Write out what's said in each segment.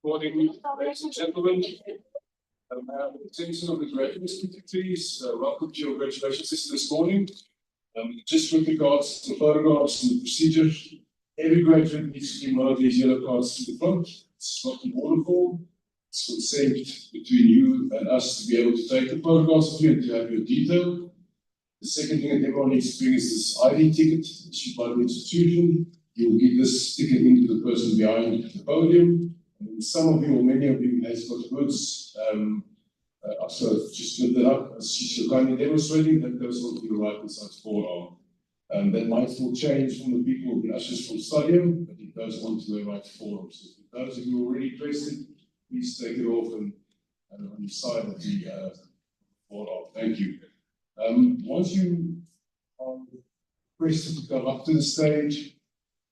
Morning, ladies and gentlemen. Attention of the graduate please. Welcome to your graduation session this morning. Just with regards to the photographs and the procedure, every graduate needs to bring one of these yellow cards to the front. It's not an order form. It's consent between you and us to be able to take the photographs of you and to have your detail. The second thing that everyone needs to bring is this ID ticket issued by the institution. You will give this ticket into the person behind the podium. And some of you, or many of you, has got goods. So just lift it up as she's kindly demonstrating. That goes on to your right hand side forearm. That might will change from the people, the ushers from STADIO, but it goes on to the right forearm. So for those of you already dressed it, please take it off and on the side of the forearm. Thank you. Once you are requested to come up to the stage,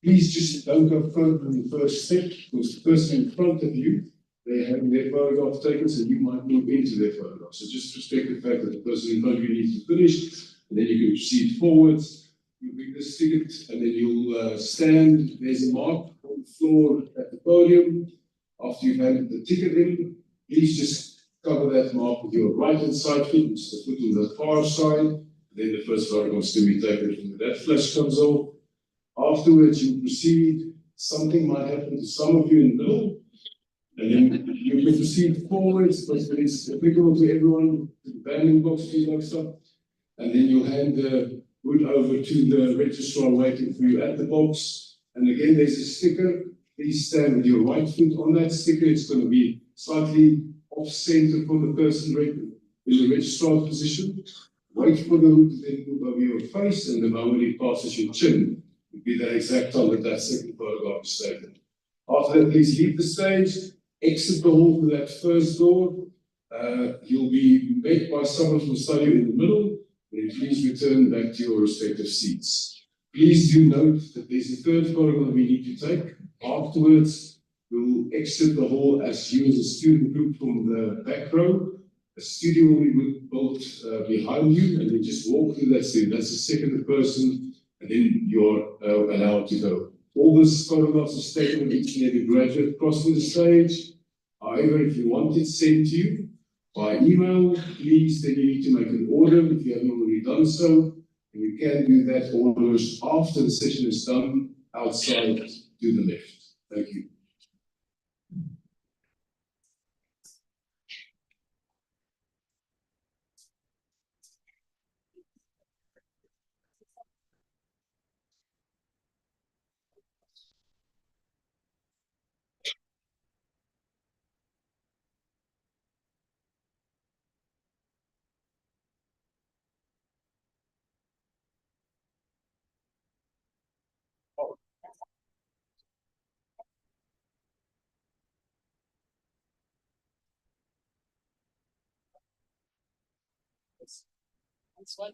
please just don't go further than the first step, because the person in front of you, they're having their photograph taken, so you might move into their photograph. So just respect the fact that the person in front of you needs to finish, and then you can proceed forwards. You bring this ticket, and then you'll stand. There's a mark on the floor at the podium. After you've handed the ticket in, please just cover that mark with your right-hand side foot, which is the foot on the far side. Then the first photograph is to be taken. When that flash comes off, afterwards you proceed. Something might happen to some of you in the middle, and then you can proceed forwards, but it's applicable to everyone, to the banding box, things like stuff. And then you'll hand the hood over to the registrar waiting for you at the box. And again, there's a sticker. Please stand with your right foot on that sticker. It's going to be slightly off center from the person in the registrar position. Wait for the hood to then move over your face, and the moment it passes your chin, will be the exact time that that second photograph is taken. After that, please leave the stage, exit the hall through that first door. You'll be met by someone from STADIO in the middle, and please return back to your respective seats. Please do note that there's a third photograph we need to take. Afterwards, we'll exit the hall as you as a student group from the back row. A studio will be built behind you, and then just walk through that studio. That's the second person, and then you're allowed to go. All this photographs are taken of each and every graduate crossing the stage. However, if you want it sent to you by email, please, then you need to make an order if you haven't already done so. And you can do that orders after the session is done outside to the left. Thank you. That's one.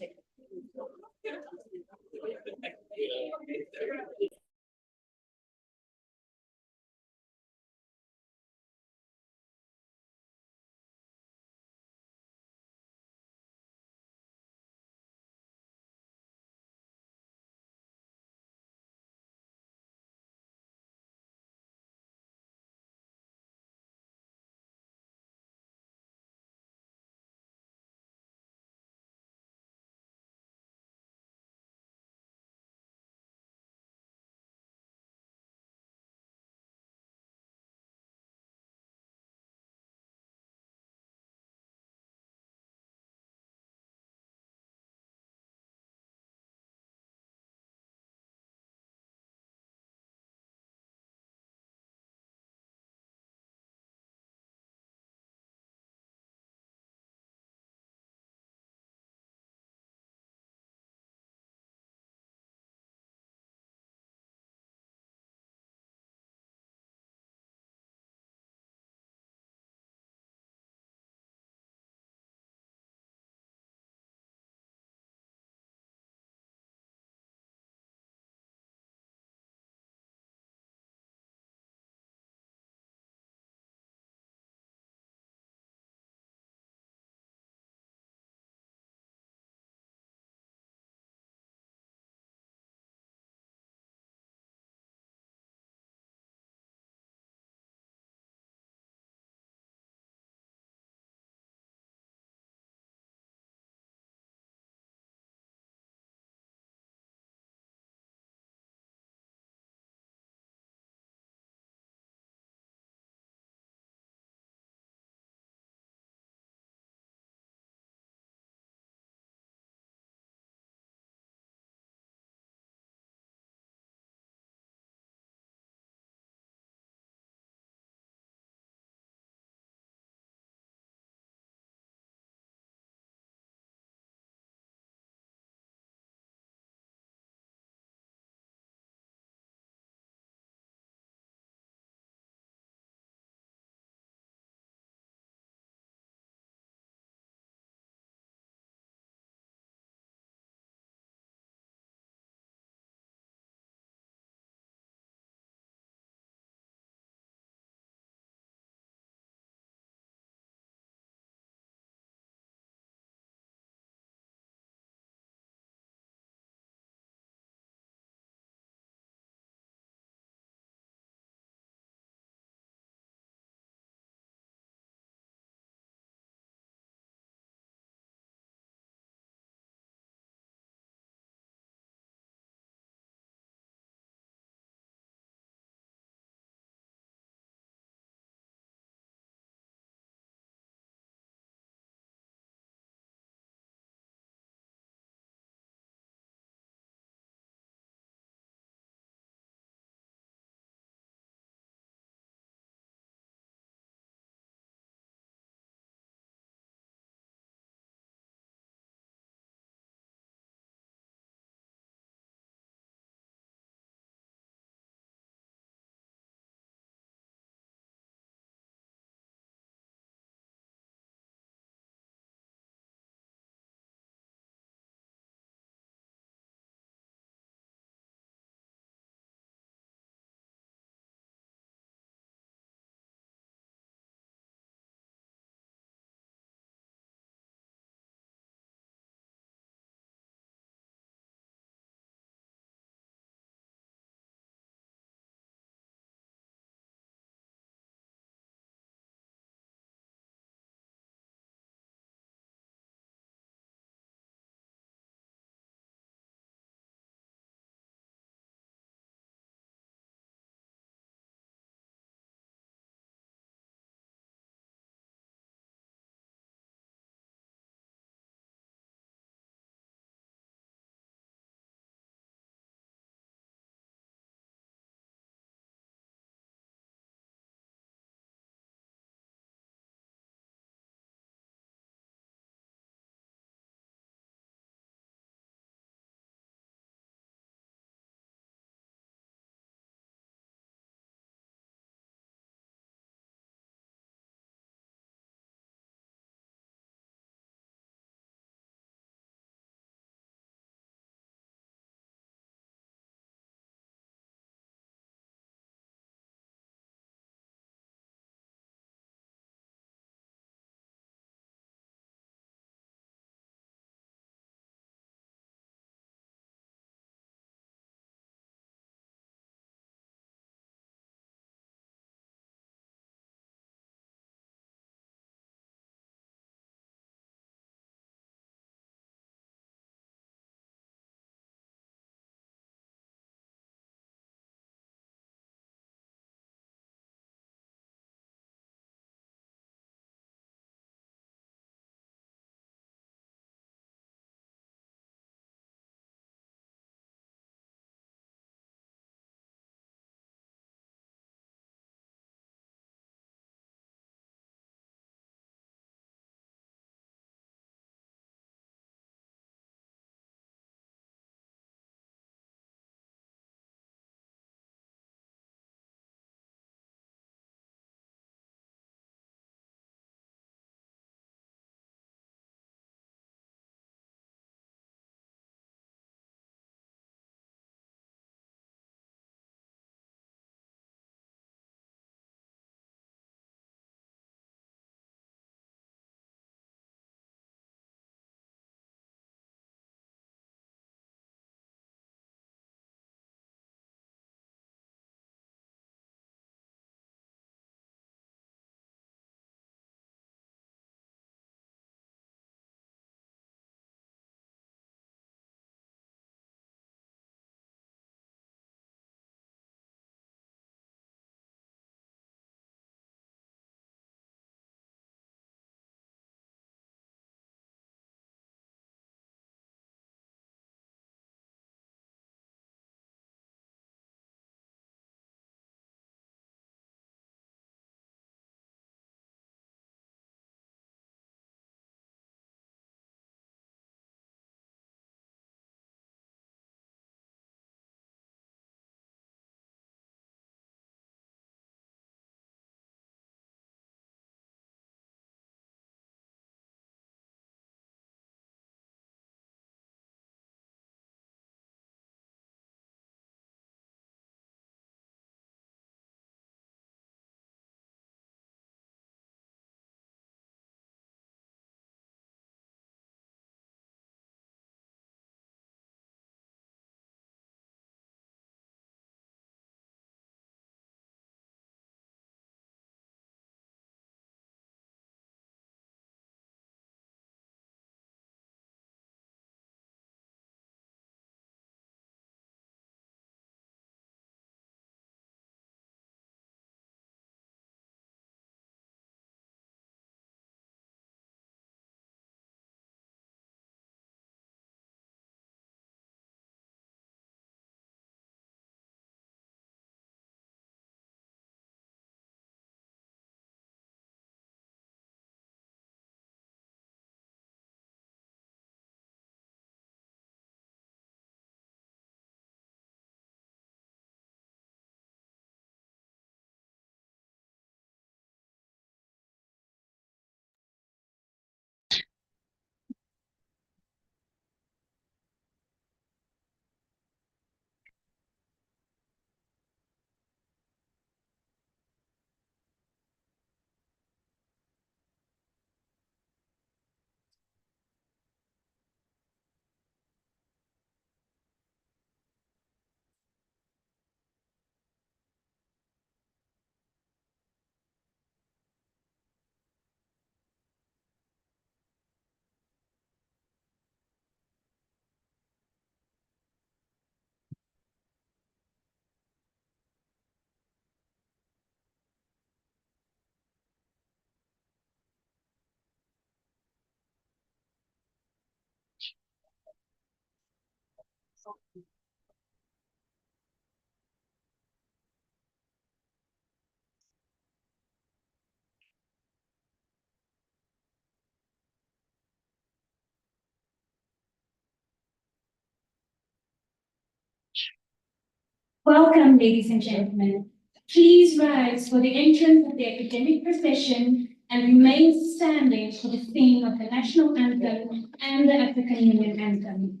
Welcome, ladies and gentlemen. Please rise for the entrance of the academic procession and remain standing for the singing of the national anthem and the African Union anthem.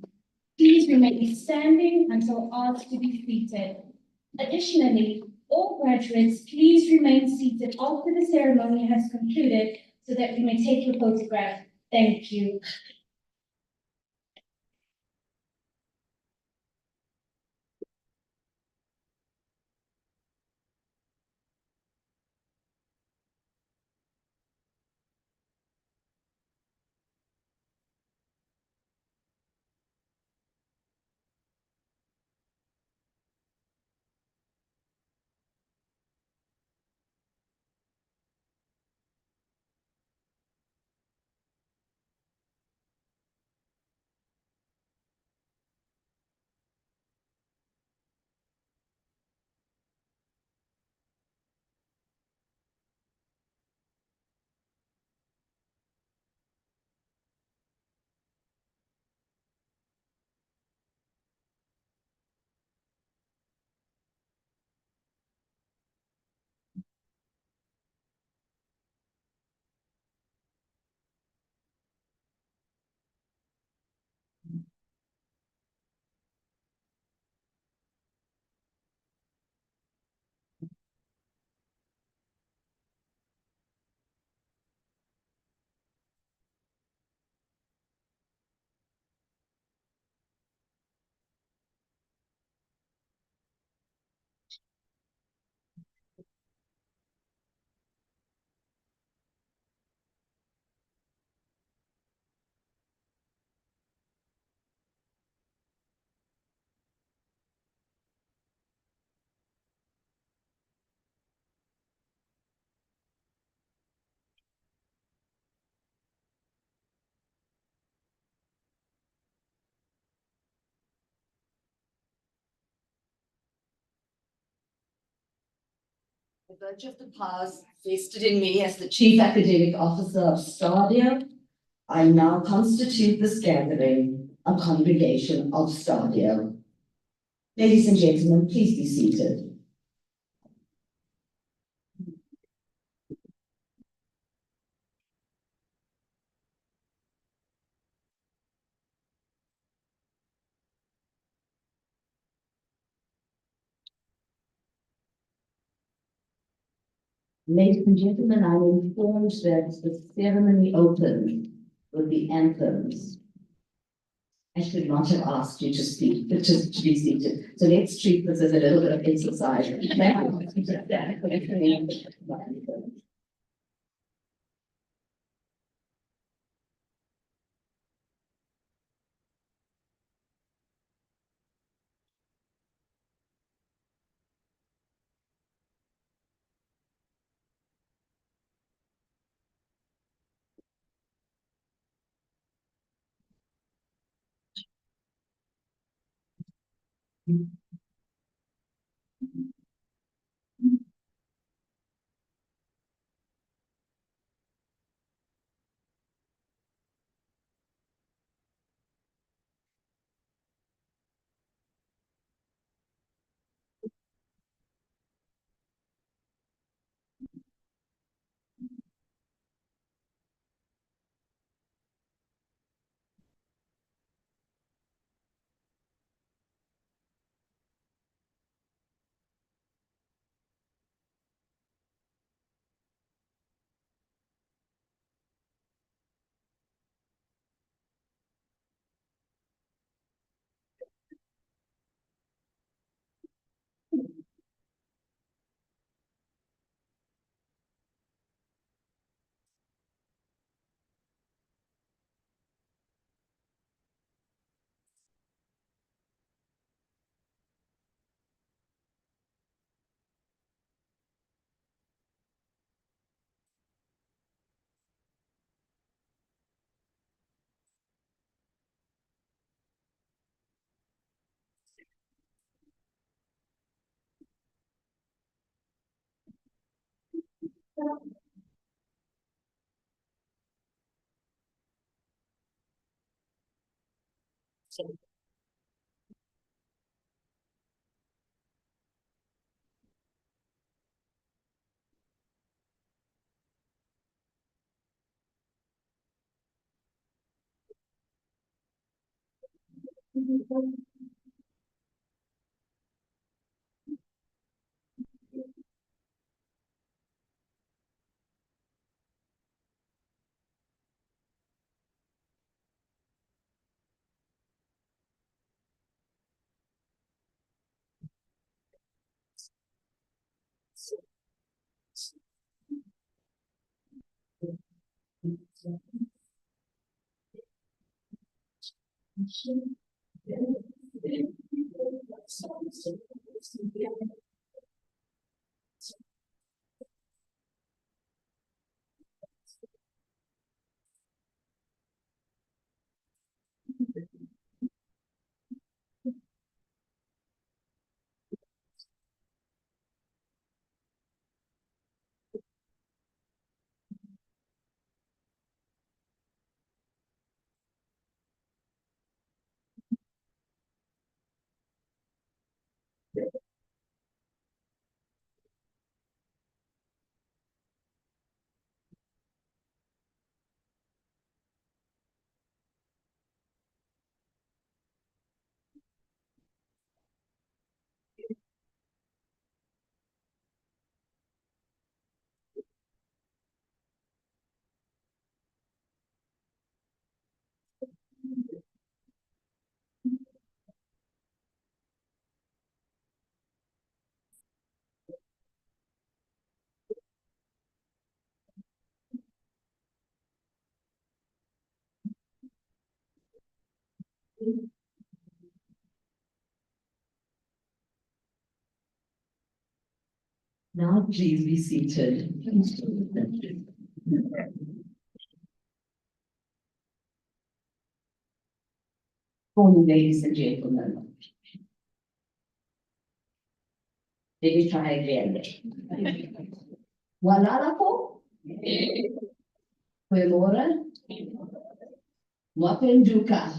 Please remain standing until asked to be seated. Additionally, all graduates, please remain seated after the ceremony has concluded so that we may take your photograph. Thank you. The badge of the powers vested in me as the Chief Academic Officer of STADIO, I now constitute this gathering a congregation of STADIO. Ladies and gentlemen, please be seated. Ladies and gentlemen, I'm informed that the ceremony opens with the anthems. I should not have asked you to speak, but just to be seated. So let's treat this as a little bit of exercise. Now please be seated. Morning, ladies and gentlemen. Let me try again. Walalapo? Kwemora? Wapenduka.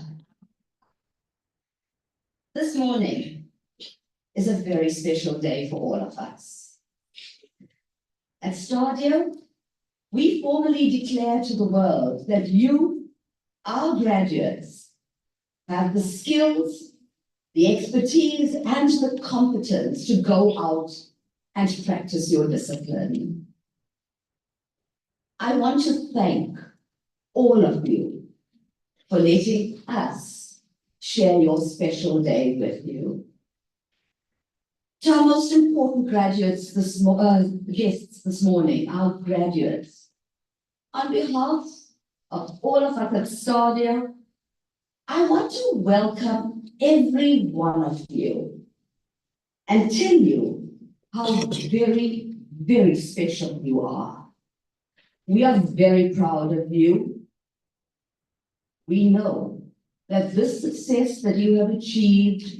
This morning is a very special day for all of us. At STADIO, we formally declare to the world that you, our graduates, have the skills, the expertise, and the competence to go out and practice your discipline. I want to thank all of you for letting us share your special day with you. To our most important graduates guests this morning, our graduates, on behalf of all of us at STADIO, I want to welcome every one of you and tell you how very, very special you are. We are very proud of you. We know that this success that you have achieved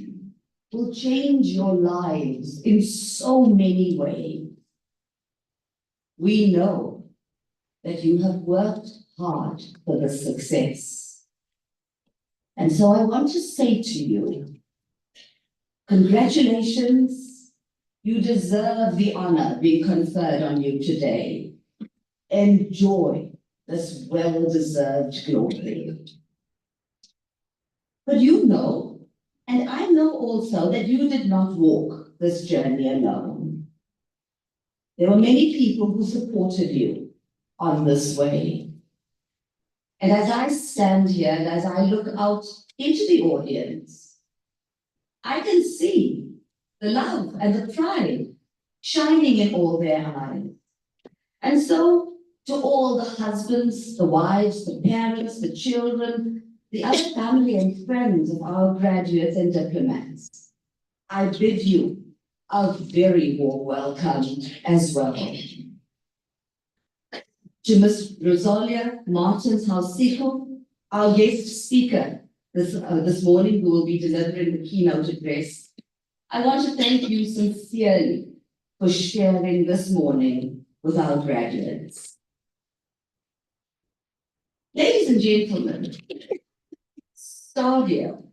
will change your lives in so many ways. We know that you have worked hard for this success. And so I want to say to you, congratulations. You deserve the honor being conferred on you today. Enjoy this well-deserved glory. But you know, and I know also, that you did not walk this journey alone. There were many people who supported you on this way. And as I stand here and as I look out into the audience, I can see the love and the pride shining in all their eyes. And so, to all the husbands, the wives, the parents, the children, the other family and friends of our graduates and diplomats, I bid you a very warm welcome as well. To Ms. Rosalia Martins-Halsiko, our guest speaker this morning, who will be delivering the keynote address, I want to thank you sincerely for sharing this morning with our graduates. Ladies and gentlemen, STADIO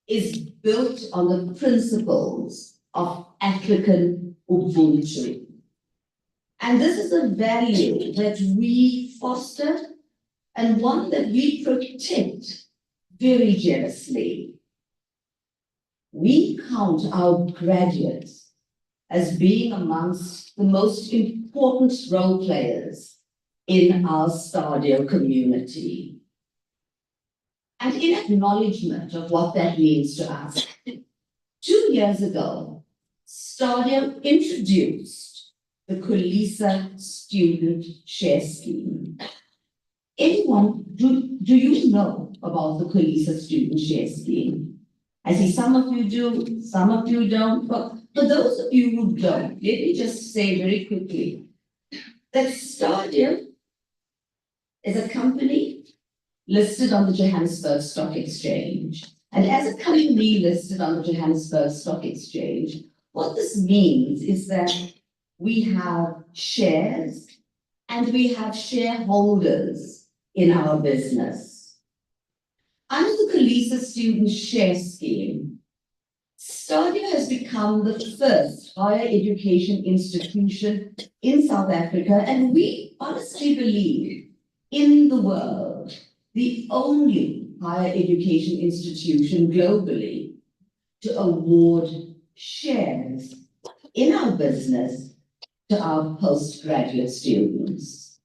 is built on the principles of African Ubuntu. And this is a value that we foster and one that we protect very jealously. we count our graduates as being amongst the most important role players in our STADIO community. And in acknowledgement of what that means to us, 2 years ago, STADIO introduced the Kulisa Student Share Scheme. Anyone, do you know about the Kulisa Student Share Scheme? I see some of you do, some of you don't, but for those of you who don't, let me just say very quickly that STADIO is a company listed on the Johannesburg Stock Exchange. And as a company listed on the Johannesburg Stock Exchange, what this means is that we have shares and we have shareholders in our business. Under the Kulisa Student Share Scheme, STADIO has become the first higher education institution in South Africa, and we honestly believe in the world, the only higher education institution globally to award shares in our business to our postgraduate students.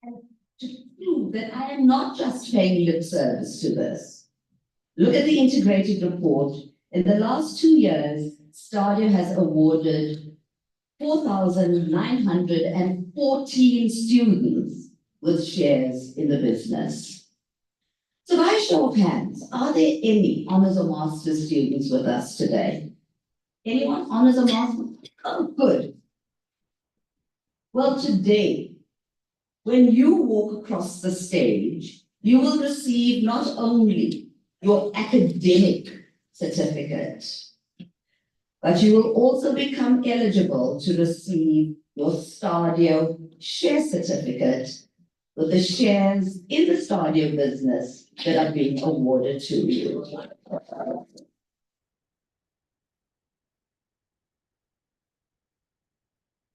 And to prove that I am not just paying lip service to this, look at the integrated report. In the last 2 years, STADIO has awarded 4,914 students with shares in the business. So by show of hands, are there any honors or master's students with us today? Anyone honors or masters? Oh, good. Well, today, when you walk across the stage, you will receive not only your academic certificate, but you will also become eligible to receive your STADIO share certificate with the shares in the STADIO business that are being awarded to you.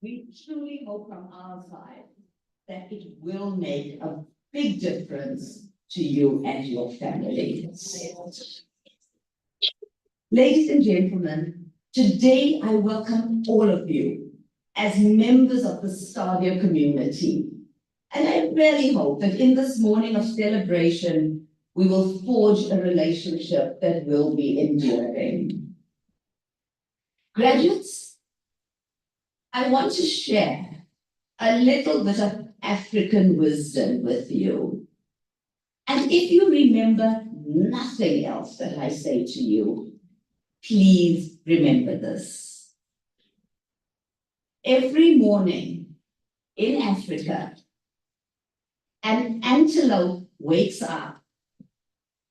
We truly hope from our side that it will make a big difference to you and your family. Ladies and gentlemen, today I welcome all of you as members of the STADIO community. And I really hope that in this morning of celebration, we will forge a relationship that will be enduring. Graduates, I want to share a little bit of African wisdom with you. And if you remember nothing else that I say to you, please remember this. Every morning in Africa, an antelope wakes up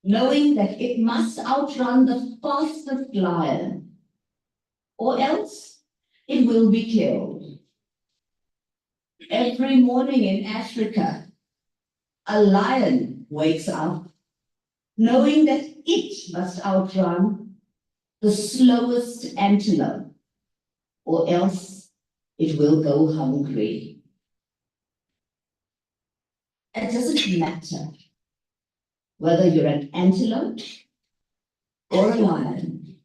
knowing that it must outrun the fastest lion, or else it will be killed. Every morning in Africa, a lion wakes up knowing that it must outrun the slowest antelope, or else it will go hungry. It doesn't matter whether you're an antelope or a lion.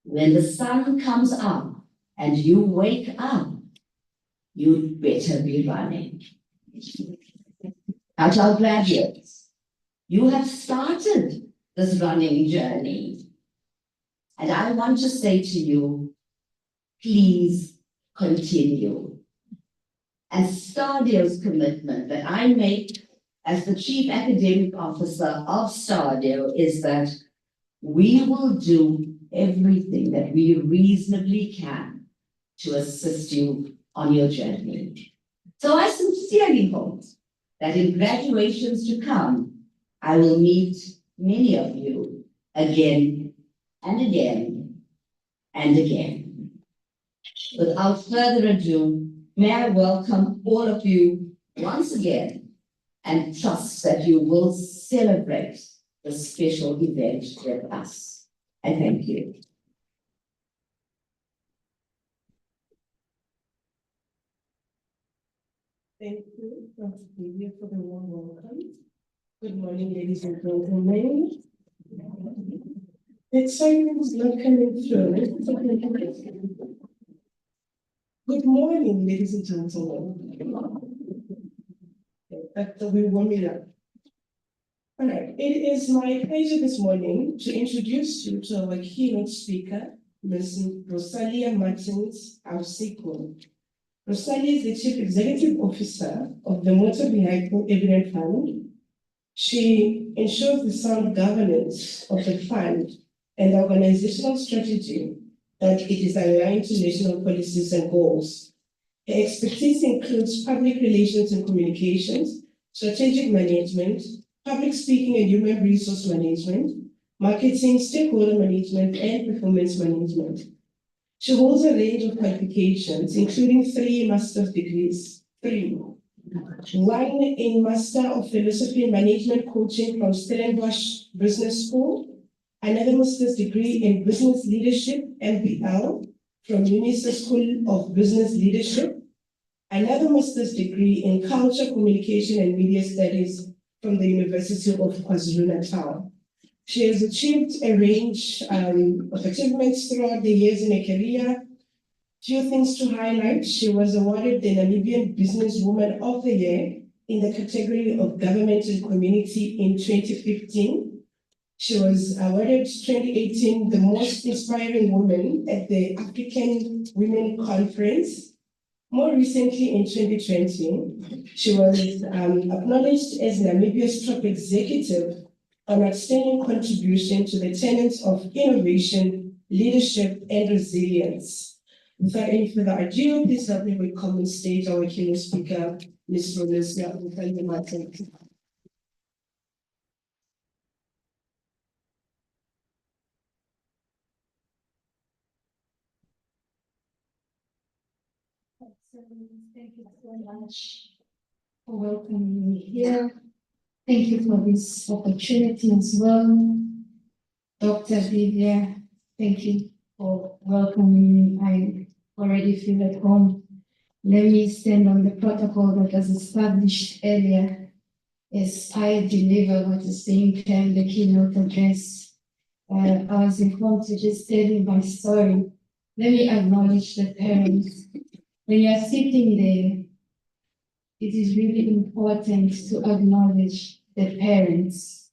When the sun comes up and you wake up, you'd better be running. At our graduates, you have started this running journey. And I want to say to you, please continue. And STADIO's commitment that I make as the Chief Academic Officer of STADIO is that we will do everything that we reasonably can to assist you on your journey. So I sincerely hope that in graduations to come, I will meet many of you again and again and again. Without further ado, may I welcome all of you once again and trust that you will celebrate the special event with us. I thank you. Thank you, Dr. Divya, for the warm welcome. Good morning, ladies and gentlemen. The excitement is not coming through. Good morning, ladies and gentlemen. After we warm it up. All right, it is my pleasure this morning to introduce you to our keynote speaker, Ms. Rosalia Martins Ausico. Rosalia is the Chief Executive Officer of the Motor Vehicle Evident Fund. She ensures the sound governance of the fund and organizational strategy that it is aligned to national policies and goals. Her expertise includes public relations and communications, strategic management, public speaking and human resource management, marketing, stakeholder management, and performance management. She holds a range of qualifications, including 3 master's degrees, 3. One in Master of Philosophy and Management Coaching from Stellenbosch Business School, another master's degree in Business Leadership, MBL, from UNISA School of Business Leadership, another master's degree in Culture, Communication and Media Studies from the University of KwaZulu-Natal. She has achieved a range of achievements throughout the years in her career. Few things to highlight: she was awarded the Namibian Businesswoman of the Year in the category of Government and Community in 2015. She was awarded 2018 the Most Inspiring Woman at the African Women Conference. More recently, in 2020, she was acknowledged as Namibia's top executive on outstanding contribution to the tenets of innovation, leadership, and resilience. Without any further ado, please help me welcome on stage our keynote speaker, Ms. Rosalia Martins. Thank you so much for welcoming me here. Thank you for this opportunity as well. Dr. Divya, thank you for welcoming me. I already feel at home. Let me stand on the protocol that was established earlier as I deliver what is being termed the keynote address. I was informed to just tell you my story. Let me acknowledge the parents. When you are sitting there, it is really important to acknowledge the parents.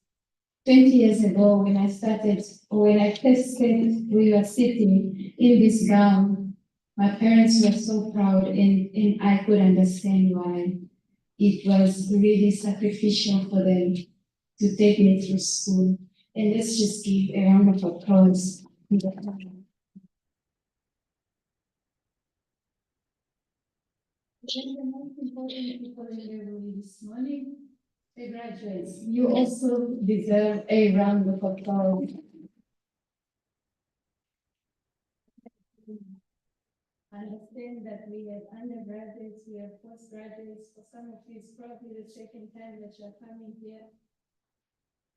20 years ago, when I first said we were sitting in this ground, my parents were so proud and I could understand why. It was really sacrificial for them to take me through school. And let's just give a round of applause. And the most important people in the room this morning, the graduates, you also deserve a round of applause. I understand that we have undergraduates, we have postgraduates. For some of you, it's probably the second time that you're coming here.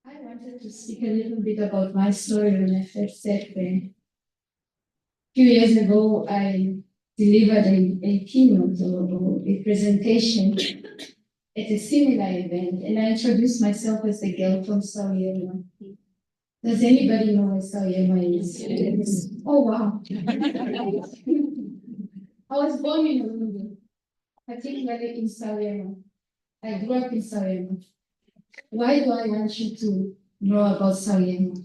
I wanted to speak a little bit about my story when I first sat there. A few years ago, I delivered a keynote or a presentation at a similar event, and I introduced myself as the girl from Sauyema. Does anybody know where Sauyema is? Yes. Oh, wow. I was born in Namibia, particularly in Sauyema. I grew up in Sauyema. Why do I want you to know about Sauyema?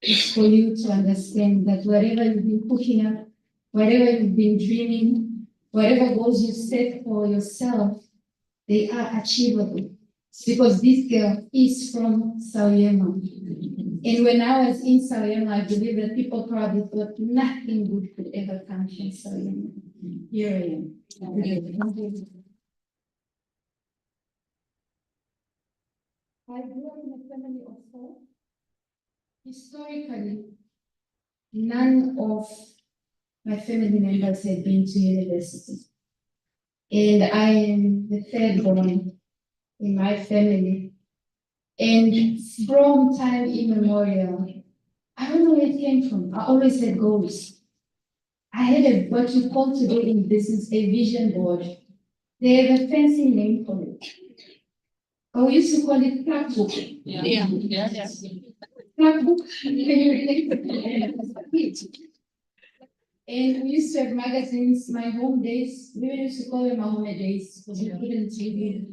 It's for you to understand that whatever you've been cooking up, whatever you've been dreaming, whatever goals you set for yourself, they are achievable. Because this girl is from Sauyema. And when I was in Sauyema, I believe that people probably thought nothing good could ever come from Sauyema. Here I am. I grew up in a family of 4. Historically, none of my family members had been to university. And I am the 3rd born in my family. And from time immemorial, I don't know where it came from. I always had goals. I had what you call today in business a vision board. They have a fancy name for it. But we used to call it flag book. Yeah. Flag book. Can you relate to it? And we used to have magazines, my home days, we used to call them my home days because we couldn't really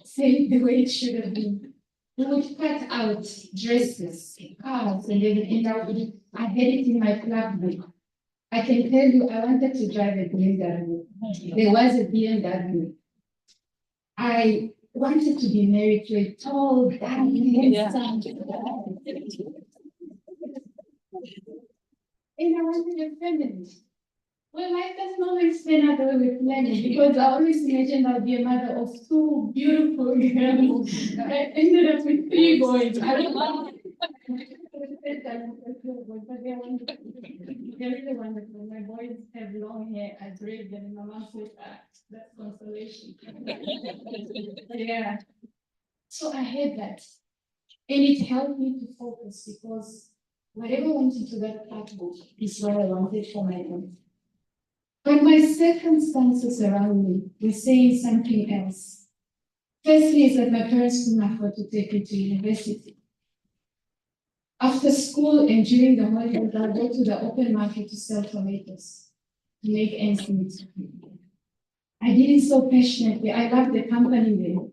say it the way it should have been. We would cut out dresses, cars, and everything. I had it in my flag book. I can tell you, I wanted to drive a BMW. There was a BMW. I wanted to be married to a tall, dark, handsome. And I wanted a family. Well, life doesn't always turn out the way we planned it because I always imagined I'll be a mother of two beautiful girls. I ended up with 3 boys. I don't know. But they're wonderful. They're really wonderful. My boys have long hair. I braid them, and my mom said, that's consolation. Yeah. So I had that. And it helped me to focus because whatever went into that book is what I wanted for my own. But my circumstances around me were saying something else. Firstly, is that my parents couldn't afford to take me to university. After school and during the holidays, I'd go to the open market to sell tomatoes to make ends meet. I did it so passionately. I loved the company there.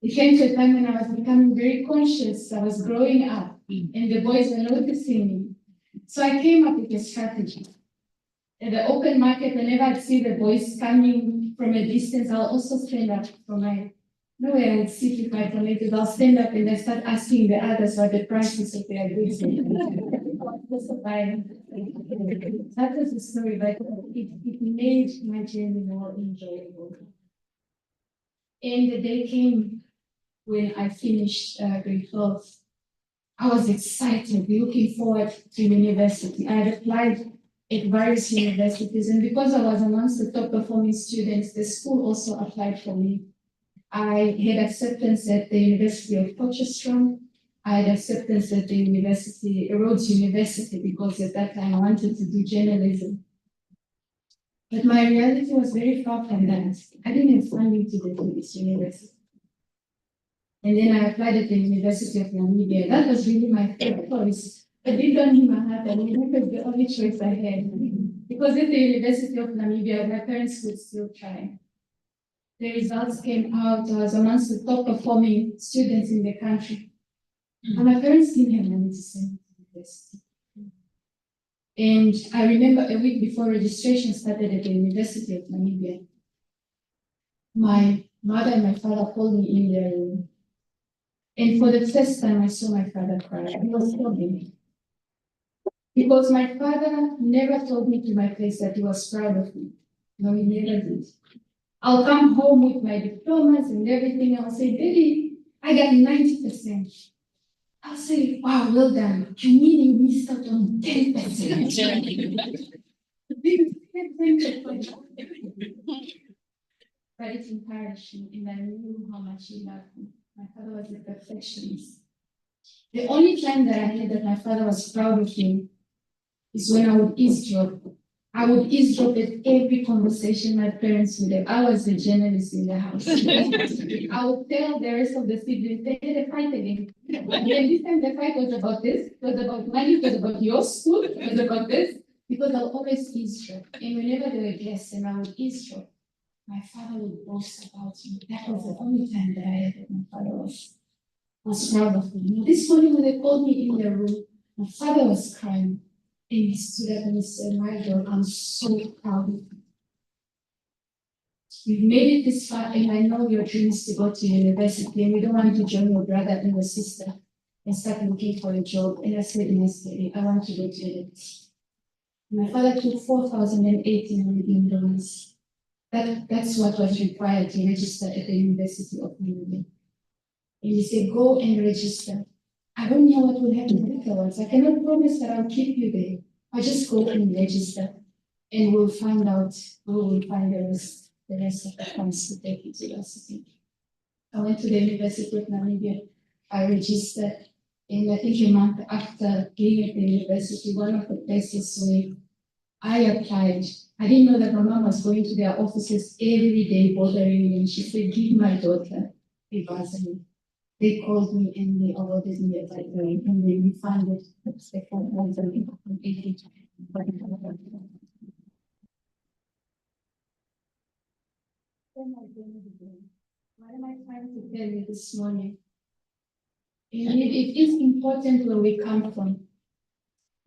It came to a time when I was becoming very conscious. I was growing up and the boys were noticing me. So I came up with a strategy. At the open market, whenever I'd see the boys coming from a distance, I'll also stand up for my, where I would sit with my tomatoes. I'll stand up and I start asking the others what the prices of their goods. That was the story, but it made my journey more enjoyable. And the day came when I finished grade 12. I was excited, looking forward to university. I had applied at various universities, and because I was amongst the top performing students, the school also applied for me. I had acceptance at the University of Potchefstroom. I had acceptance at the University, Rhodes University, because at that time I wanted to do journalism. But my reality was very far from that. I didn't have funding to go to this university. And then I applied at the University of Namibia. That was really my third choice. But deep down in my heart, I knew that was the only choice I had. Because at the University of Namibia, my parents could still try. The results came out. I was amongst the top performing students in the country. And my parents didn't have money to send me to university. And I remember a week before registration started at the University of Namibia, my mother and my father called me in their room. And for the first time, I saw my father cry. He was sobbing. Because my father never told me to my face that he was proud of me. No, he never did. I'll come home with my diplomas and everything. I'll say, Daddy, I got 90%. I'll say, wow, well done. You mean you missed out on 10%? But it encouraged me, and I knew how much he loved me. My father was a perfectionist. The only time that I knew that my father was proud of me is when I would eavesdrop. I would eavesdrop at every conversation my parents would have. I was a journalist in the house. I would tell the rest of the siblings, they had a fight again. And this time the fight was about this, it was about money, it was about your school, it was about this, because I'll always eavesdrop. And whenever there were guests and I would eavesdrop, my father would boast about me. That was the only time that I had that my father was proud of me. Now, this morning when they called me in the room, my father was crying. And he stood up and he said, my girl, I'm so proud of you. You've made it this far, and I know your dream is to go to university, and you don't want to join your brother and your sister and start looking for a job. And I said, yes, Daddy, I want to go to university. My father took $4,018. That's what was required to register at the University of Namibia. And he said, go and register. I don't know what will happen afterwards. I cannot promise that I'll keep you there. I'll just go and register, and we'll find out who will find the rest of the funds to take you to university. I went to the University of Namibia. I registered, and I think a month after being at the university, one of the places where I applied. I didn't know that my mom was going to their offices every day bothering me. And she said, give my daughter a bursary. They called me and they awarded me a bursary and they refunded the 4,000 from 80 to what am I trying to tell you this morning? It is important where we come from.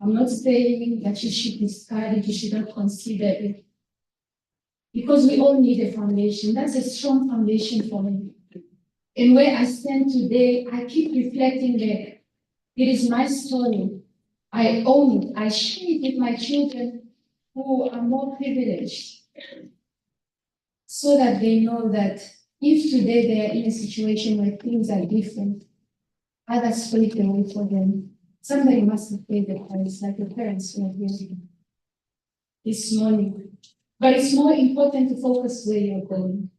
I'm not saying that you should discard it, you should not consider it. Because we all need a foundation. That's a strong foundation for me. And where I stand today, I keep reflecting that it is my story. I own it. I share it with my children who are more privileged, so that they know that if today they are in a situation where things are different, others paved the way for them. Somebody must have paid the price, like the parents who are here this morning. But it's more important to focus where you're going,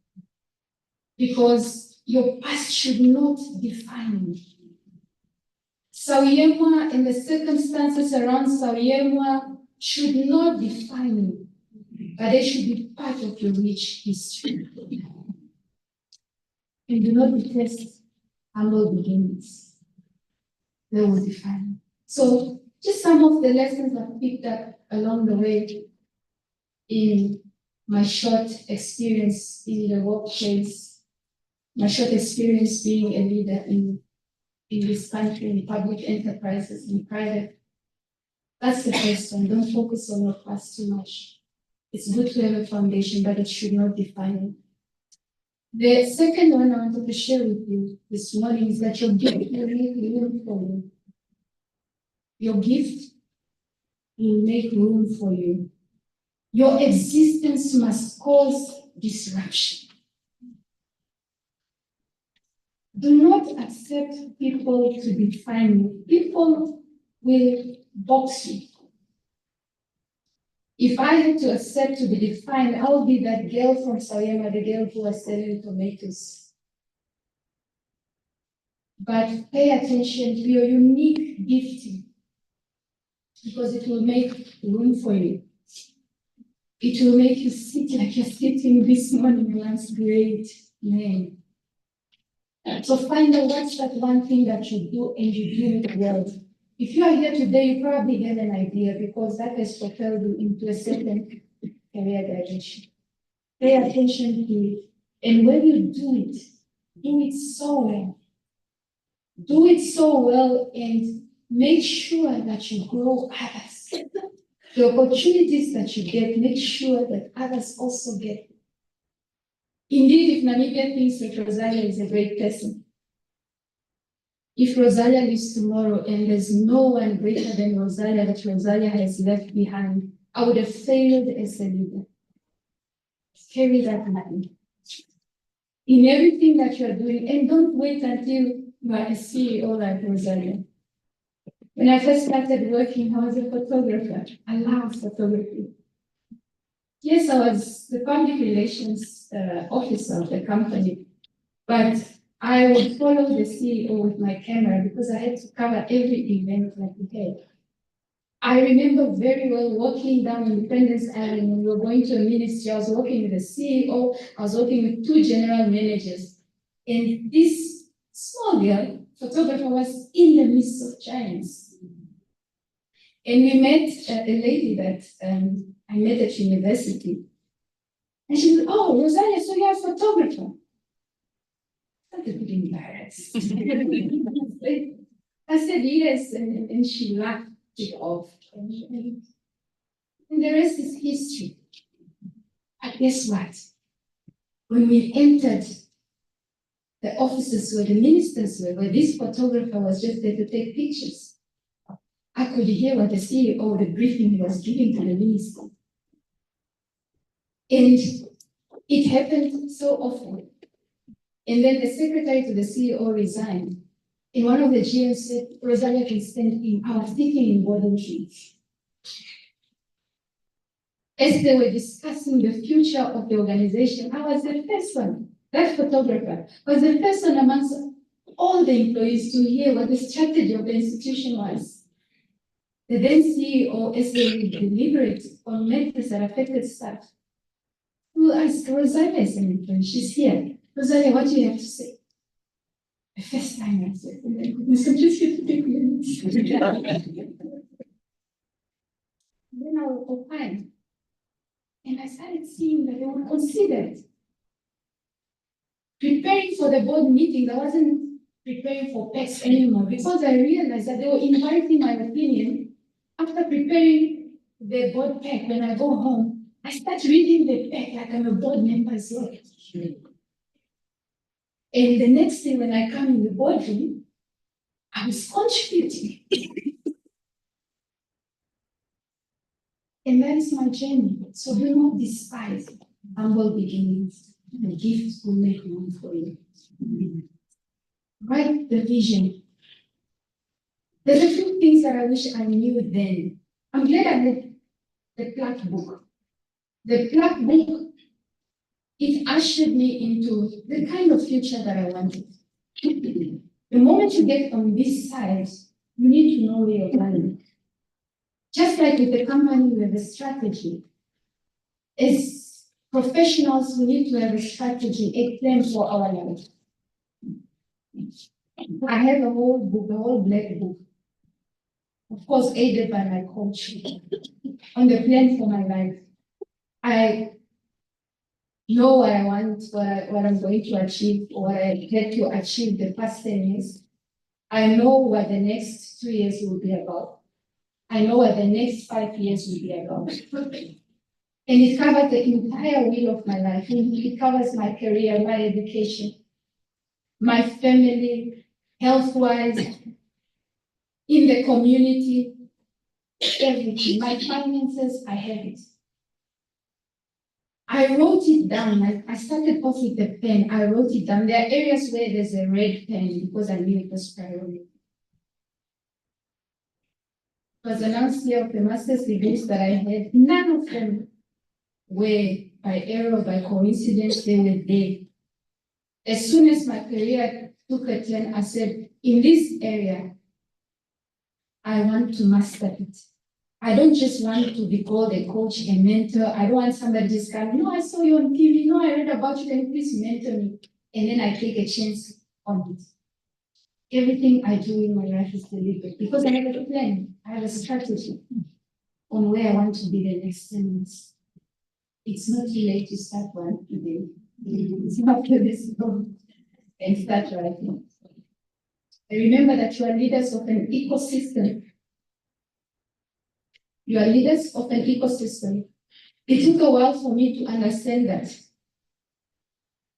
because your past should not define you. Sauyemwa and the circumstances around Sauyemwa should not define you, but they should be part of your rich history. And do not detest humble beginnings. They will define you. So just some of the lessons I've picked up along the way in my short experience in the workplace, my short experience being a leader in this country, in public enterprises, in private. That's the first one. Don't focus on your past too much. It's good to have a foundation, but it should not define you. The second one I wanted to share with you this morning is that your gift will make room for you. Your gift will make room for you. Your existence must cause disruption. Do not accept people to define you. People will box you. If I had to accept to be defined, I'll be that girl from Sauyemwa, the girl who was selling tomatoes. But pay attention to your unique gifting, because it will make room for you. It will make you sit like you're sitting this morning in God's great name. So find out what's that one thing that you do and you do it well. If you are here today, you probably have an idea, because that has propelled you into a certain career direction. Pay attention to it. And when you do it so well. Do it so well and make sure that you grow others. The opportunities that you get, make sure that others also get. Indeed, if Namibia thinks that Rosalia is a great person, if Rosalia lives tomorrow and there's no one greater than Rosalia that Rosalia has left behind, I would have failed as a leader. Carry that mind in everything that you're doing, and don't wait until you are a CEO like Rosalia. When I first started working, I was a photographer. I love photography. Yes, I was the public relations officer of the company, but I would follow the CEO with my camera because I had to cover every event like we had. I remember very well walking down Independence Island when we were going to a ministry. I was working with the CEO, I was working with 2 general managers, and this small girl, photographer, was in the midst of giants. And we met a lady that I met at university. And she said, oh, Rosalia, so you're a photographer. I started getting embarrassed. I said, yes, and she laughed it off. And the rest is history. But guess what? When we entered the offices where the ministers were, where this photographer was just there to take pictures, I could hear what the CEO, the briefing he was giving to the minister. And it happened so often. And then the secretary to the CEO resigned. And one of the GMs said, Rosalia can stand in. I was sitting in boarding meetings. As they were discussing the future of the organization, I was the first one, that photographer, was the first one amongst all the employees to hear what the strategy of the institution was. The then CEO, as they deliberate on matters that affected staff, we'll ask Rosalia as an intern, she's here. Rosalia, what do you have to say? The first time I said, oh my goodness, I'm just here to take minutes. Then I will opine. And I started seeing that they were considered. Preparing for the board meeting, I wasn't preparing for PECs anymore because I realized that they were inviting my opinion. After preparing the board pack, when I go home, I start reading the pack like I'm a board member as well. And the next day when I come in the boardroom, I was contributing. And that is my journey. So do not despise humble beginnings. The gifts will make room for you. Write the vision. There's a few things that I wish I knew then. I'm glad I had the plaque book. The plaque book, it ushered me into the kind of future that I wanted. The moment you get on this side, you need to know where you're going. Just like with the company, we have a strategy. As professionals, we need to have a strategy, a plan for our life. I have a whole book, a whole black book. Of course, aided by my coach on the plan for my life. I know what I want, what I'm going to achieve, what I had to achieve the past 10 years. I know what the next 2 years will be about. I know what the next 5 years will be about. And it covers the entire wheel of my life. It covers my career, my education, my family, health-wise, in the community, everything. My finances, I have it. I wrote it down. I started off with the pen. I wrote it down. There are areas where there's a red pen because I knew it was priority. It was announced here of the master's degrees that I had. None of them were by error or by coincidence. They were there. As soon as my career took a turn, I said, in this area, I want to master it. I don't just want to be called a coach, a mentor. I don't want somebody just come, no, I saw you on TV, no, I read about you, can you please mentor me? And then I take a chance on it. Everything I do in my life is deliberate because I have a plan. I have a strategy on where I want to be the next 10 months. It's not too late to start one today. It's after this long and start right now. Remember that you are leaders of an ecosystem. You are leaders of an ecosystem. It took a while for me to understand that.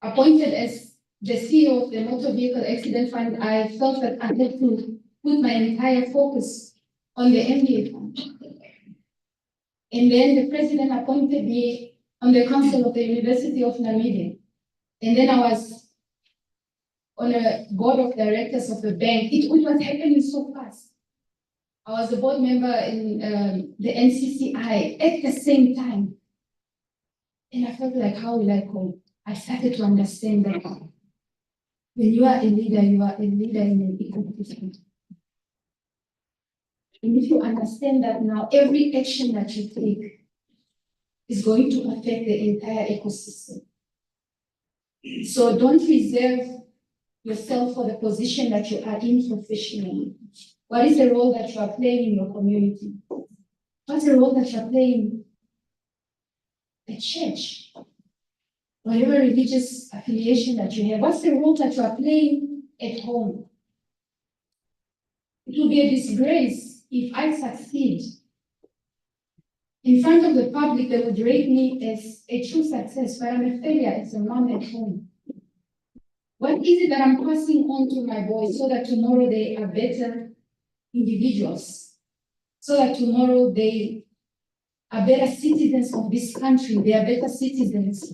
Appointed as the CEO of the Motor Vehicle Accident Fund, I felt that I had to put my entire focus on the MBA fund. And then the president appointed me on the council of the University of Namibia. And then I was on a board of directors of the bank. It was happening so fast. I was a board member in the NCCI at the same time. And I felt like, how will I cope? I started to understand that when you are a leader in an ecosystem. And if you understand that now, every action that you take is going to affect the entire ecosystem. So don't reserve yourself for the position that you are in professionally. What is the role that you are playing in your community? What's the role that you are playing at church? Whatever religious affiliation that you have, what's the role that you are playing at home? It will be a disgrace if I succeed. In front of the public, they would rate me as a true success, but I'm a failure as a mom at home. What is it that I'm passing on to my boys so that tomorrow they are better individuals? So that tomorrow they are better citizens of this country, they are better citizens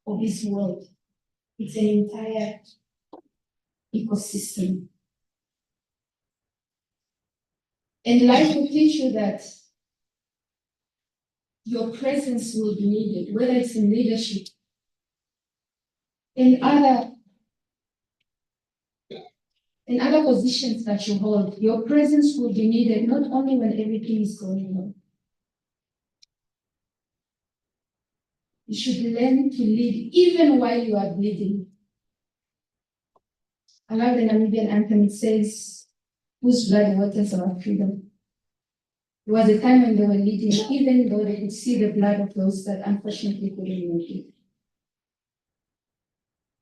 of this world. It's an entire ecosystem. And life will teach you that your presence will be needed, whether it's in leadership and other and other positions that you hold, your presence will be needed not only when everything is going well. You should learn to lead even while you are bleeding. I love the Namibian anthem. It says, "Whose blood waters our freedom." There was a time when they were leading, even though they could see the blood of those that unfortunately couldn't make it.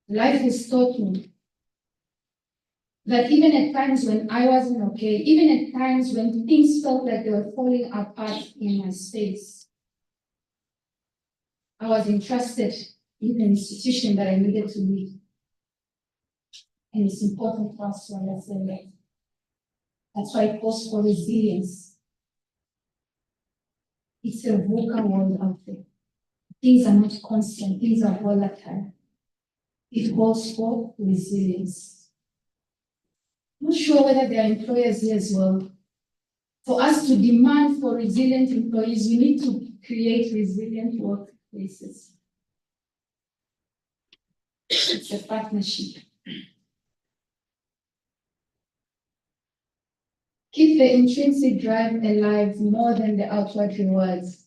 Life has taught me that even at times when I wasn't okay, even at times when things felt like they were falling apart in my space, I was entrusted in an institution that I needed to lead. And it's important for us to understand that. That's why it calls for resilience. It's a VUCA world out there. Things are not constant, things are volatile. It calls for resilience. I'm not sure whether there are employers here as well. For us to demand for resilient employees, we need to create resilient workplaces. It's a partnership. Keep the intrinsic drive alive more than the outward rewards,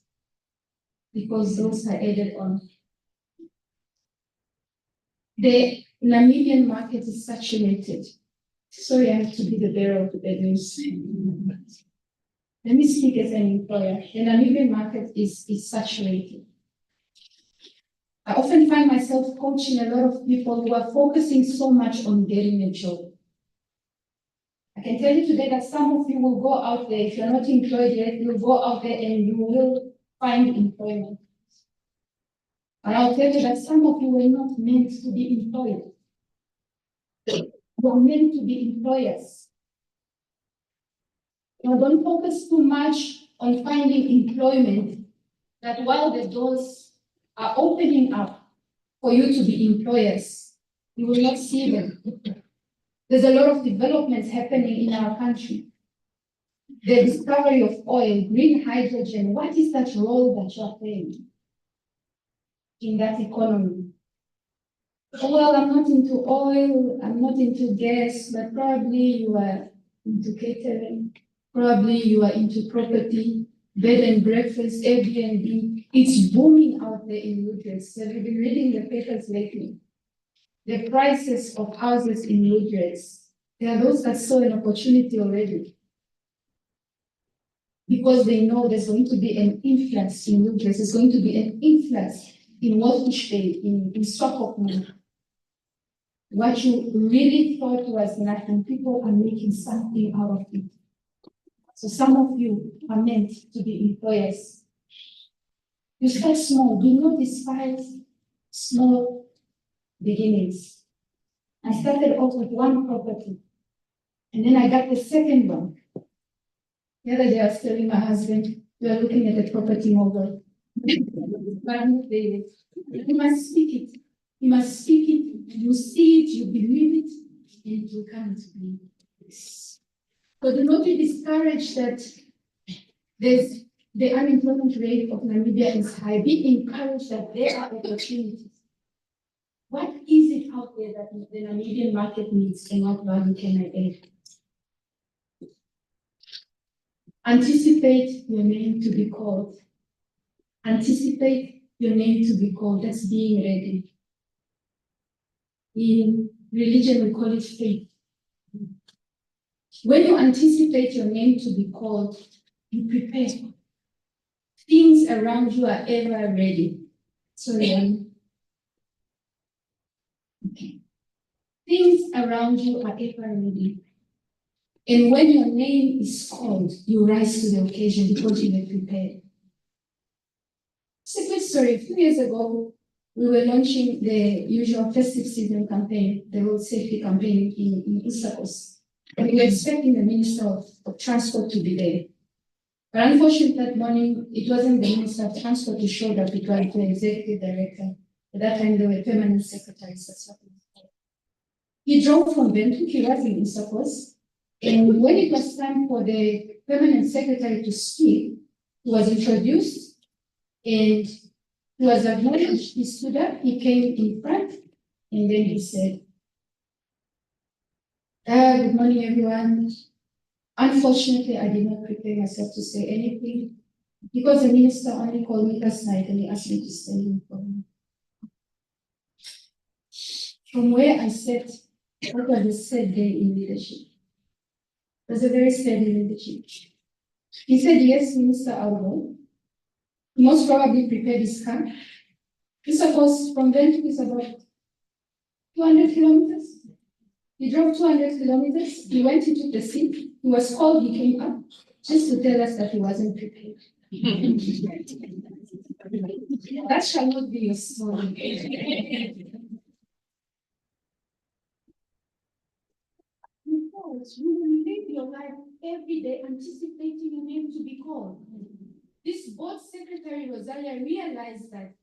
because those are added on. The Namibian market is saturated. Sorry, I have to be the bearer of the bad news. Let me speak as an employer. The Namibian market is saturated. I often find myself coaching a lot of people who are focusing so much on getting a job. I can tell you today that some of you will go out there, if you're not employed yet, you'll go out there and you will find employment. And I'll tell you that some of you were not meant to be employed. You are meant to be employers. Now, don't focus too much on finding employment, that while the doors are opening up for you to be employers, you will not see them. There's a lot of developments happening in our country. The discovery of oil, green hydrogen, what is that role that you are playing in that economy? Well, I'm not into oil, I'm not into gas, but probably you are into catering, probably you are into property, bed and breakfast, Airbnb. It's booming out there in Lutris. Have you been reading the papers lately? The prices of houses in Lutris, there are those that saw an opportunity already, because they know there's going to be an influx in Lutris, there's going to be an influx in Walfish Bay, in Swakopmund. What you really thought was nothing, people are making something out of it. So some of you are meant to be employers. You start small, do not despise small beginnings. I started off with one property, and then I got the second one. The other day I was telling my husband, we are looking at a property model. But I'm not there yet. You must speak it. You must speak it. You see it, you believe it, and you can't believe it. So do not be discouraged that there's the unemployment rate of Namibia is high. Be encouraged that there are opportunities. What is it out there that the Namibian market needs, and what value can I add? Anticipate your name to be called. Anticipate your name to be called. That's being ready. In religion, we call it faith. When you anticipate your name to be called, you prepare. Things around you are ever ready. Sorry. Okay. Things around you are ever ready. And when your name is called, you rise to the occasion because you were prepared. It's a good story. A few years ago, we were launching the usual festive season campaign, the road safety campaign in East Coast. And we were expecting the Minister of Transport to be there. But unfortunately, that morning, it wasn't the Minister of Transport who showed up, it was the Executive Director. At that time, there were permanent secretaries. That's what he drove from Bentuk, he was in East Coast. And when it was time for the permanent secretary to speak, he was introduced and he was acknowledged. He stood up, he came in front, and then he said, Good morning, everyone. Unfortunately, I did not prepare myself to say anything because the minister only called me last night and he asked me to stand in for him. From where I sat, what was a sad day in leadership. It was a very sad day in leadership. He said, yes, Minister, I'll go. He most probably prepared his car. This, of course, from Ventura is about 200 kilometers. He drove 200 kilometers. He went, he took the seat. He was called, he came up just to tell us that he wasn't prepared. That shall not be your story. Because you will live your life every day anticipating your name to be called. This board secretary, Rosalia, realized that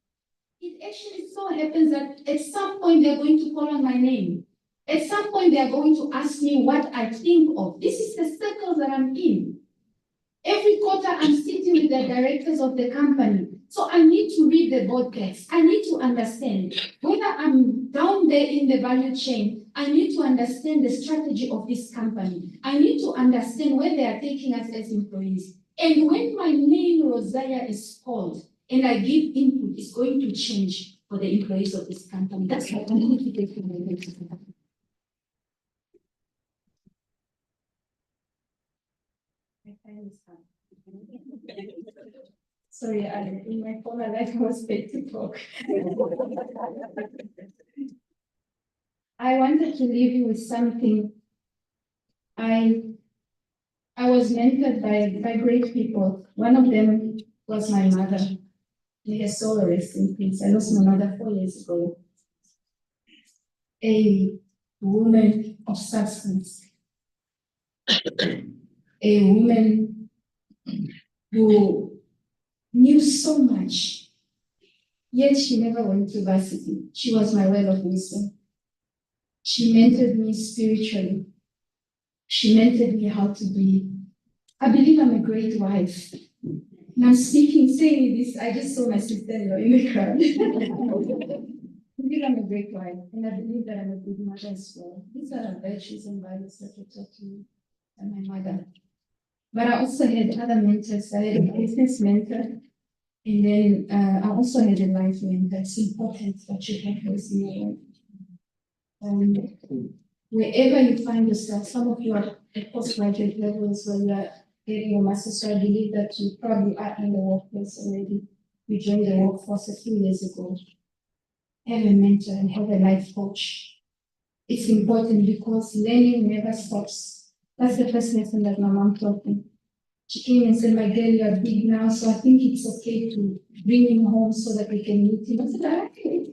it actually so happens that at some point they're going to call on my name. At some point they are going to ask me what I think of. This is the circle that I'm in. Every quarter I'm sitting with the directors of the company. So I need to read the board text. I need to understand whether I'm down there in the value chain. I need to understand the strategy of this company. I need to understand where they are taking us as employees. And when my name, Rosalia, is called and I give input, it's going to change for the employees of this company. That's what I need to take from my next company. Sorry, in my former life I was paid to talk. I wanted to leave you with something. I was mentored by great people. One of them was my mother. May her soul rest in peace. I lost my mother 4 years ago. A woman of substance. A woman who knew so much, yet she never went to varsity. She was my well of wisdom. She mentored me spiritually. She mentored me how to be. I believe I'm a great wife. And I'm saying this, I just saw my sister-in-law in the crowd. I believe I'm a great wife, and I believe that I'm a good mother as well. These are the virtues and values that I taught me and my mother. But I also had other mentors. I had a business mentor, and then I also had a life mentor. It's important that you have those in your life. Wherever you find yourself, some of you are at postgraduate levels where you are getting your master's, so I believe that you probably are in the workplace already. You joined the workforce a few years ago. Have a mentor and have a life coach. It's important because learning never stops. That's the first lesson that my mom taught me. She came and said, my girl, you are big now, so I think it's okay to bring him home so that we can meet him. I said, okay.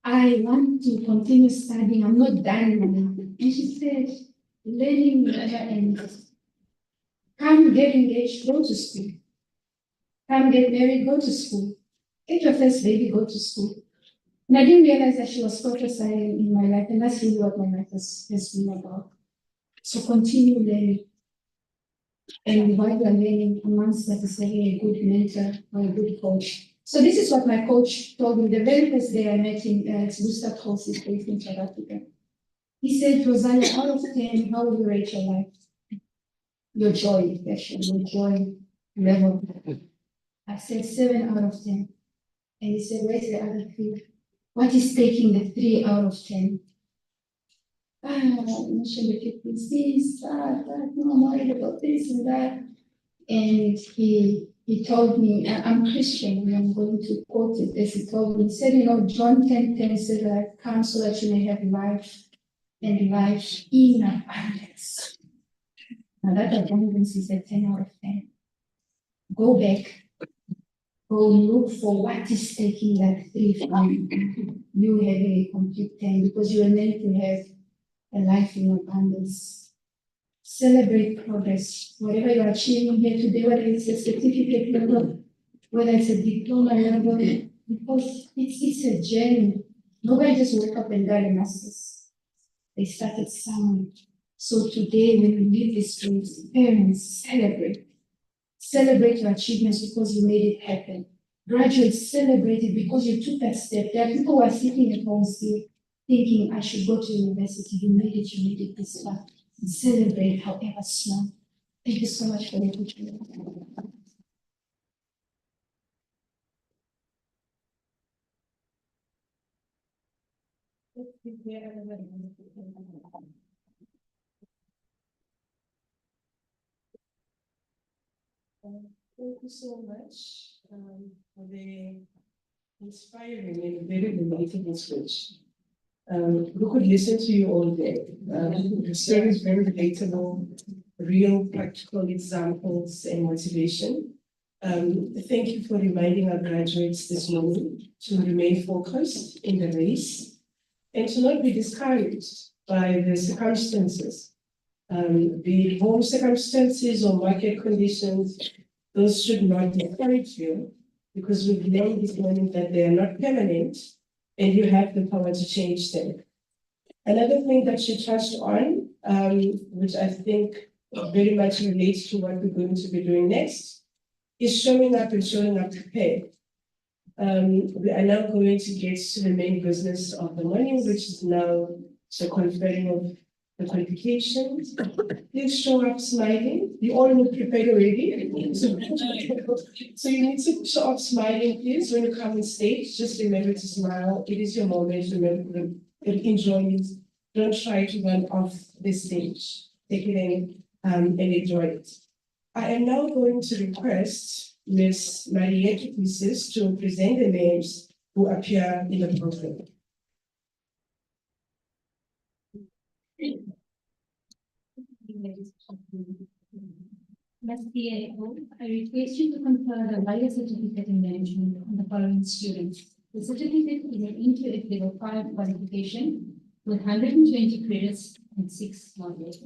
I want to continue studying. I'm not done now. And she said, learning never ends. Come get engaged, go to school. Come get married, go to school. Get your first baby, go to school. And I didn't realize that she was prophesying in my life, and that's really what my life has been about. So continue learning. And while you're learning, amongst that is having a good mentor or a good coach. So this is what my coach told me the very first day I met him at Gustav Holst's place in South Africa. He said, Rosalia, out of 10, how will you rate your life? Your joy, actually, your joy level. I said 7 out of 10. And he said, where's the other 3? What is taking the 3 out of 10? Initially, this, that, no, I'm worried about this and that. And he told me, I'm Christian, and I'm going to quote it as he told me. He said, John 10:10 says that I've come so that you may have life and life in abundance. Now that abundance is a 10 out of 10. Go back. Go look for what is taking that 3 from you having a complete 10, because you are meant to have a life in abundance. Celebrate progress. Whatever you're achieving here today, whether it's a certificate level, whether it's a diploma level, because it's a journey. Nobody just woke up and got a master's. They started somewhere. So today, when we leave this place, parents, celebrate. Celebrate your achievements because you made it happen. Graduates, celebrate it because you took that step. There are people who are sitting at home still. thinking I should go to university. You made it this far. Celebrate however small. Thank you so much for the opportunity. Thank you so much for the inspiring and very relatable speech. We could listen to you all day. The story is very relatable, real practical examples and motivation. Thank you for reminding our graduates this morning to remain focused in the race and to not be discouraged by the circumstances, be it home circumstances or market conditions. Those should not discourage you, because we've learned this morning that they are not permanent and you have the power to change them. Another thing that she touched on, which I think very much relates to what we're going to be doing next, is showing up and showing up prepared. We are now going to get to the main business of the morning, which is now the conferring of the qualifications. Please show up smiling. You all look prepared already. So you need to show up smiling, please. When you come on stage, just remember to smile. It is your moment. Remember, enjoy it. Don't try to run off the stage. Take it in and enjoy it. I am now going to request Ms. Mariette Pieces to present the names who appear in the program. Ms. DAO, I request you to confer the higher certificate in management on the following students. The certificate is an Intellect Level 5 qualification with 120 credits and 6 modules.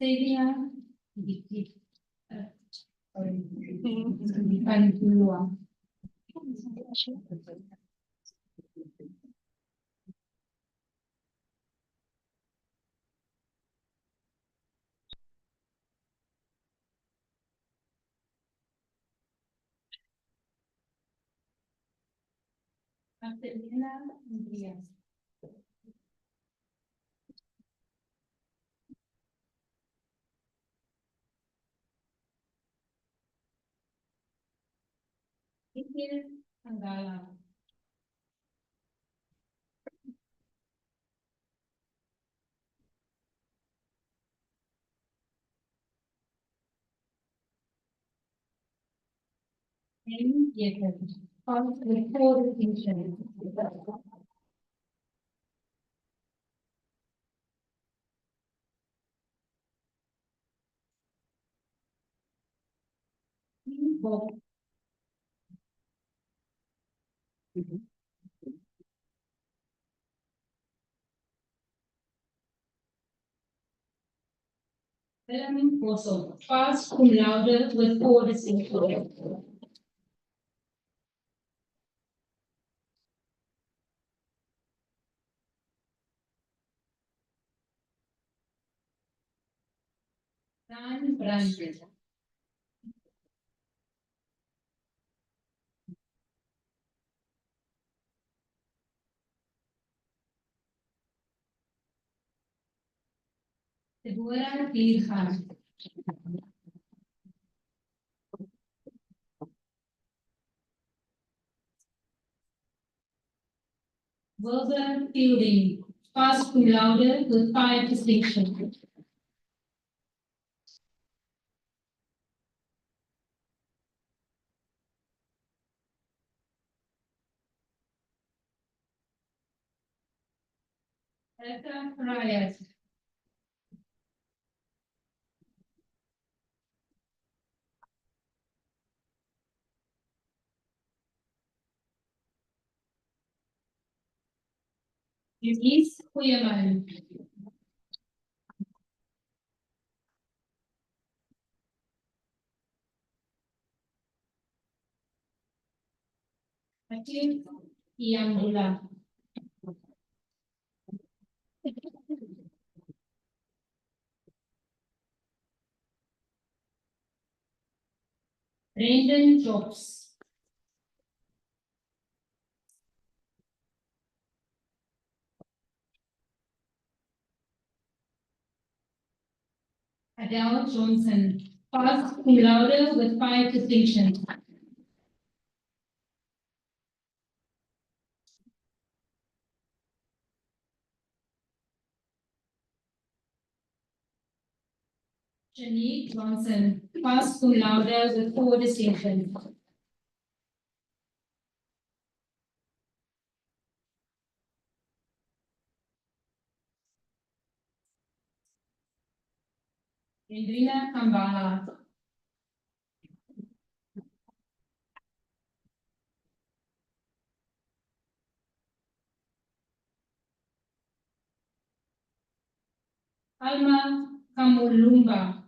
STADIO, After Elena, Andreas. Nikhil Angala. N. Jacob. Pass with 4 distinctions. Bob. Bellamy Bosso. Pass cum laude with 4 distinctions. Dan Brandt. Deborah Birhan. Wilbur Fielding. Pass cum laude with 5 distinctions. Erica Reyes. Denise Huyeman. Hakim Yambula. Brandon Jobs. Adele Johnson, passed cum laude with 5 distinctions. Janique Johnson, passed cum laude with 4 distinctions. Indrina Kambala. Alma Kamulumba.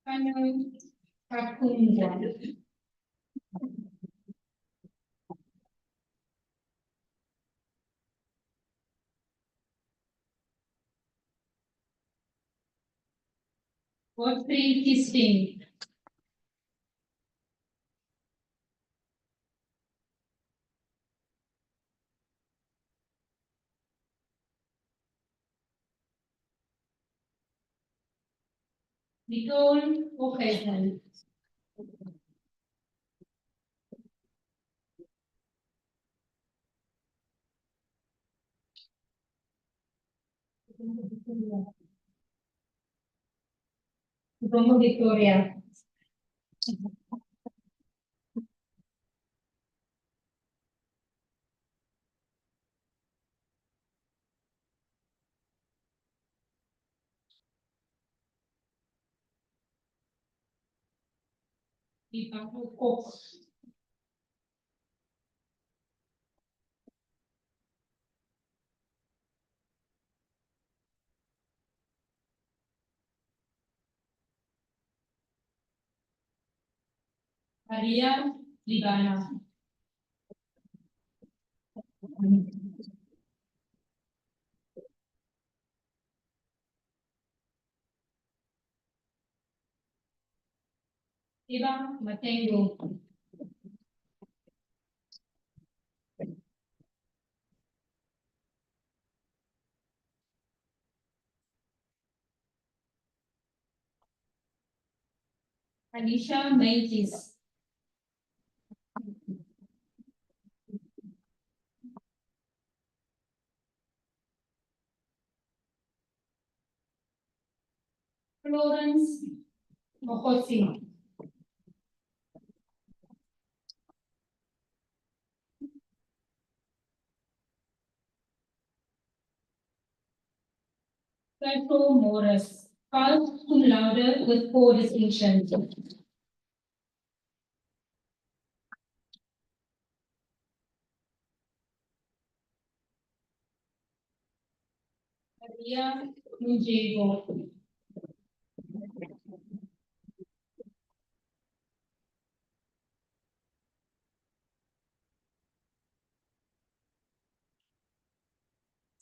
Kanu Kakungwa. Godfrey Kisting. Nicole O'Hagan. Bongo Victoria. Ipapo Cox. Maria Libana. Eva Matengo. Anisha Maitis. Florence Mokosi. Petro Morris, passed cum laude with 4 distinctions. Maria Mujego.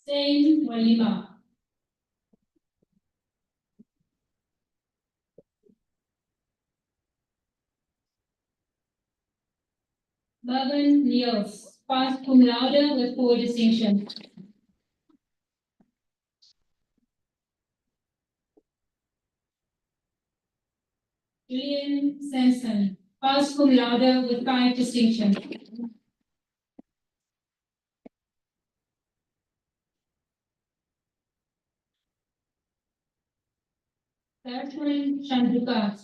Saint Walima. Mervyn Niels, passed cum laude with 4 distinctions. Julian Sampson, passed cum laude with 5 distinctions. Catherine Chandruka.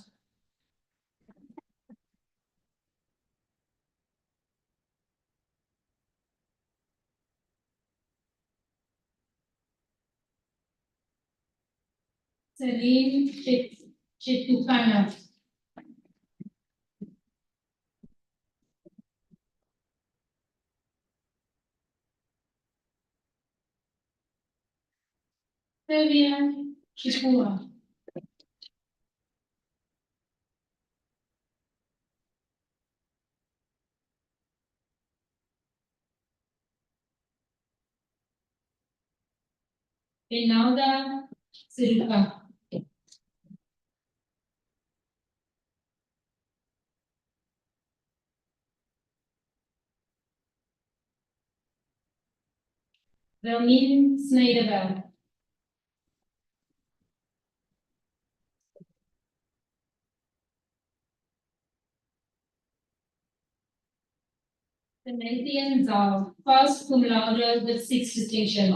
Celine Chitukana. Fabian Chipua. Pinalda Silva. Wilmien Snijderveld. Venetian Zhao, first cum laude with 6 distinctions.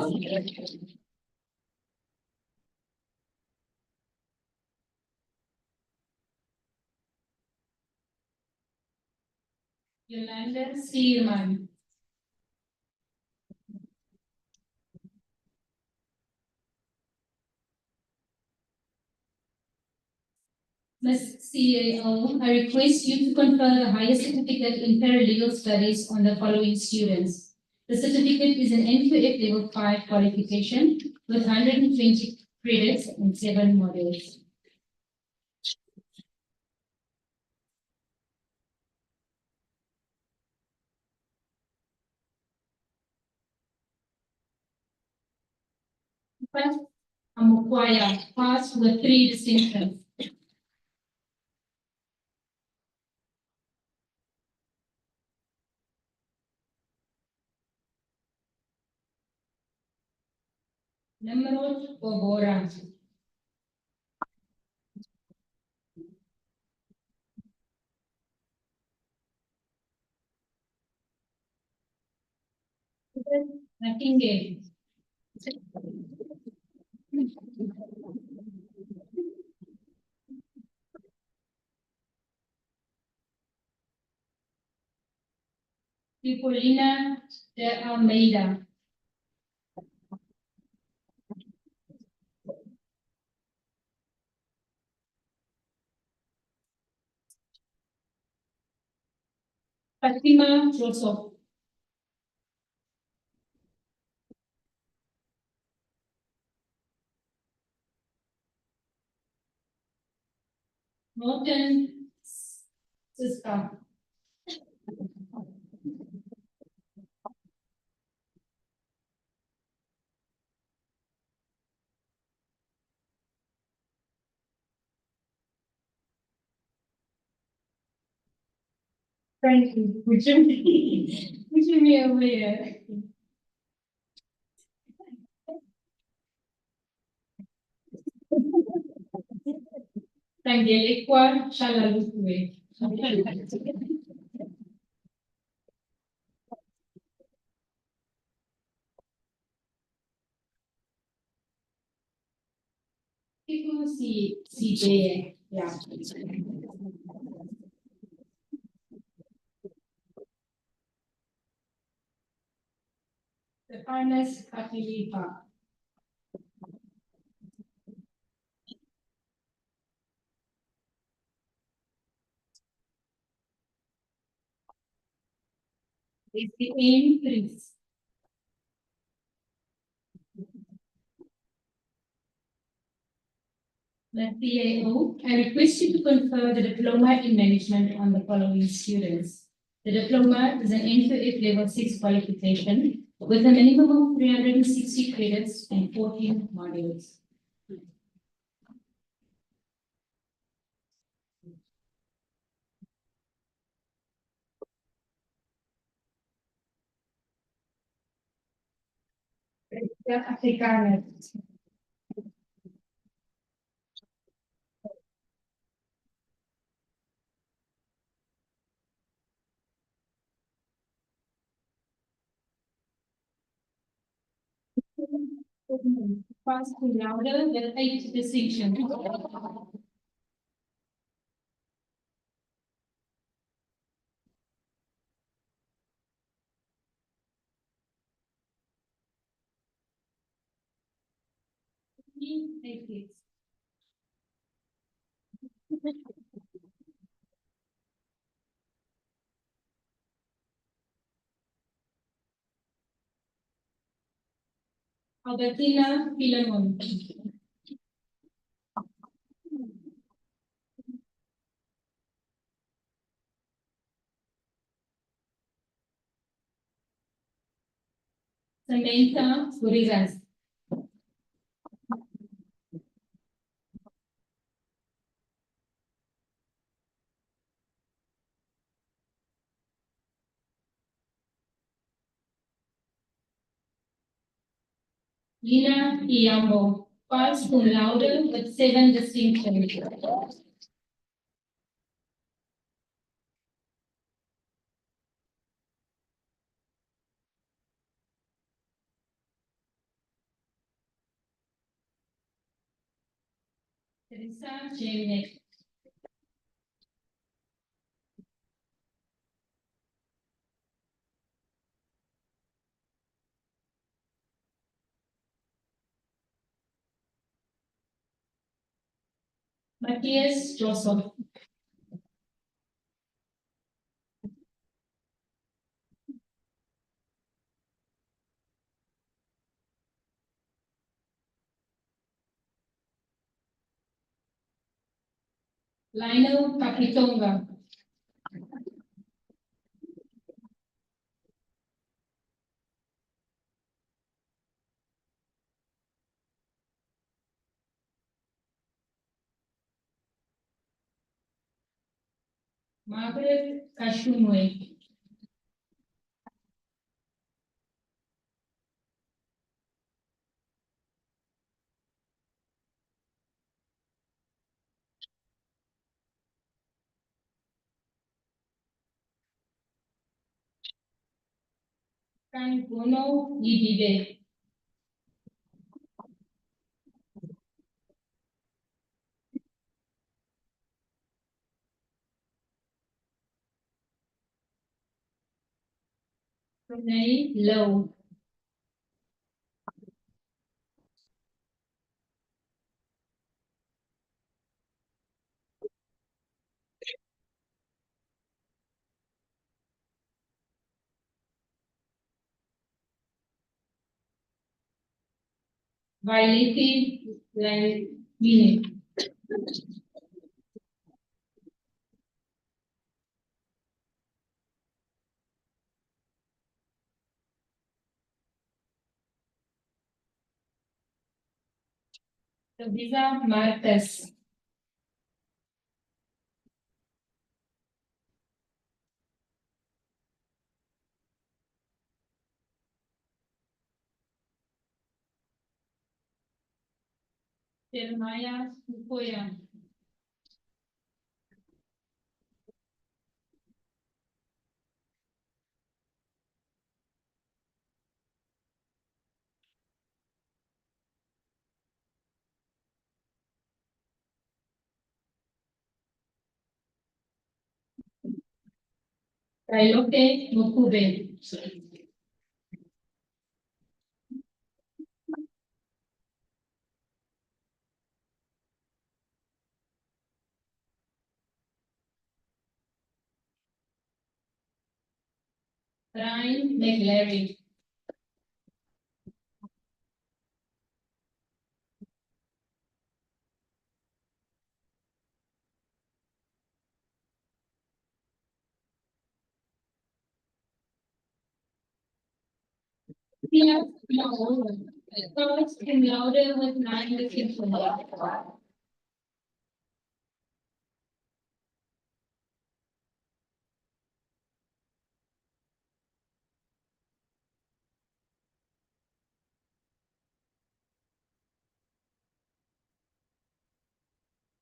Yolanda Steelman. Ms. CAO, I request you to confer the highest certificate in paralegal studies on the following students. The certificate is an NQF Level 5 qualification with 120 credits in 7 modules. First, Amukwaya, passed with 3 distinctions. Namrod Bobora. Nightingale. Pipolina de Almeida. Fatima Joseph. Norton Siska. Thank you. Would you be over here? Tangelikwa Shalalukwe. People see CJ. Yeah. The finest Katilipa. Is the aim priest. The PAO, I request you to confer the diploma in management on the following students. The diploma is an NQF level 6 qualification with a minimum of 360 credits and 14 modules. Afrikaner. Fast cum laude with 8 distinctions. Albertina Philemon. Samantha Gurigas. Lina Iyambo, pass cum laude with 7 distinctions. Teresa Jemnek. Matthias Joseph. Lionel Pakitonga. Margaret Kashumwe. Kangono Yidibe. Renee Lowe. Vailiti Langini. Teresa Martes. Jeremiah Mukoya. Railoke Mukube. Brian McLary. Tia Maola. First cum laude with 9 distinctions.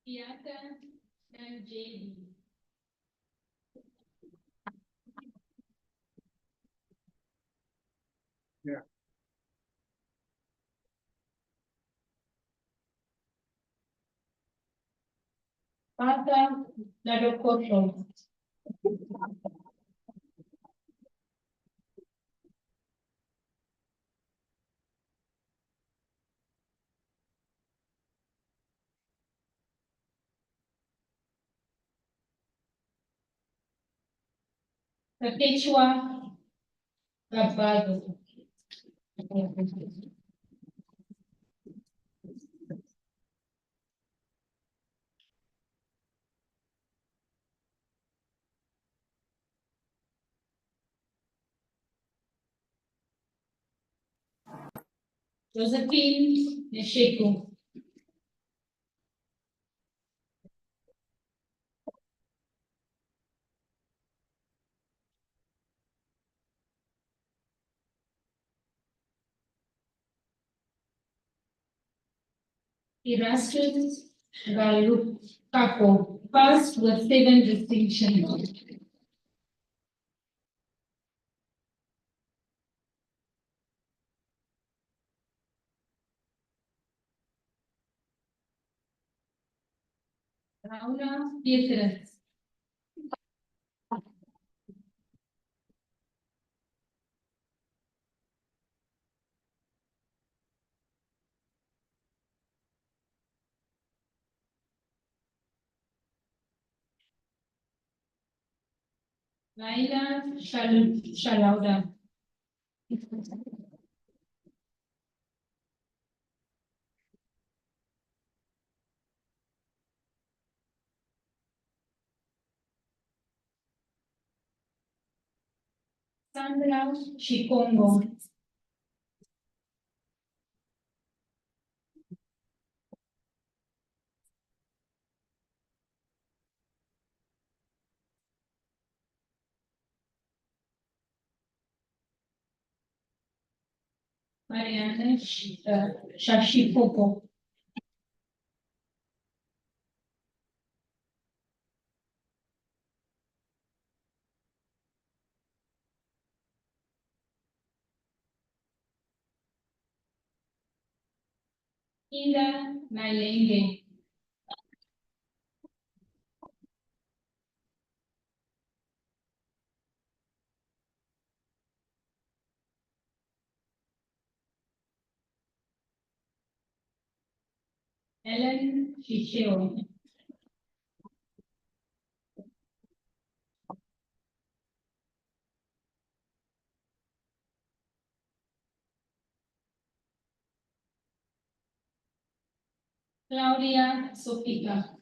Piata and JD. Pata Ladokosho. Perpetua Gabado. Josephine Nesheko. Erastus Galukapo, passed with 7 distinctions. Rauna Petrus. Laila Shalauda. Sandra Chikongo. Mariana Shashipoko. Inda Nalenge. Ellen Chicheo. Claudia Sofika.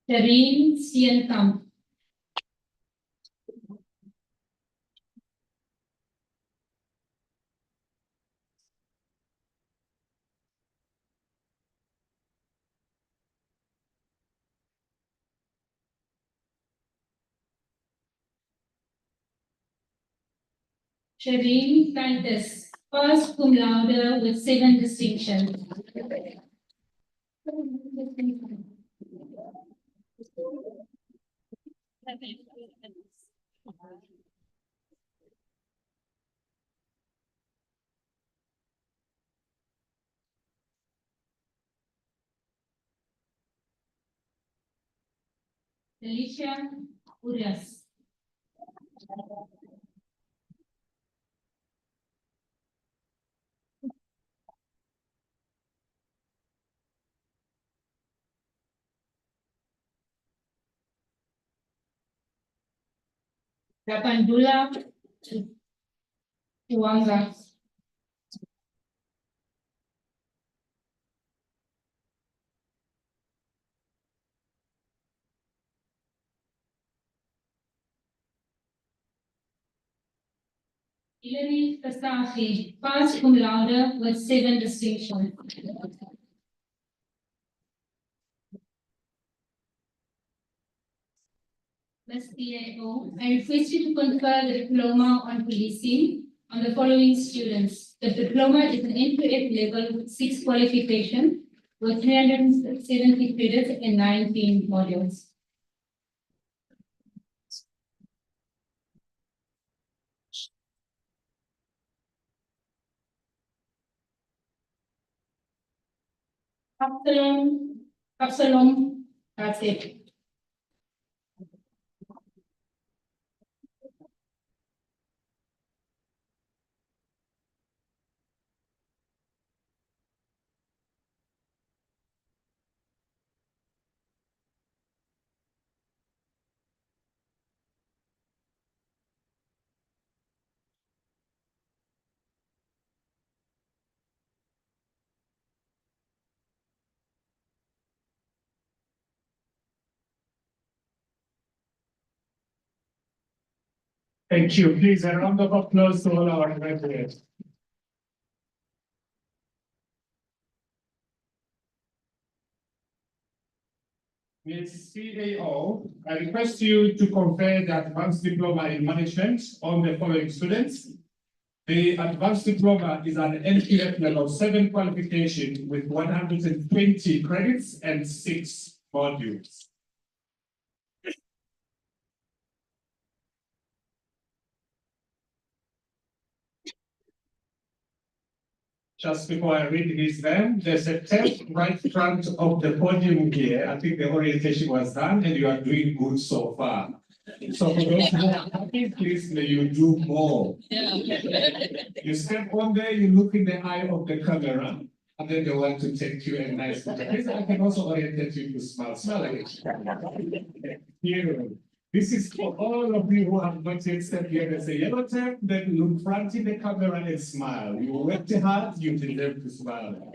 Tereen Sienkamp. Shireen Kantis, first cum laude with 7 distinctions. Alicia Urias. Rapandula Tuanga. Hilary Kasafi, first cum laude with 7 distinctions. Ms. PIO, I request you to confer the diploma on policing on the following students. The diploma is an N2F level 6 qualification with 370 credits in 19 modules. Absalom, that's it. Thank you. Please, a round of applause to all our graduates. Ms. CAO, I request you to confer the Advanced Diploma in Management on the following students. The Advanced Diploma is an NQF level 7 qualification with 120 credits and 6 modules. Just before I read his name, there's a tent right front of the podium here. I think the orientation was done and you are doing good so far. So for those who are happy, please may you do more. You step on there, you look in the eye of the camera, and then they want to take you a nice picture. Please, I can also orientate you to smile. Smile like it. Here. This is for all of you who have not yet stepped here. There's a yellow tab, then look front in the camera and smile. You worked hard, you deserve to smile.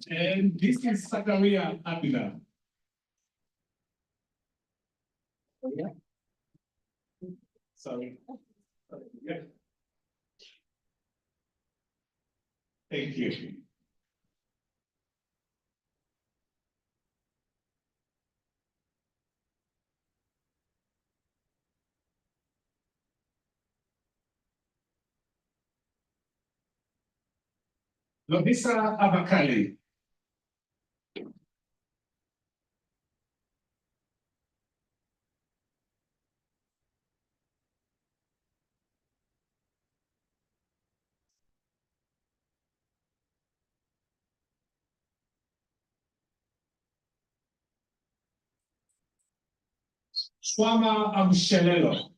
And this is Sakaria Abila. Yeah. Sorry. Yeah. Thank you. Lobisa Abakali. Swama Abushelelo.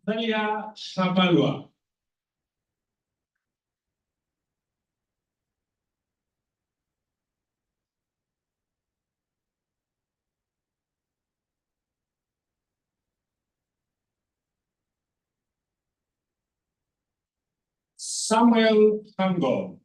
Natalia Shabalwa. Samuel Tango.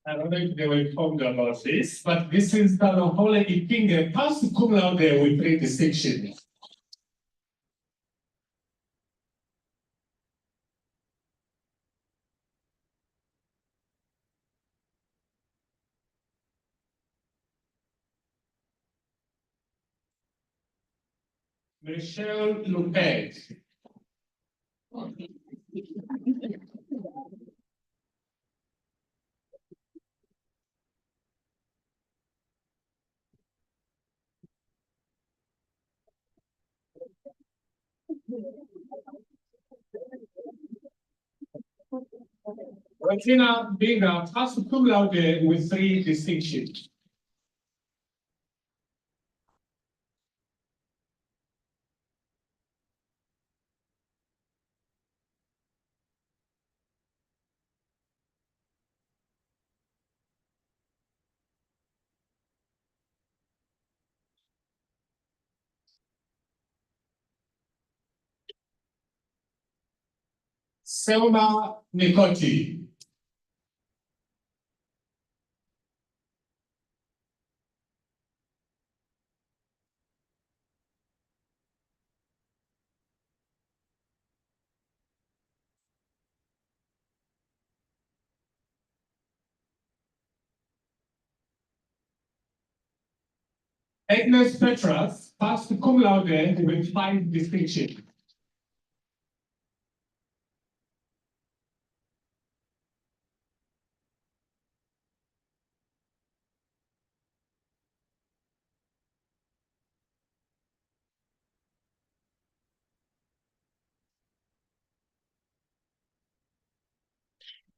I don't know if they were informed about this, but this is Talohole Ipinge, passed cum laude with 3 distinctions. Michelle Lupet. Regina Binga, passed cum laude with 3 distinctions. Selma Nikoti. Agnes Petras, passed cum laude with 5 distinctions.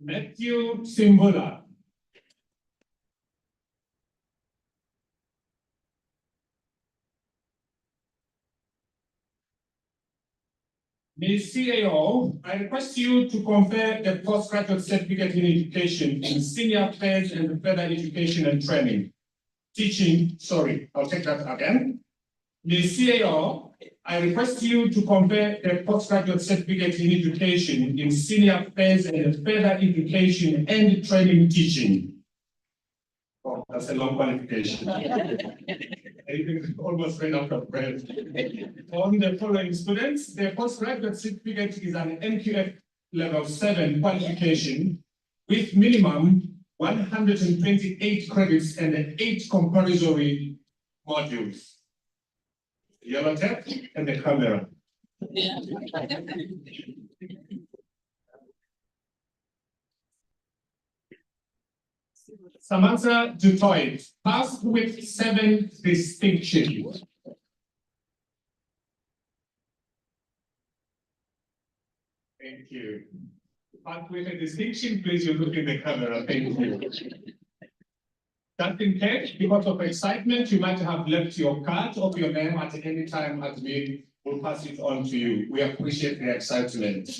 Matthew Simbola. Ms. CAO, I request you to compare the postgraduate certificate in education in senior affairs and further education and training. I'll take that again. Ms. CAO, I request you to compare the postgraduate certificate in education in senior affairs and further education and training teaching. Oh, that's a long qualification. I almost ran out of breath. On the following students, the postgraduate certificate is an NQF level 7 qualification with minimum 128 credits and 8 compulsory modules. Yellow tape and the camera. Samantha Dutoit, passed with 7 distinctions. Thank you. Passed with a distinction, please, you look in the camera. Thank you. Just in case, because of excitement, you might have left your card of your name at any time as we will pass it on to you. We appreciate the excitement.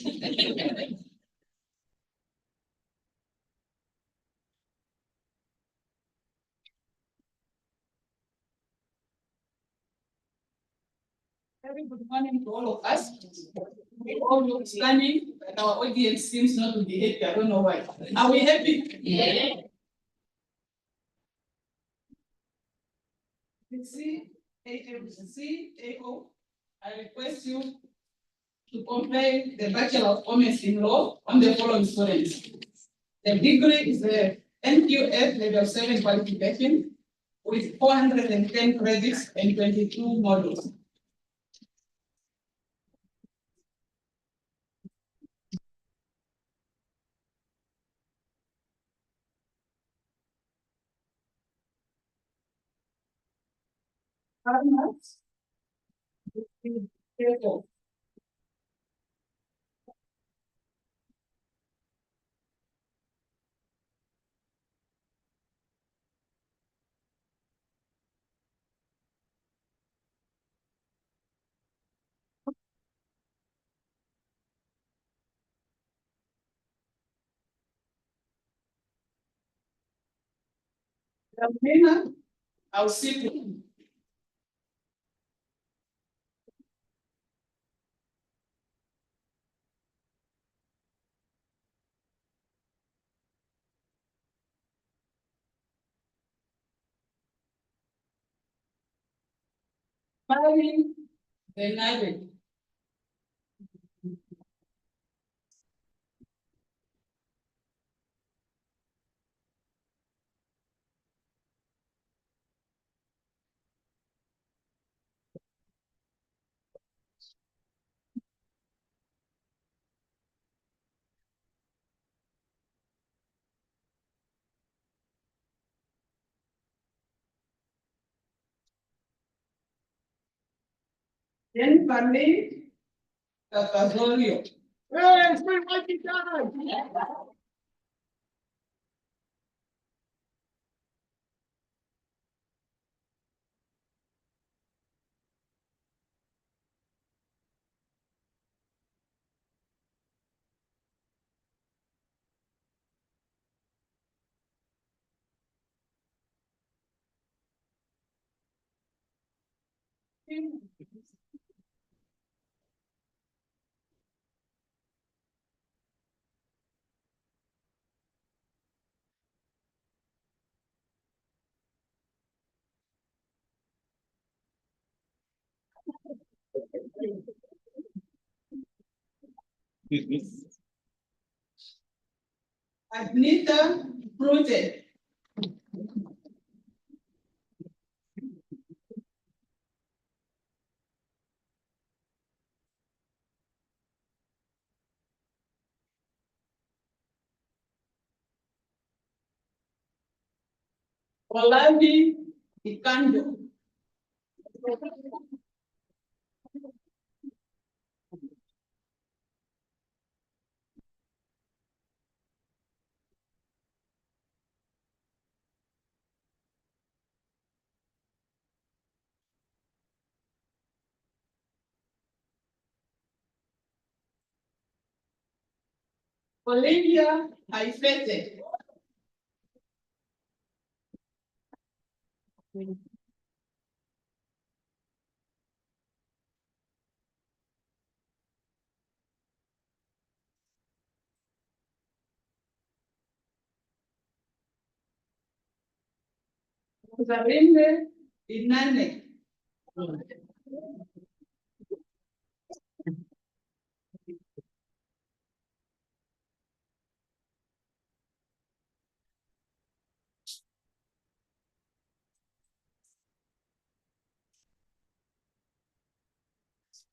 Very good morning to all of us. We all look stunning, but our audience seems not to be happy. I don't know why. Are we happy? Yeah. CAO, I request you to compare the Bachelor of Commerce in Law on the following students. The degree is the NQF level 7 qualification with 410 credits and 22 modules. How much? Careful. The winner, I'll see you. Mary Benade. Then Pali Casazorio. Hey, spring fighting time! Adnita Brute. Olavi Ikando. Olivia Haifete. Zarinde Inane.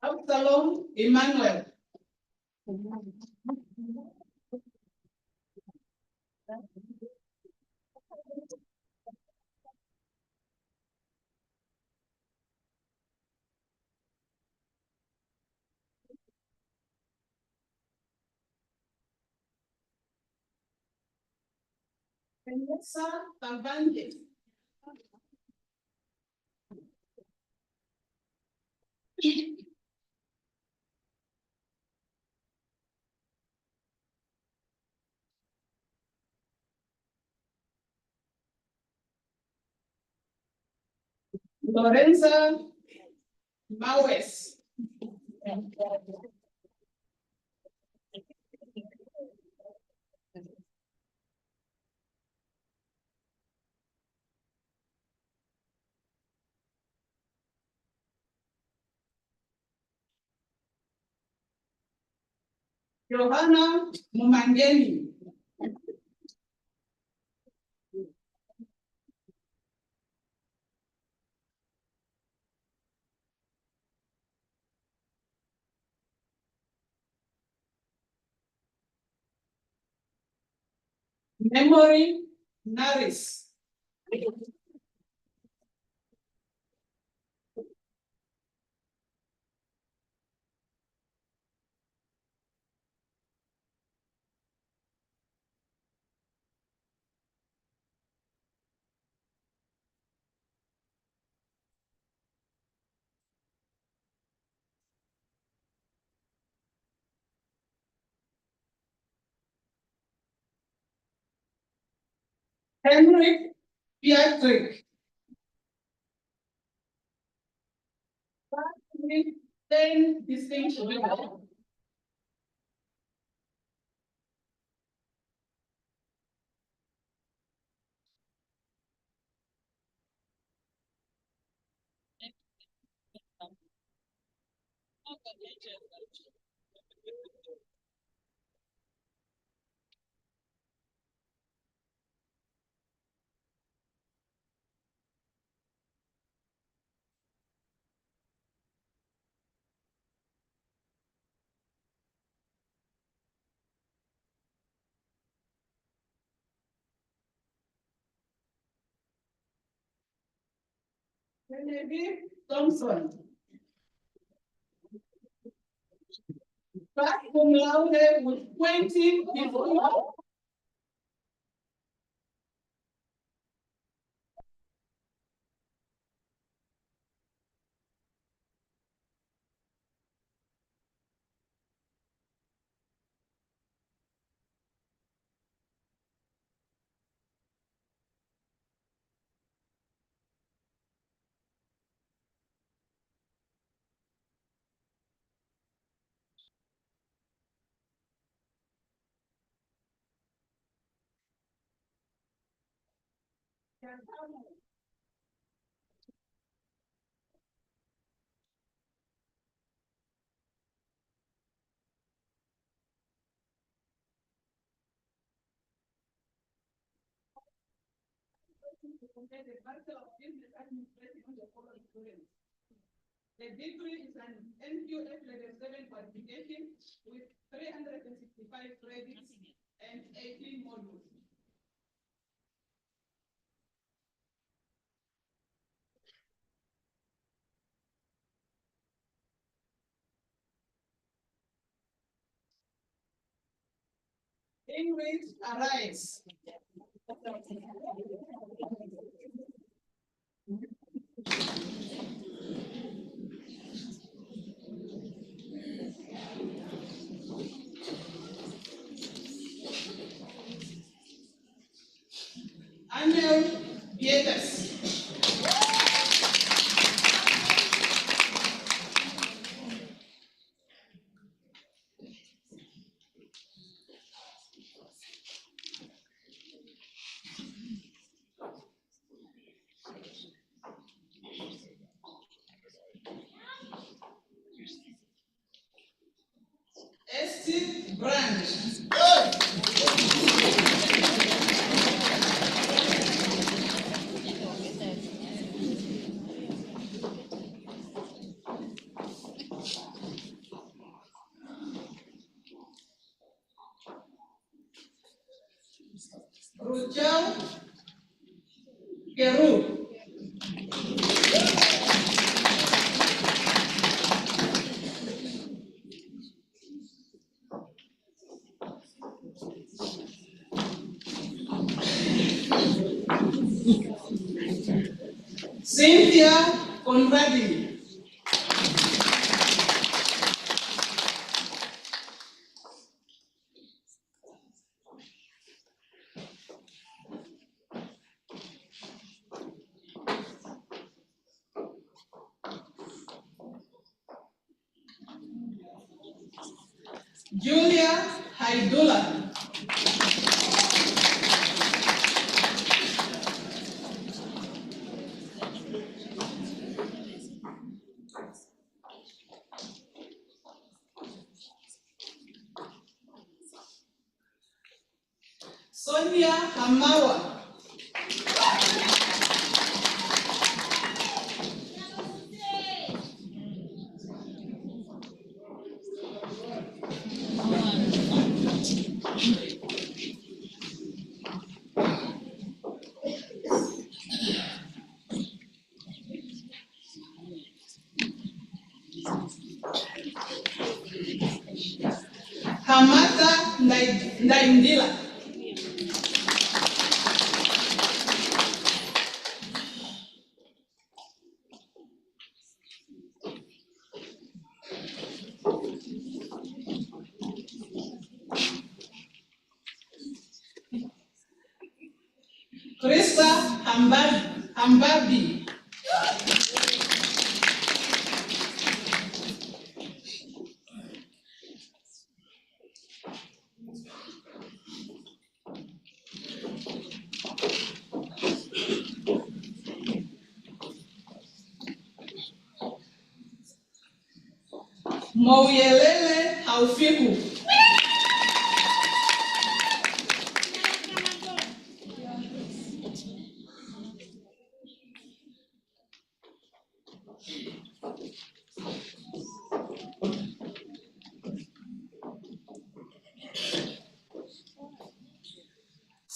Absalom Emmanuel. Vanessa Tavande. Lorenza Mawes. Johanna Mumangeni. Memory Naris. Henrik Pietrek. Ten distinction. Genevieve Thompson. Back cum laude with 20 people. The Bachelor of Business Administration on the following students. The degree is an NQF level 7 qualification with 365 credits and 18 modules. English Arise. Brand. Rujau Keru. Cynthia Conradi. Julia Haidula. Sonia Hamawa. Hamata Ndaindila. Krista Hambabi. Moyelele Haufiku.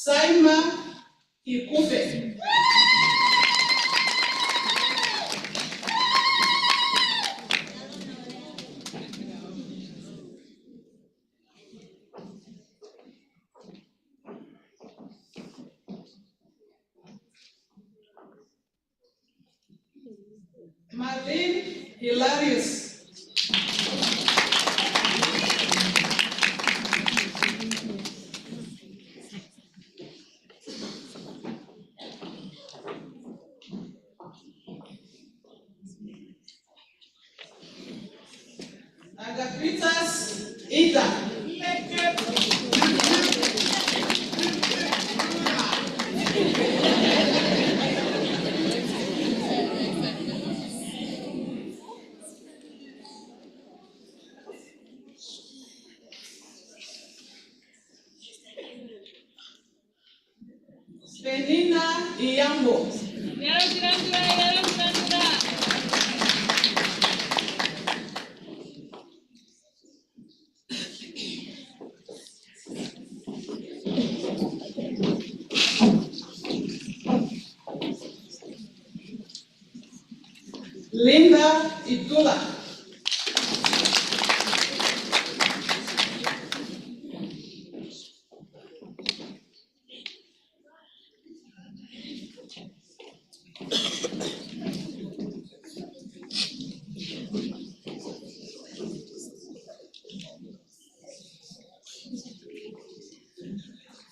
Saima Ikufe. Marlene Hilarious. Agapitas Ita. Penina Iyambo. Linda Itula.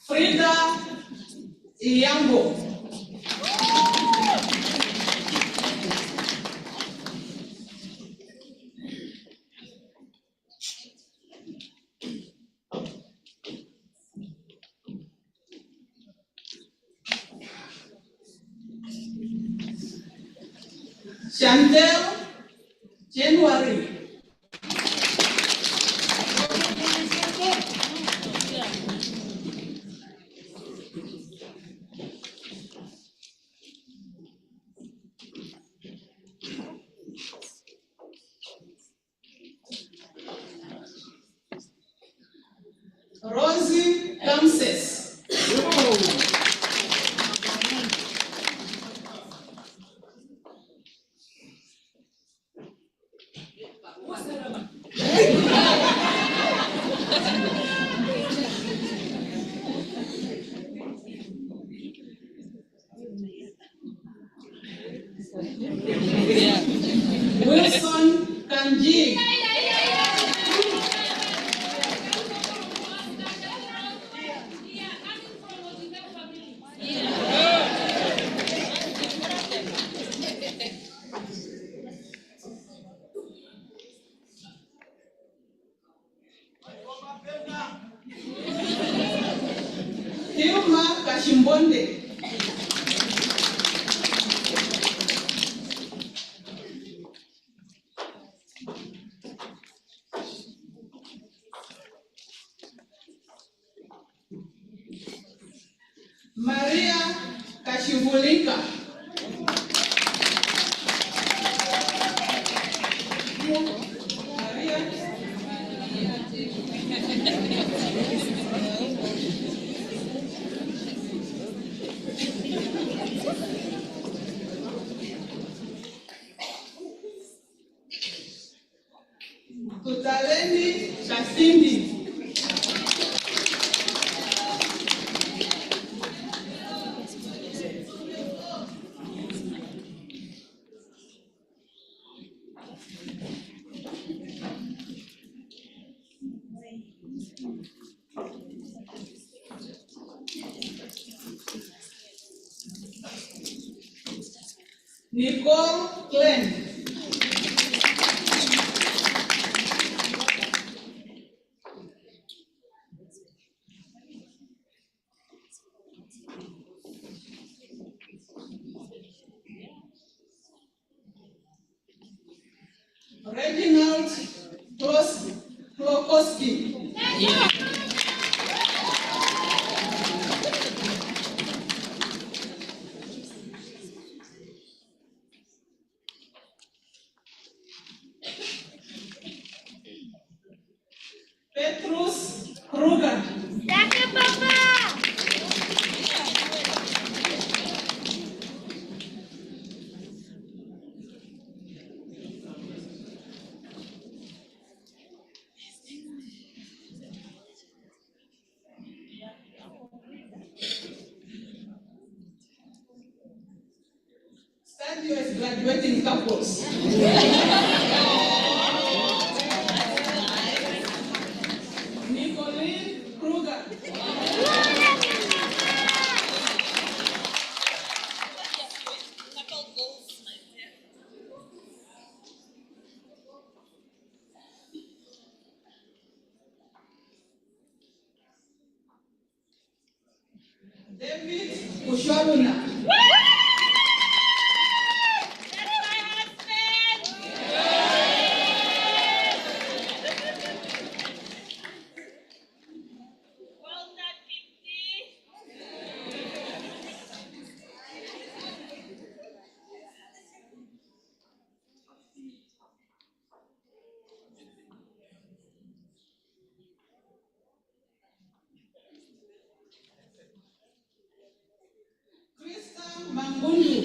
Frida Iyambo. Chantel January. Rosie Ramses. Wilson Kanji. Hilma Kashimbonde. Maria Kashivulika. Maria. Tutaleni Kasindi. Nicole Glenn. Reginald Klokowski. Petrus Kruger. STADIO is graduating couples. Nicolene Kruger. David Ushabuna. Krista Mangundu.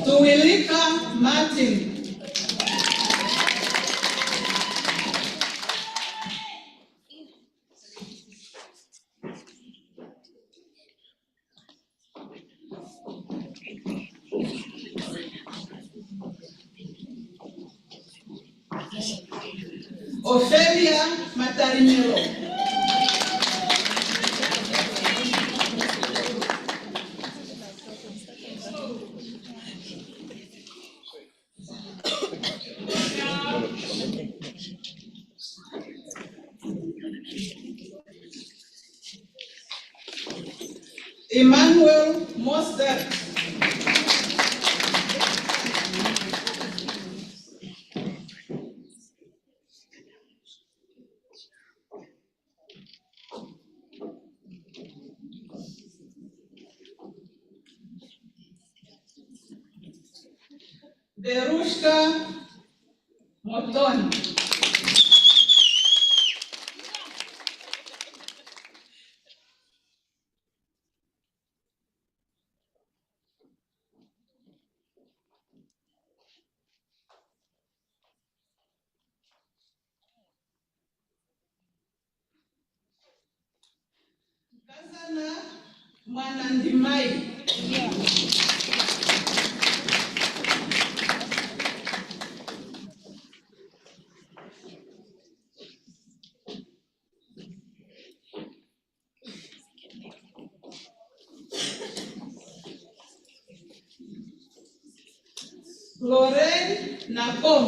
Tuwilika Martin. Ophelia Matarinero. Emmanuel Moster. Verushka Motoni. Kazana Mwanandimai. Lorraine Nakom.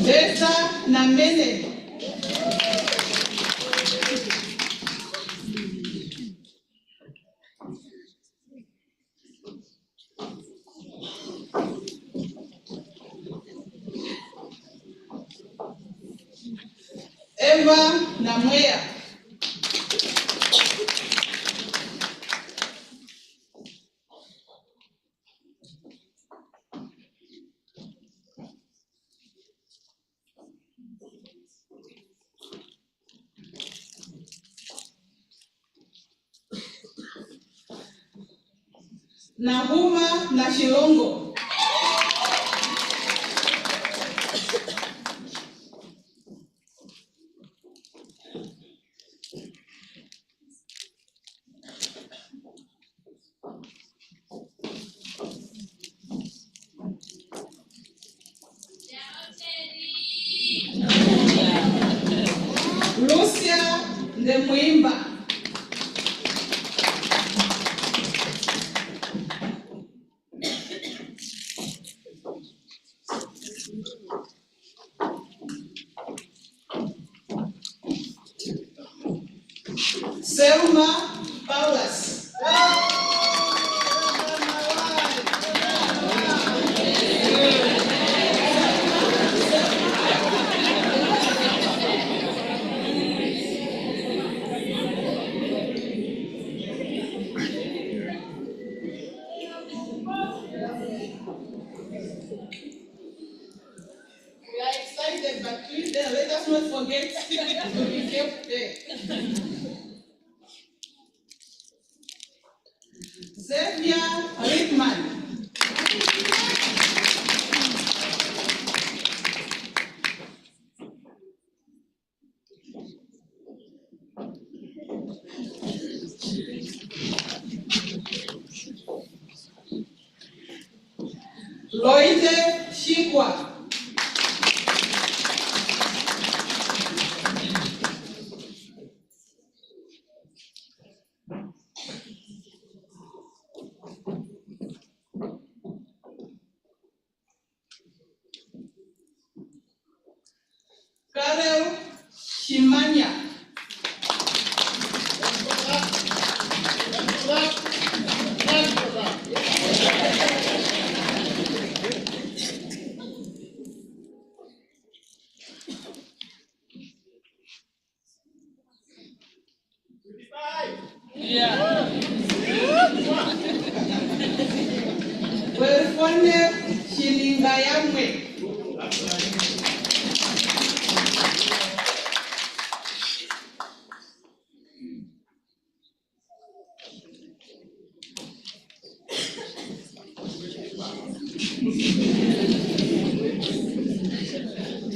Besa Namene. Eva Namwea. Nahuma Nashilongo. Lucia Ndemuimba. Selma Paulas. We are excited, but please let us not forget to be kept there. Xavier Rickman. Loite Shikwa. Karel Shimanya. Welfone Shilingayamwe.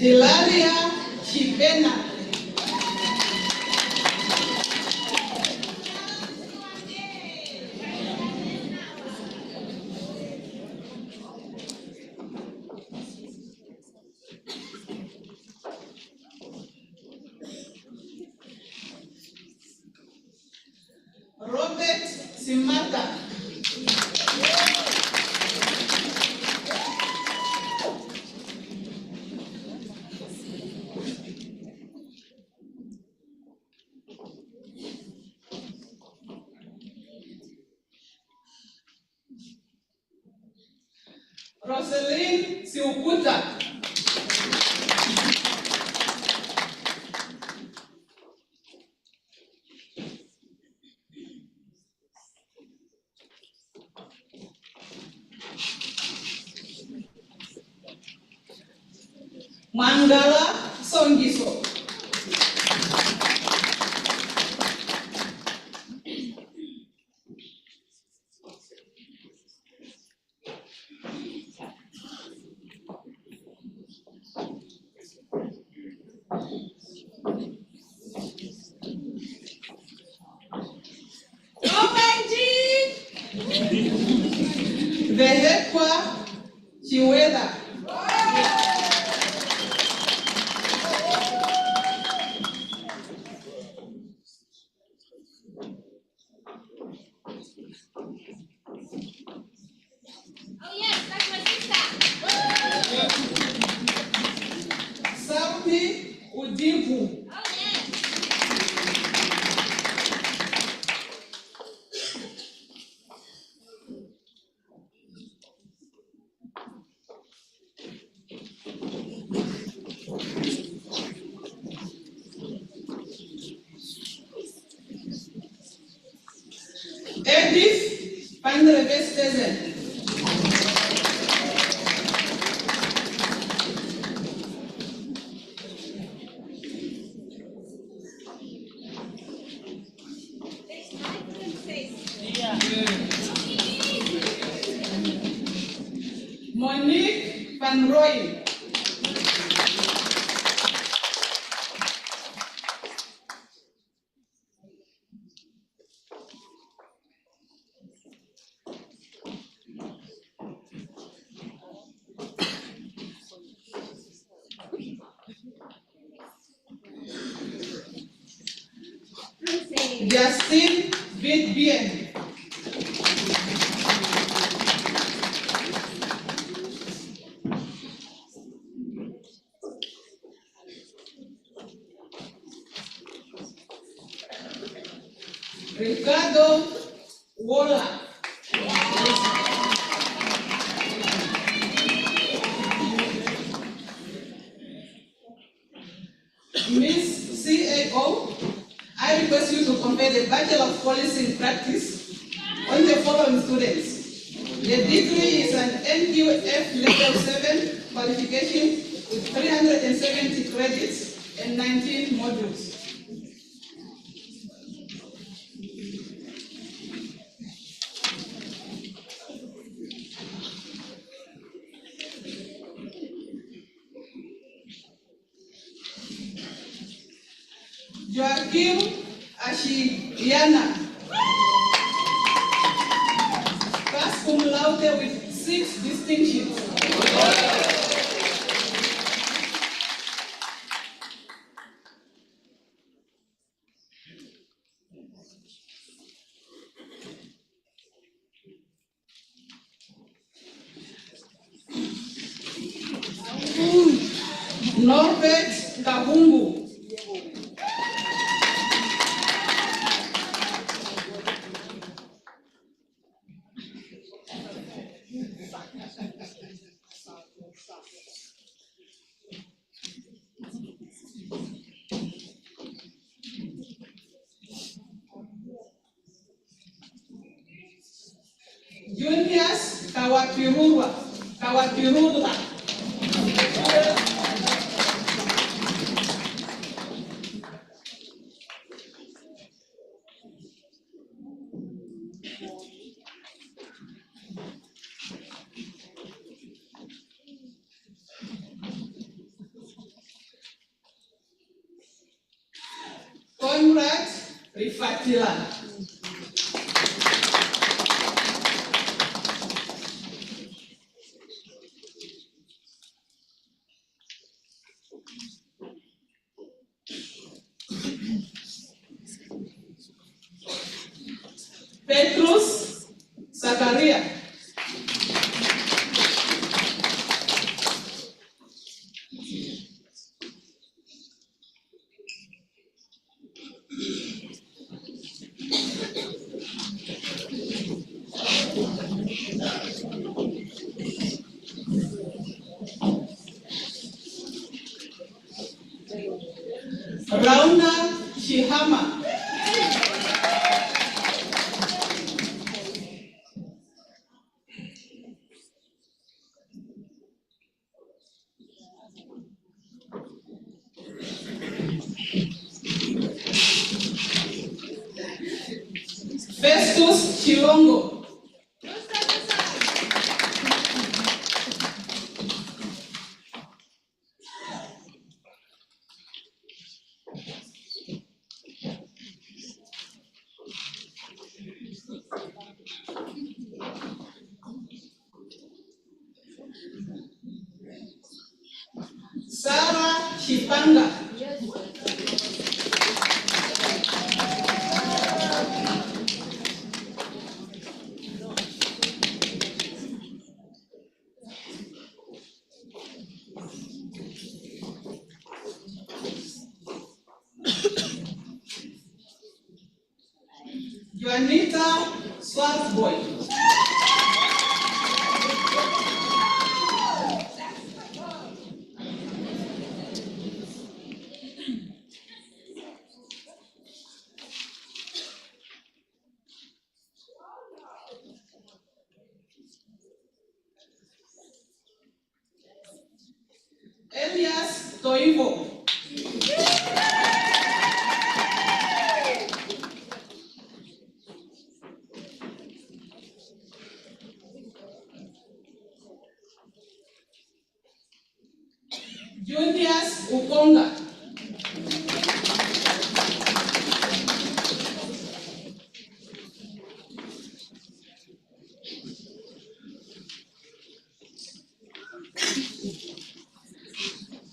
Hilaria Chipena. Robert Simata. Roselyn Siukuta. Mangala Songiso. Vehekwa Chiweda. Oh yes, that's my sister. Sauti Udipu. Oh yes. Edith Pandrevestesen. Monique Van Rooyen. Justin Vidbien. Ricardo Wola. Miss CAO, I request you to confer the Bachelor of Policy in Practice on the following students. The degree is an NQF Level 7 qualification with 370 credits and 19 modules. Joaquim Ashiana, pass cum laude with 6 distinctions. Norbert Kahungu. Junius Kawapirura. Conrad Rifatila. Petrus Zakaria. Chilongo. Sarah Chipanga. Juanita Swartboy. Elias Toivo. Julius Ukonga.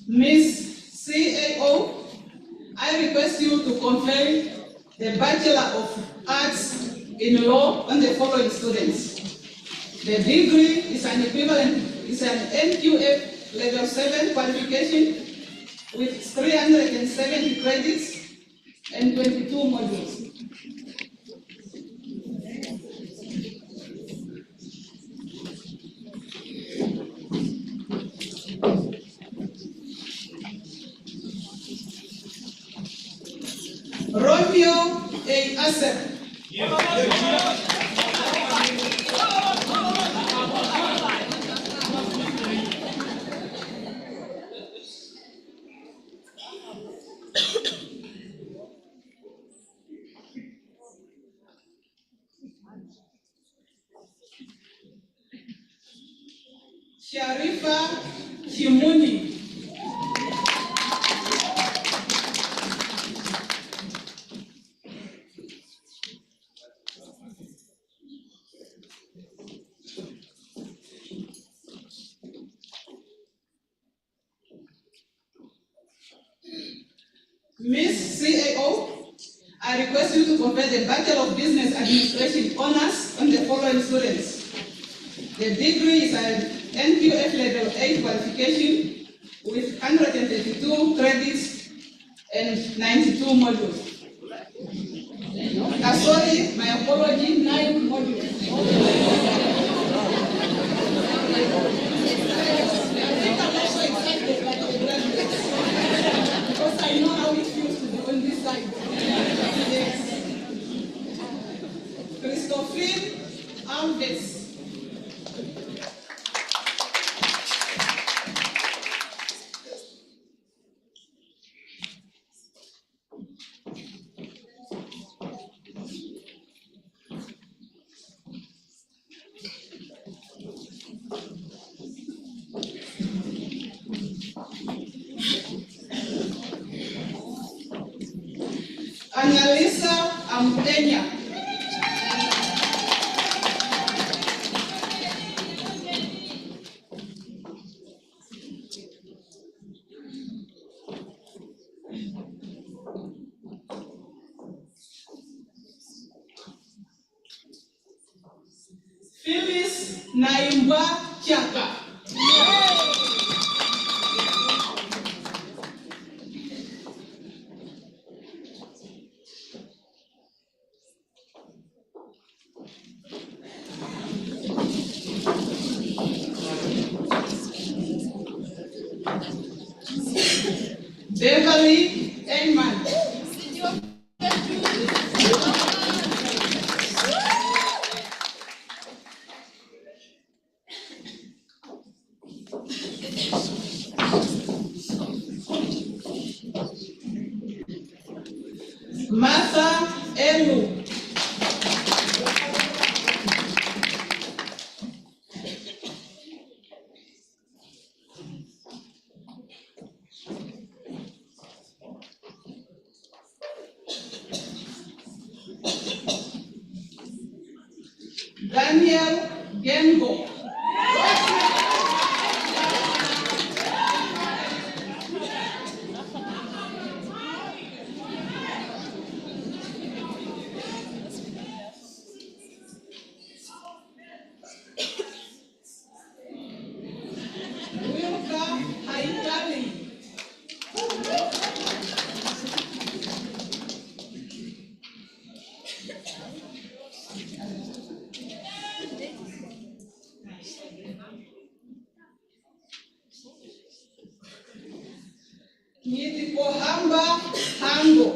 Miss CAO, I request you to confer the Bachelor of Arts in Law on the following students. The degree is an NQF level 7 qualification with 370 credits and 22 modules. Romeo A. Asep. Sharifa Chimuni. Miss CAO, I request you to confer the Bachelor of Business Administration honors on the following students. The degree is an NQF level 8 qualification with 132 credits and 92 modules. Sorry, my apology, 9 modules. Because I know how it feels to be on this side. Yes. Christophine Alves. Annalisa Ampenya. Phyllis Naimba Chaka. Beverly Engman. Martha Elu. Daniel Gengo. Wilka Haitali. Nilipohamba Hango.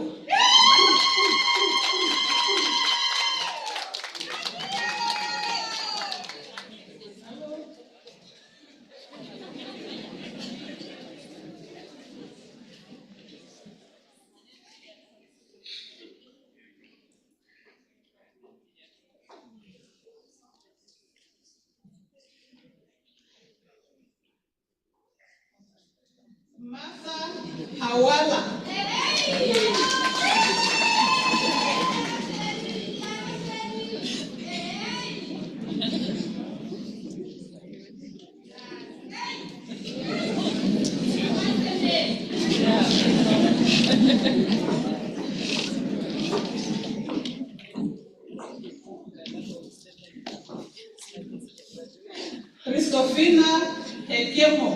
Martha Hawala. Christofina Ekemo.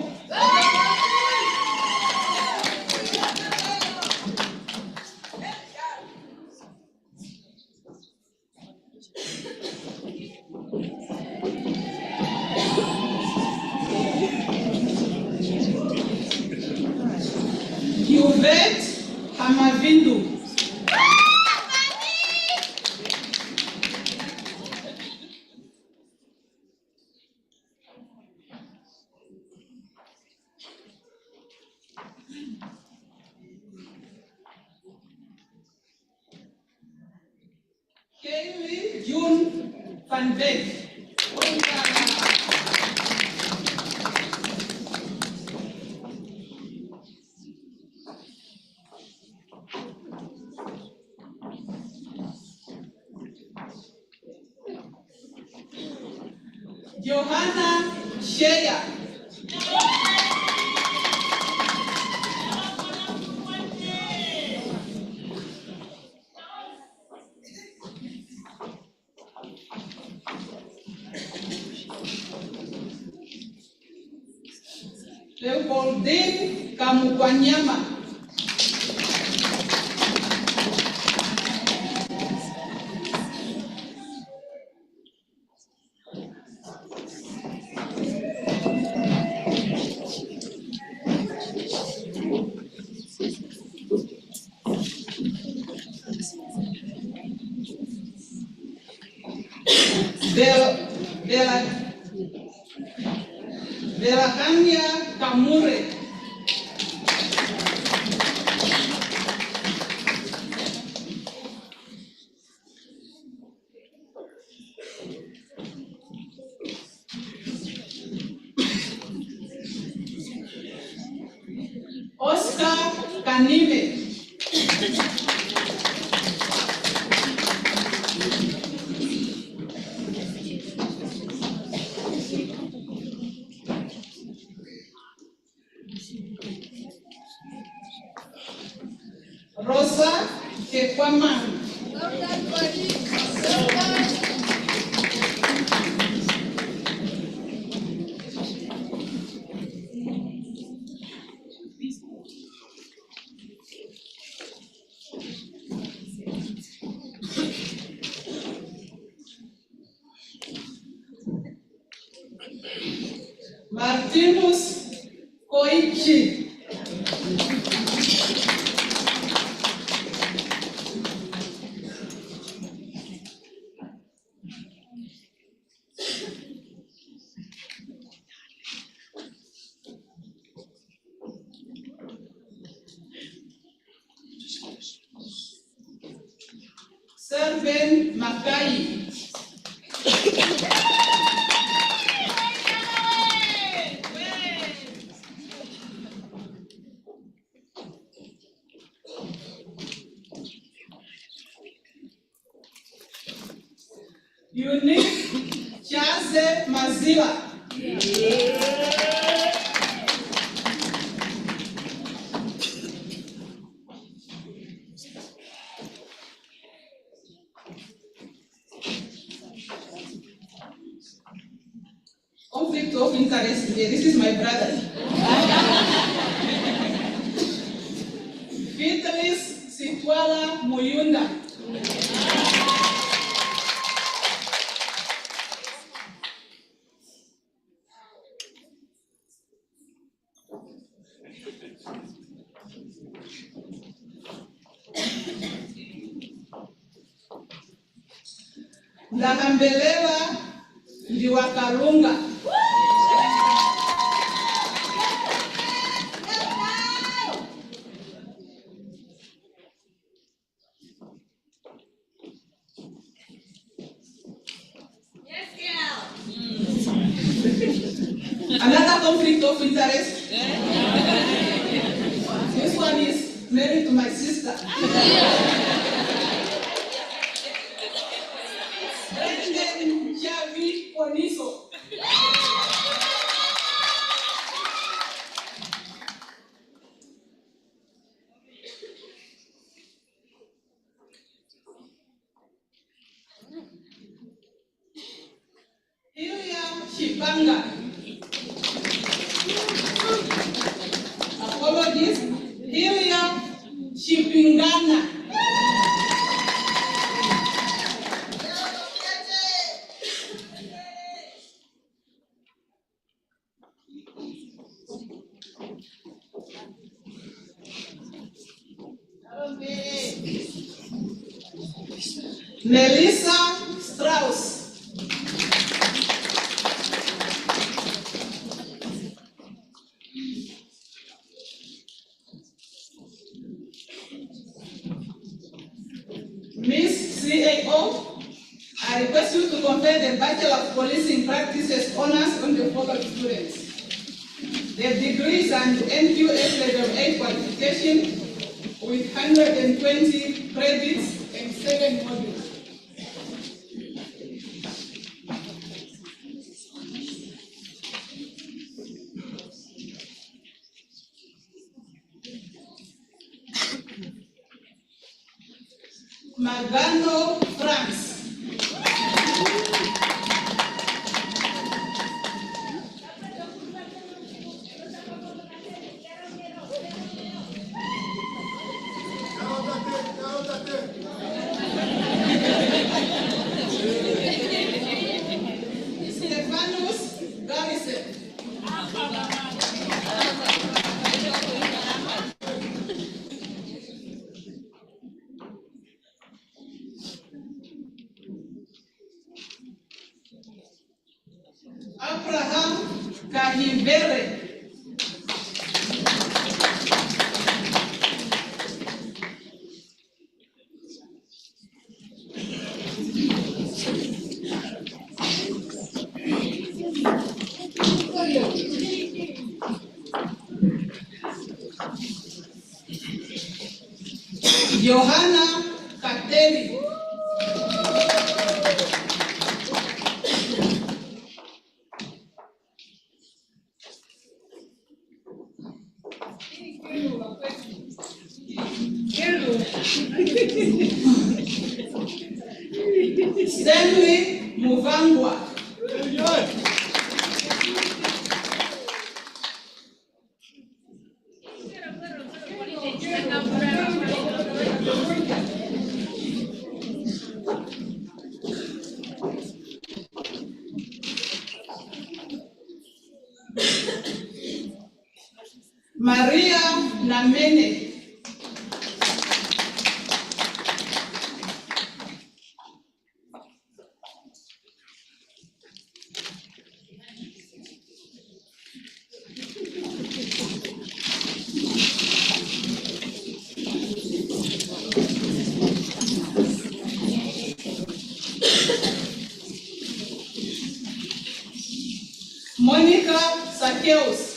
Yvette Hamavindu. Kaylee June Van Beek. Johanna Shea. Leopoldine Kamukwanyama. Delahania Kamure. Oscar Kanime. Rosa Kekwaman. Martinus Koichi. Serven Makai. Unique Chaze Mazila. Conflict of interest here. This is my brother. Beatrice Sitwala Muyunda. Ndakambelela Ndiwakalunga. Another conflict of interest. This one is married to my sister. President Javi Oniso. Ilya Shipanga. Apologies. Ilya Shipingana. Melissa Strauss. Miss CAO, I request you to confer the Bachelor of Policing Practices honors on the following students. Their degrees and NQS level 8 qualification with 120 credits and 7 modules. Magano, France. Stephanus Garrison. Abraham Kahibere. Johanna Kateli. Stanley Muvangwa. Maria Namene. Monica Sakeus.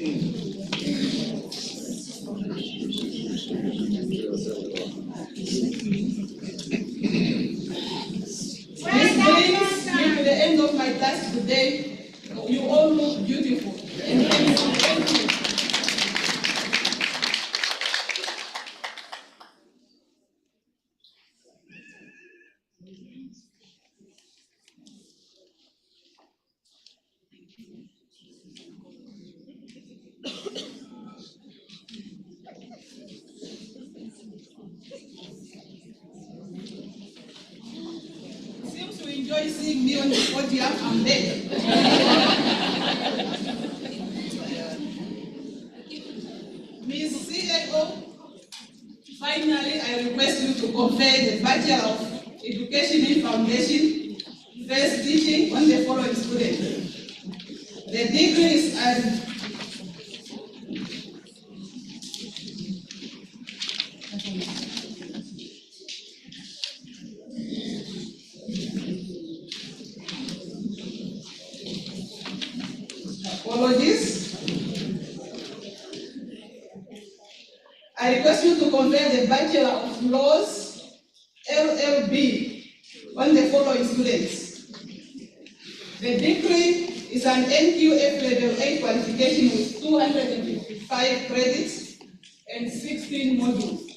This brings me to the end of my task today. You all look beautiful. And thank you. Seems to enjoy seeing me on the podium. I'm there. Ms. CAO, finally, I request you to confer the Bachelor of Education in Foundation, first teaching on the following students. The degrees and apologies. I request you to confer the Bachelor of Laws, LLB, on the following students. The degree is an NQF Level 8 qualification with 255 credits and 16 modules.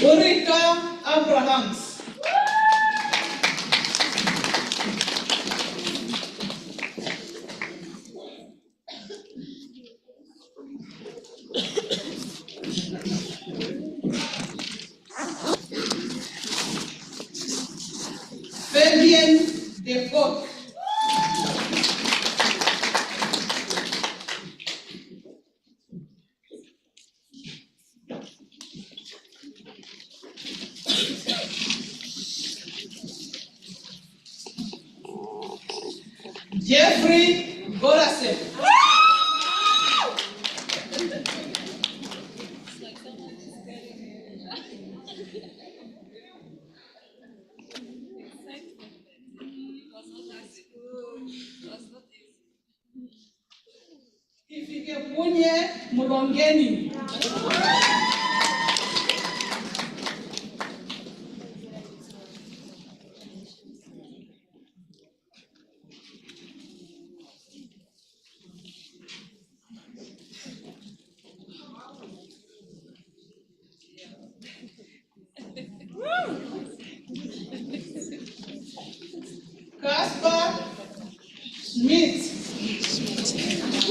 Ulrika Abrahams. Fabian Decoq. Jeffrey Gorasev. Ifikepunye Mulongeni. Caspar Smith.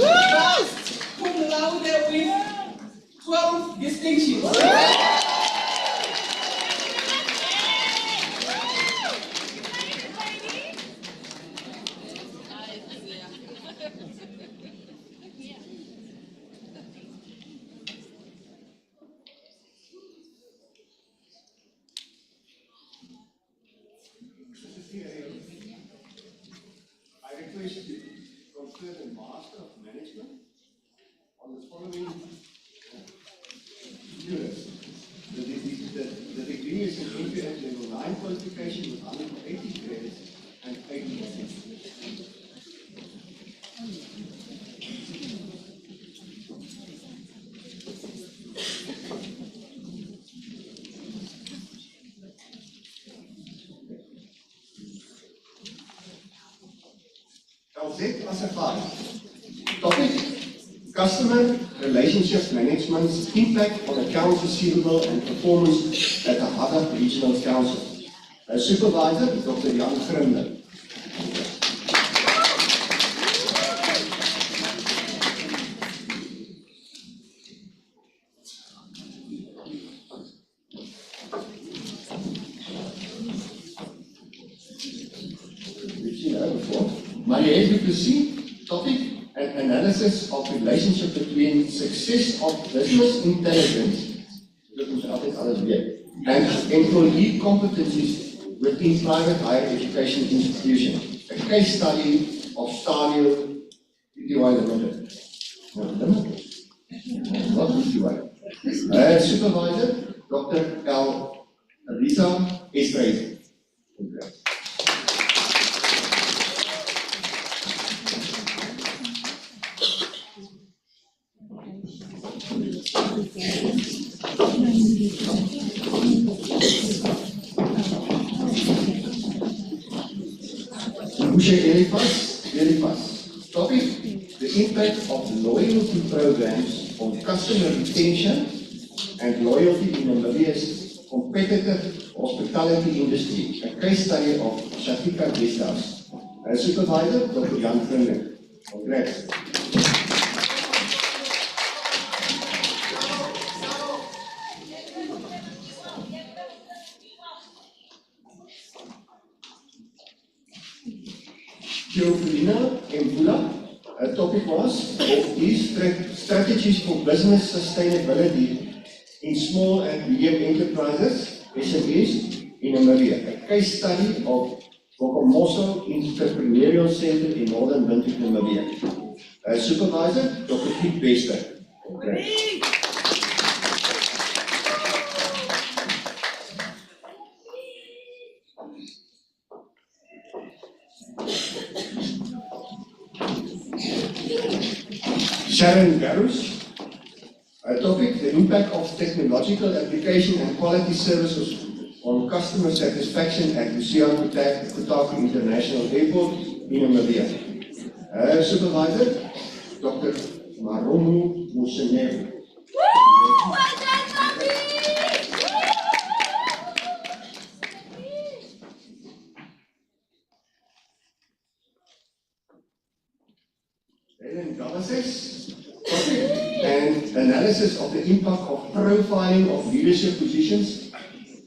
First cum laude with 12 distinctions. I request you to confer the Master of Management on the following units. The degree is an NQF Level 9 qualification with 180 credits and 80%. LZ classified. Topic: Customer Relationship Management's impact on accounts receivable and performance at the Haddock Regional Council. Supervisor, Dr. Jan Grimler. Marie Duplessis, topic: an analysis of relationship between success of business intelligence and employee competencies within private higher education institutions. A case study of STADIO Pty Limited. What is Supervisor, Dr. L. Rita Estrazy. Congrats. Elifas. Topic: the impact of loyalty programs on customer retention and loyalty in Namibia's competitive hospitality industry. A case study of Shatika Guest House. Supervisor, Dr. Jan Vrienden. Congrats. Teofilina Mbula, her topic was these strategies for business sustainability in small and medium enterprises, SMEs, in Namibia. A case study of Bokomoso Entrepreneurial Center in Northern Windhoek, Namibia. Supervisor, Dr. Piet Bester. Okay. Sharon Garus, topic: the impact of technological application and quality services on customer satisfaction at Luciano Kutaku International Airport in Namibia. Supervisor, Dr. Maromu Musenevu. Helen Gavases, topic: and analysis of the impact of profiling of leadership positions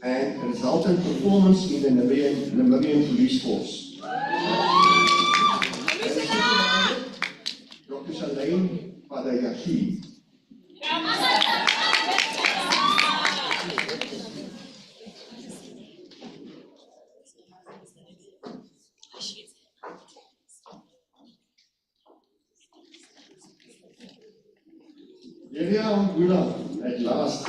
and resultant performance in the Namibian police force. Dr. Shalane Padayaki. Delia Angula, at last.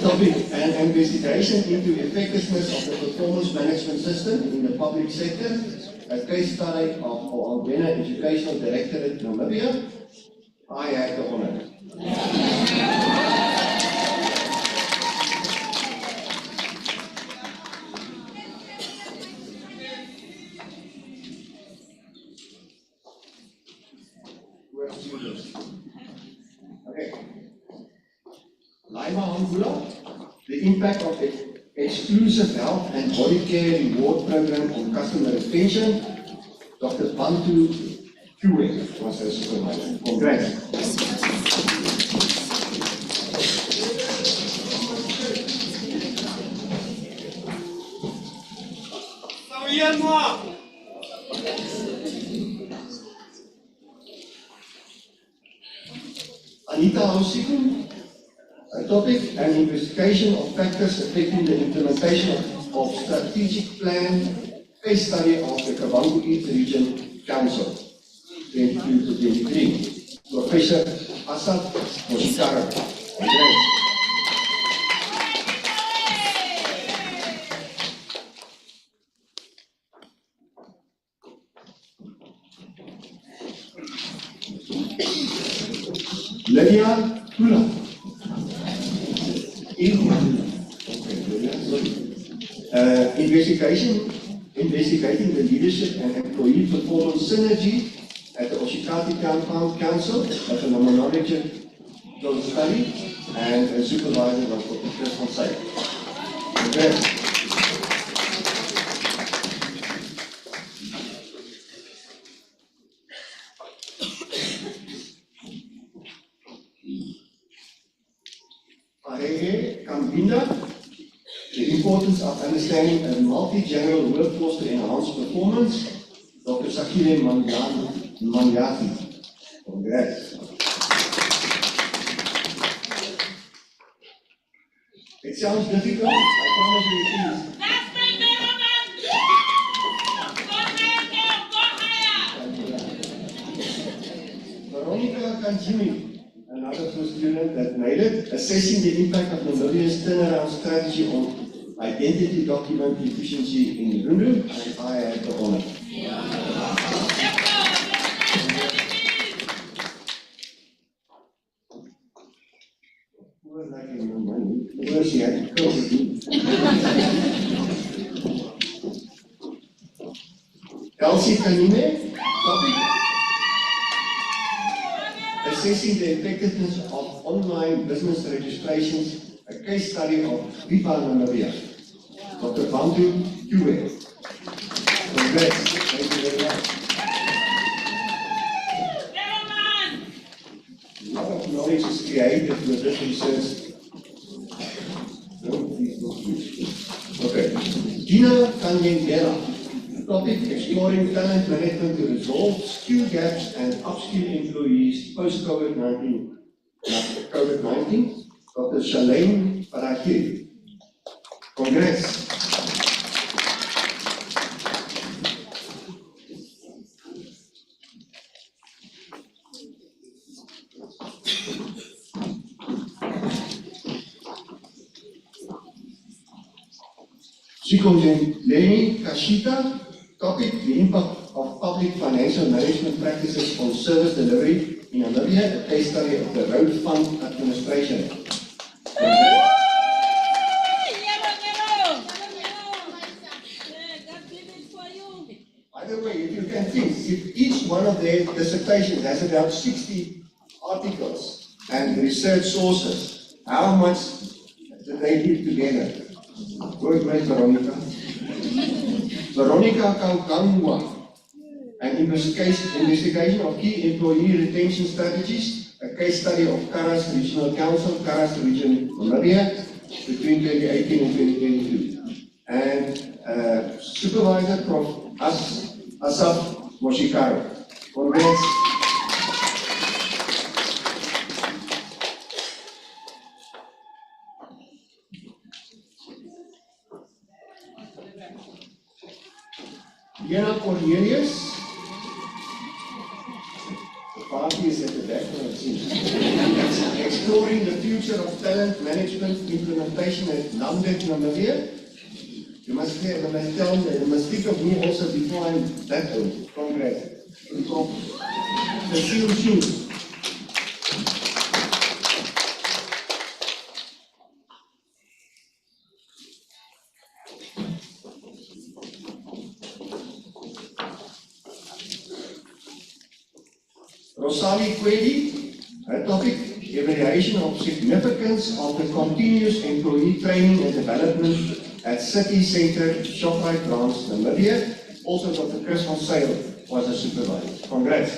Topic: an investigation into effectiveness of the performance management system in the public sector. A case study of Albena Educational Directorate, Namibia. I had the honor. Okay. Laima Angula, the impact of the exclusive health and body care reward program on customer retention. Dr. Bantu Kue was her supervisor. Congrats. Anita Hausiku, a topic: an investigation of factors affecting the implementation of strategic plan, case study of the Kavango East Region Council, 22 to 23. Professor Asad Moshikara. Lydia Kula. Investigating the leadership and employee performance synergy at the Oshikati Council, a phenomenological study, and a supervisor was Dr. Chris van Syk. Okay. Arege Kambinda, the importance of understanding a multi-general workforce to enhance performance. Dr. Sakile Manyati. Congrats. It sounds difficult, I promise you it is. Veronica Kanjimi, an another first student that made it, assessing the impact of Namibia's turnaround strategy on identity document efficiency in Lundu, and I had the honor. Where's he at? Elsie Kanine, topic. Assessing the effectiveness of online business registrations, a case study of Viva Namibia. Dr. Bantu Kiwe. Congrats. Thank you very much. A lot of knowledge is created with this research. Okay. Dina Kanyengela. Topic: exploring talent management to resolve skill gaps and upskill employees post-COVID-19. Dr. Shalane Paraki. Congrats. Shikojen Leni Kashita. Topic: the impact of public financial management practices on service delivery in Namibia, a case study of the Road Fund Administration. By the way, if you can think, if each one of their dissertations has about 60 articles and research sources, how much do they give together? Good, great, Veronica. Veronica Kaukangwa, an investigation of key employee retention strategies, a case study of Karas Regional Council, Karas Region, Namibia, between 2018 and 2022. And Supervisor Prof. Asaf Moshikaro. Congrats. Diana Cornelius. The party is at the back, it seems. Exploring the future of talent management implementation at Namibia, Namibia. You must tell me, you must think of me also before I'm that old. Congrats. The seal shoes. Rosali Kwedi, her topic: evaluation of significance of the continuous employee training and development at City Centre, Shoprite branch, Namibia. Also Dr. Chris van Sail was a supervisor. Congrats.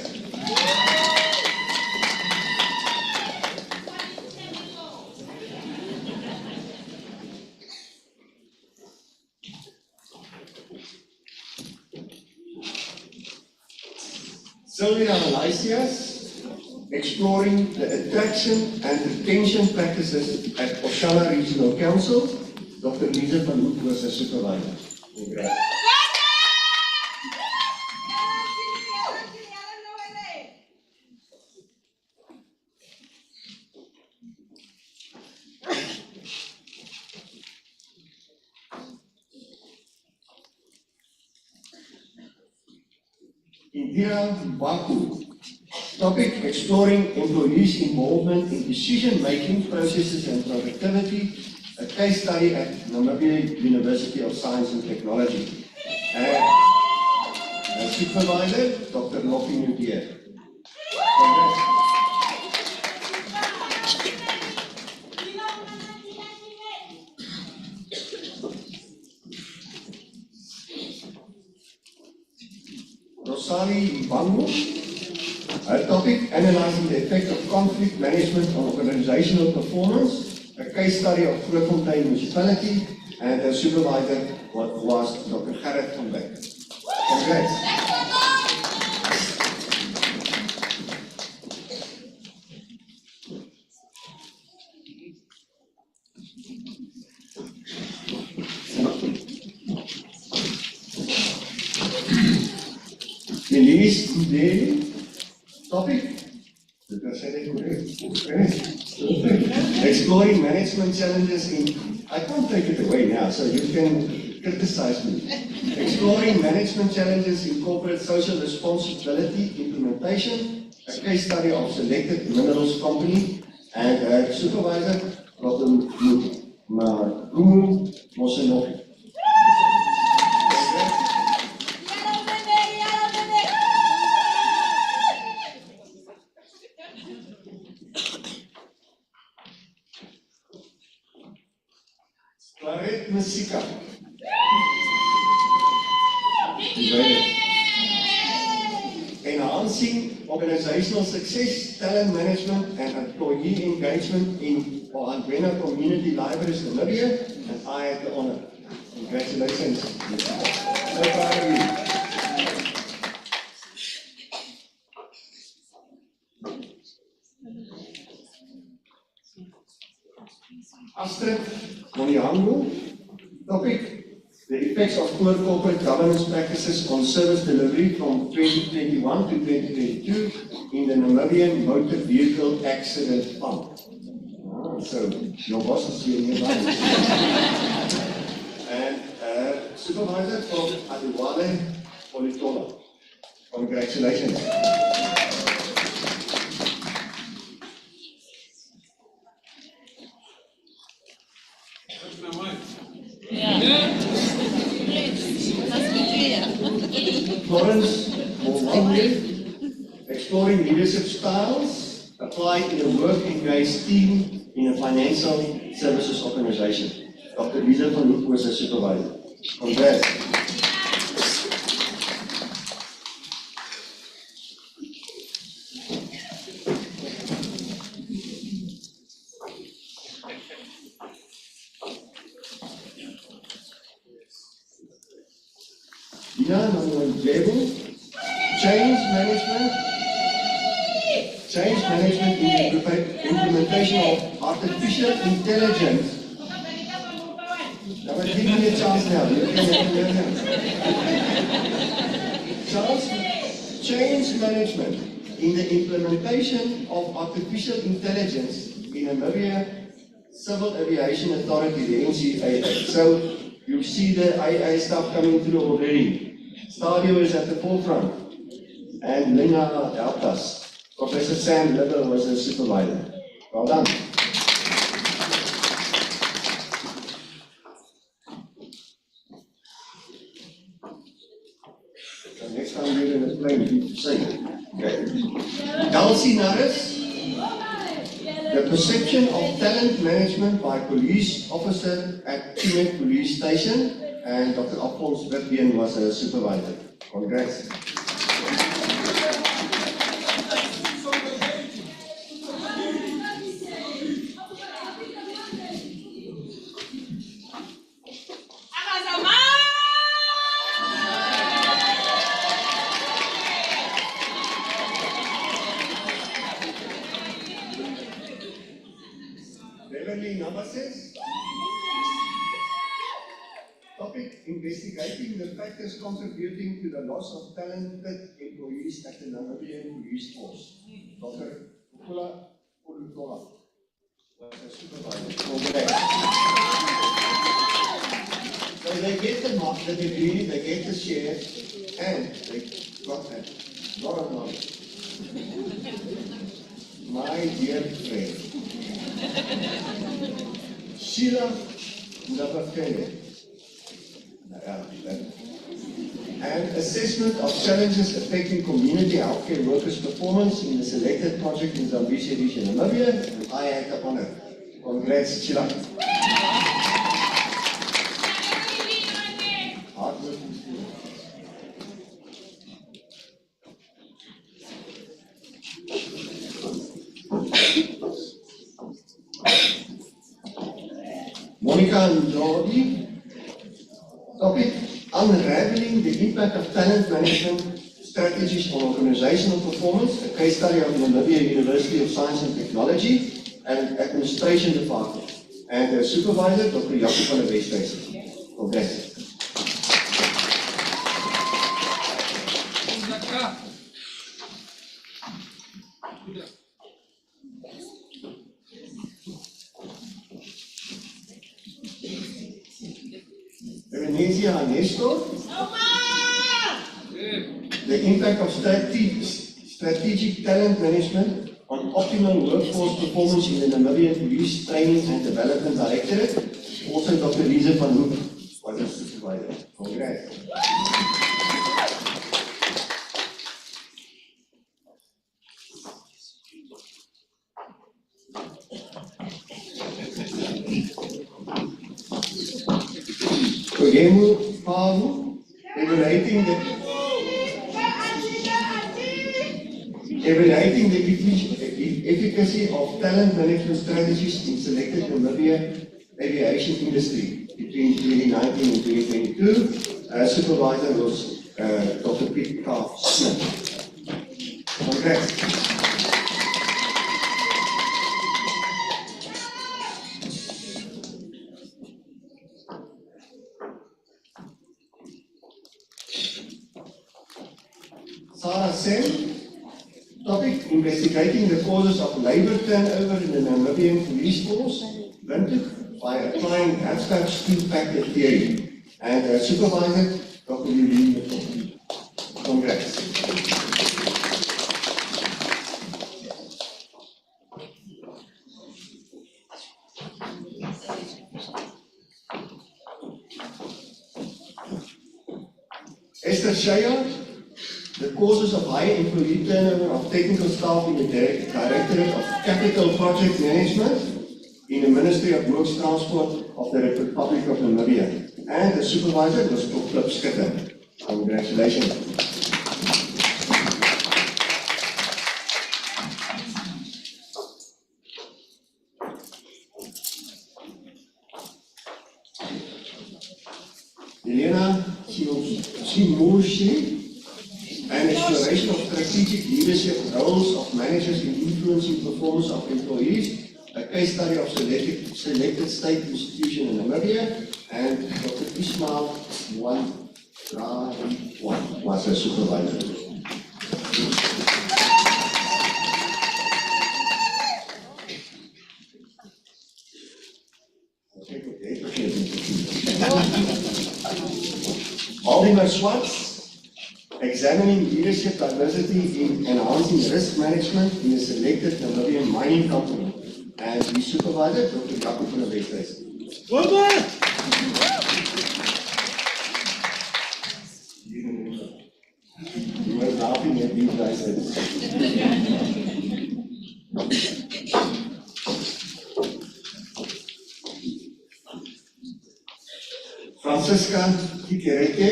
Sylvia Lysias, exploring the attraction and retention practices at Oshala Regional Council. Dr. Lisa van Hoek was a supervisor. Congrats. Indira Baku. Topic: exploring employees' involvement in decision-making processes and productivity. A case study at Namibia University of Science and Technology. And a supervisor, Dr. Lofi Nudier. Rosali Bangu. Her topic: analyzing the effect of conflict management on organizational performance. A case study of Grootfontein Municipality, and a supervisor was Dr. Gerrit van Beek. Congrats. Elise Kudeli. Topic: the Exploring management challenges in, I can't take it away now, so you can criticize me. Exploring management challenges in corporate social responsibility implementation, a case study of selected minerals company, and supervisor, Dr. Magumu Mosenofi. Claret Masika. Enhancing organizational success, talent management, and employee engagement in Andrena Community Libraries, Namibia, and I had the honor. Congratulations. So proud of you. Astrid Monihango, topic, the effects of poor corporate governance practices on service delivery from 2021 to 2022 in the Namibian Motor Vehicle Accident Fund. So, your boss is here nearby. And supervisor from Adiwale Politola. Congratulations. Florence Mulvaney, exploring leadership styles applied in a work-engaged team in a financial services organization. Dr. Lisa van Hoek was a supervisor. Congrats. Change management in the implementation of artificial intelligence. Now, but give me a chance now. You can change management in the implementation of artificial intelligence in Namibia Civil Aviation Authority, the NCAA. So you see the AI stuff coming through already. STADIO is at the forefront, and Lina helped us. Professor Sam Little was a supervisor. Well done. So next time you're in a plane, you need to sing. Okay. Elsie Norris, the perception of talent management by police officer at Timet Police Station, and Dr. Alphonse Witbeen was a supervisor. Congrats. Topic, investigating the factors contributing to the loss of talented employees at the Namibian Police Force. Dr. Ukula Ulutola was a supervisor. So they get the degree, they get the shares, and they got a lot of knowledge. My dear friend, Sheila Ndabafele, and assessment of challenges affecting community healthcare workers' performance in the selected project in Zambezi region, Namibia, and I had the honor. Congrats, Sheila. Hardworking student. Monica Njodi, topic, unraveling the impact of talent management strategies on organizational performance, a case study of Namibia University of Science and Technology and Administration Department, and the supervisor, Dr. Jacob van der Westhuizen. Congrats. Kinesia and Nestor. The impact of strategic talent management on optimal workforce performance in the Namibian Police Training and Development Directorate. Also Dr. Lisa van Hoek was a supervisor. Congrats. Kogemu Pavu, evaluating the efficacy of talent management strategies in selected Namibia aviation industry between 2019 and 2022. Supervisor was Dr. Peter Smith. Congrats. Sarah Sen, topic investigating the causes of labor turnover in the Namibian police force, Windhoek, by applying Hatzberg's two-factor theory, and supervisor, Dr. Eugene McCoy. Congrats. Esther Shaya, the causes of high employee turnover of technical staff in the Directorate of Capital Project Management in the Ministry of Works Transport of the Republic of Namibia. And the supervisor was Dr. Skitter. Congratulations. Elena Simoshi, an exploration of strategic leadership roles of managers in influencing performance of employees, a case study of selected state institution in Namibia, and Dr. Ismail was a supervisor. Oliver Schwartz, examining leadership diversity in enhancing risk management in a selected Namibian mining company. And the supervisor, Dr. Jacob van der Westhuis. You were laughing at these guys. Francisca Kikereke,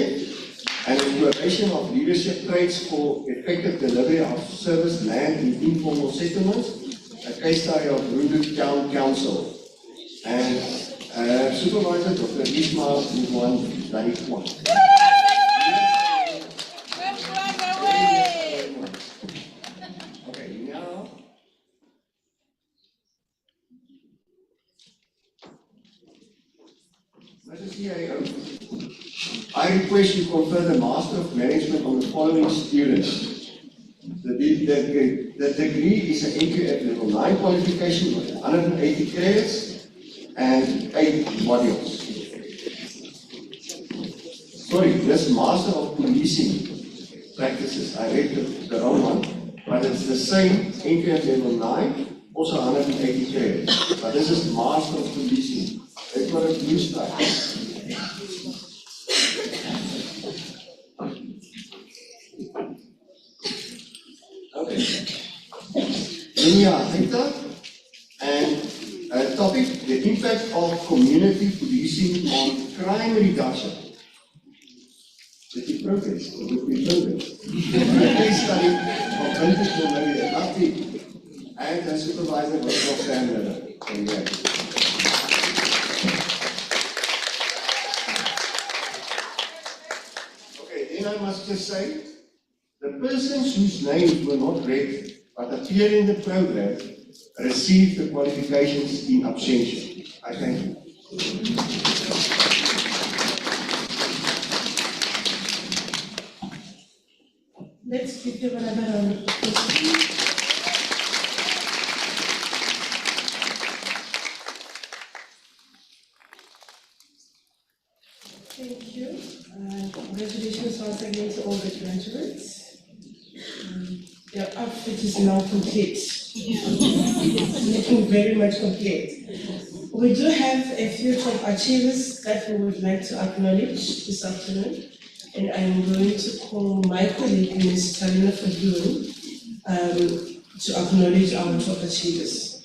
an exploration of leadership traits for effective delivery of service land in informal settlements, a case study of Windhoek Town Council, and supervisor Dr. Ismail Dalikwan. Okay, now Mrs. CIO, I request you confer the Master of Management on the following students. The degree is an NQF level 9 qualification with 180 credits and 8 modules. Sorry, this Master of Policing practices, I read the wrong one, but it's the same NQF level 9, also 180 credits. But this is Master of Policing. It's not a blue style. Okay. Linia Hita, and topic, the impact of community policing on crime reduction. Did you progress? Did we progress? A case study of Windhoek Namibia, lovely. And the supervisor was Dr. Sam Miller. Congrats. Okay, then I must just say, the persons whose names were not read but appear in the program received the qualifications in absentia. I thank you. Let's give them another round of applause. Thank you. Congratulations once again to all the graduates. Your outfit is now complete. Looking very much complete. We do have a few top achievers that we would like to acknowledge this afternoon. And I'm going to call my colleague, Ms. Talina Fadun, to acknowledge our top achievers.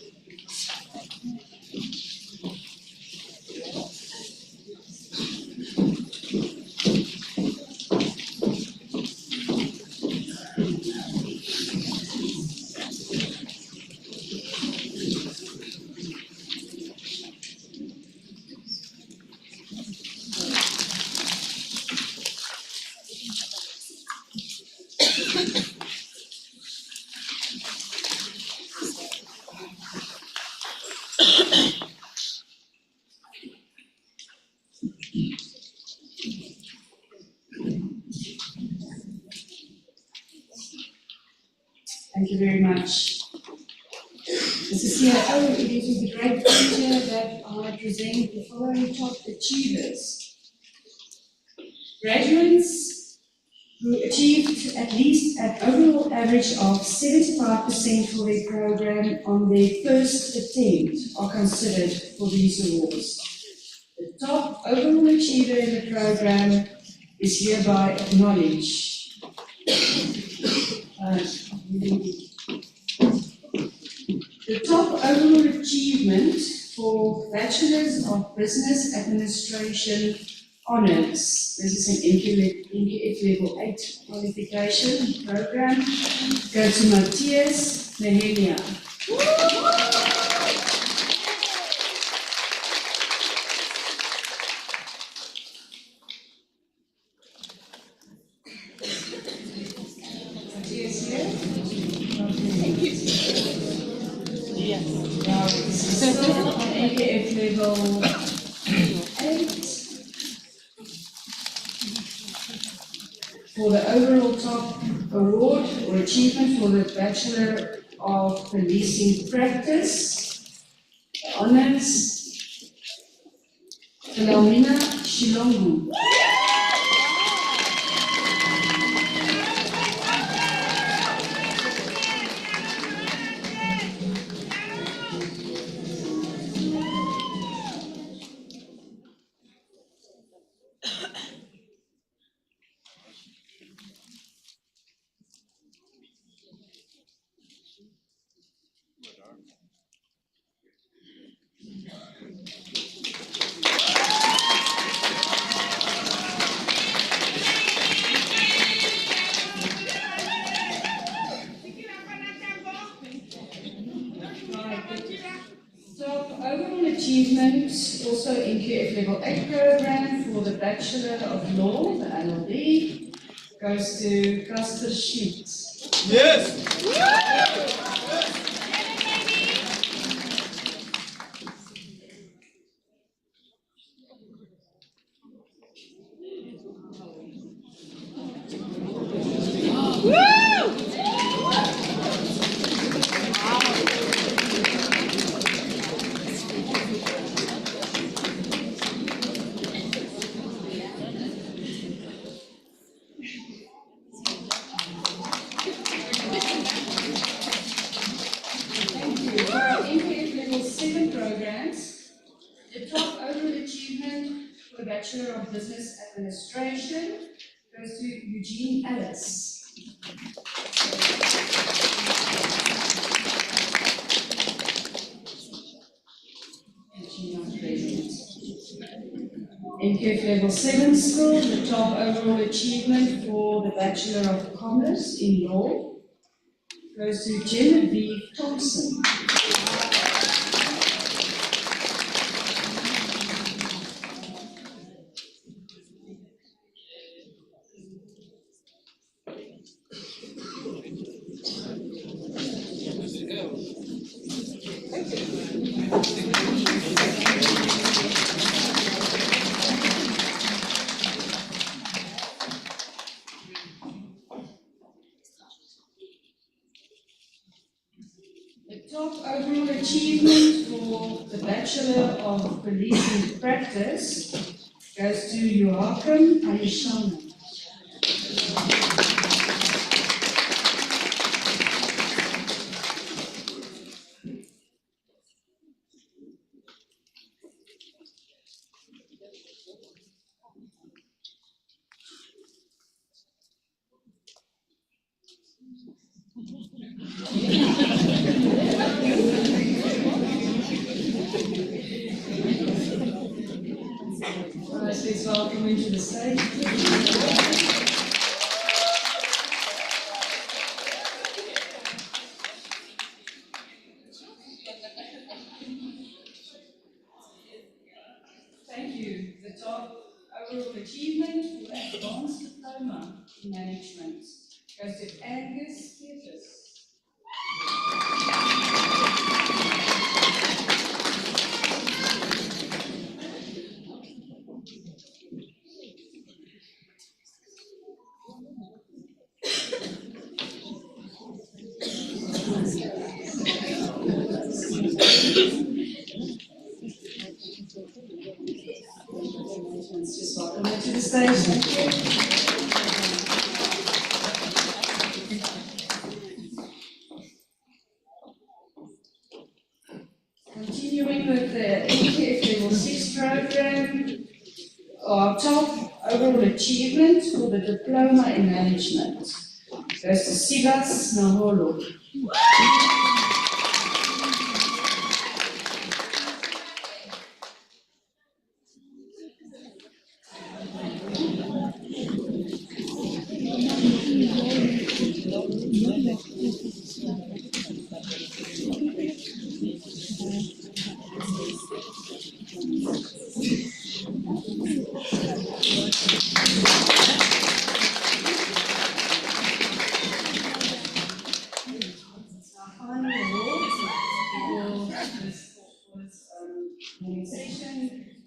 Thank you very much. Mr. CIO, it is with great pleasure that I present the following top achievers. Graduates who achieved at least an overall average of 75% for their program on their first attempt are considered for these awards. The top overall achiever in the program is hereby acknowledged. The top overall achievement for Bachelors of Business Administration Honours. This is an NQF Level 8 qualification program. Go to Matthias Nehemia. Matthias here. Thank you. Now, this is still on NQF Level 8. For the overall top award or achievement for the Bachelor of Policing Practice, the honours, Philomena Shilongu. Top overall achievement, also in QF Level 8 program for the Bachelor of Law, the LLB, goes to Casper Schmidt. Yes. The top overall achievement for the Bachelor of Business Administration goes to Eugene Ellis. In QF Level 7 school, the top overall achievement for the Bachelor of Commerce in Law goes to Genevieve Thompson. The top overall achievement for the Bachelor of Policing Practice goes to Joachim Ayishana. Please welcome into the stage. Thank you. The top overall achievement for the Advanced Diploma in Management goes to Angus Peters. Just welcome you to the stage. Thank you. Continuing with the NKF Level 6 program, our top overall achievement for the Diploma in Management goes to Silas Naholo.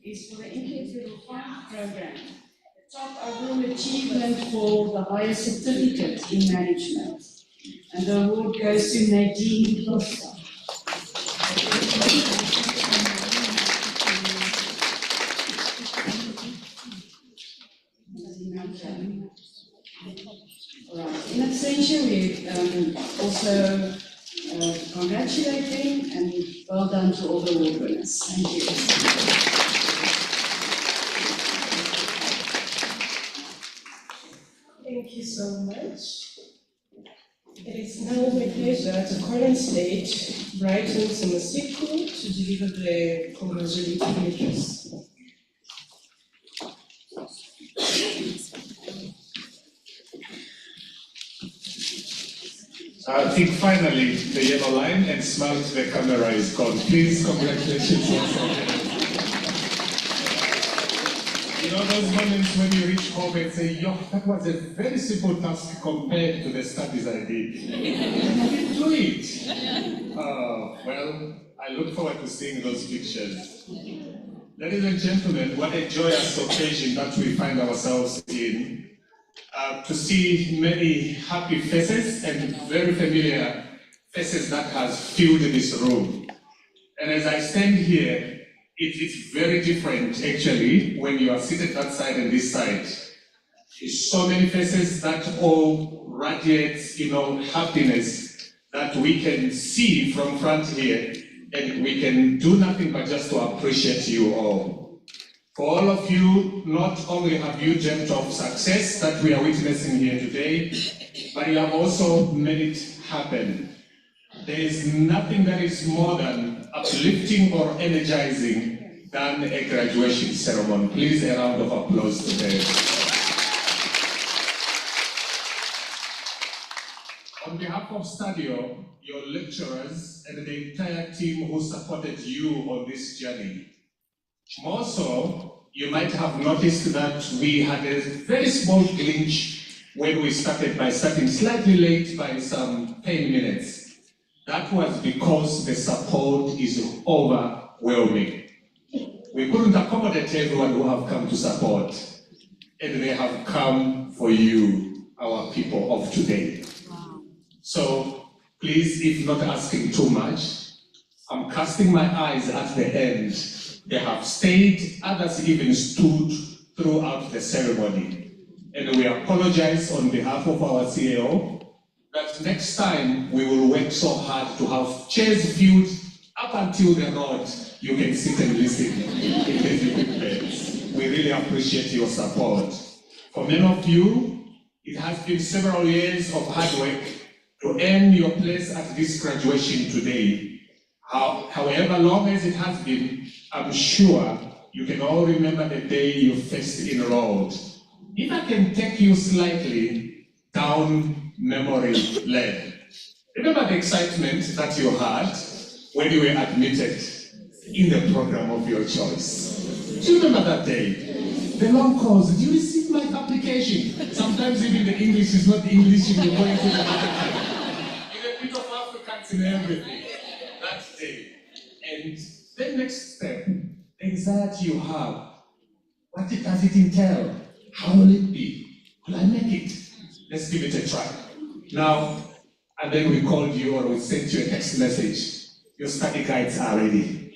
Is for the NKF Level 5 program. The top overall achievement for the highest certificate in management. And the award goes to Nadine Costa. Alright, in absentia, we also congratulating and well done to all the award winners. Thank you. Thank you so much. It is now my pleasure to call on stage Brighton Samasiku to deliver the congratulatory address. I think finally the yellow line and smile to the camera is gone. Please, congratulations once again. You know those moments when you reach home and say, yo, that was a very simple task compared to the studies I did. I didn't do it. Well, I look forward to seeing those pictures. Ladies and gentlemen, what a joyous occasion that we find ourselves in. To see many happy faces and very familiar faces that has filled this room. And as I stand here, it is very different actually when you are seated that side and this side. There's so many faces that all radiate, happiness that we can see from front here, and we can do nothing but just to appreciate you all. For all of you, not only have you dreamt of success that we are witnessing here today, but you have also made it happen. There is nothing that is more than uplifting or energizing than a graduation ceremony. Please, a round of applause to them. On behalf of STADIO, your lecturers, and the entire team who supported you on this journey. More so, you might have noticed that we had a very small glitch when we started by starting slightly late by some 10 minutes. That was because the support is overwhelming. We couldn't accommodate everyone who have come to support, and they have come for you, our people of today. So please, if not asking too much, I'm casting my eyes at the end. They have stayed, others even stood throughout the ceremony. and we apologize on behalf of our CEO that next time we will work so hard to have chairs filled up until the road. You can sit and listen in these equipments. We really appreciate your support. For many of you, it has been several years of hard work to earn your place at this graduation today. However long as it has been, I'm sure you can all remember the day you first enrolled. If I can take you slightly down memory lane, remember the excitement that you had when you were admitted in the program of your choice. Do you remember that day? The long calls, did you receive my application? Sometimes even the English is not English, you're going to the market. In a bit of Africans in everything. That day. And the next step, the anxiety you have, what does it entail? How will it be? Will I make it? Let's give it a try. Now, and then we called you or we sent you a text message. Your study guides are ready.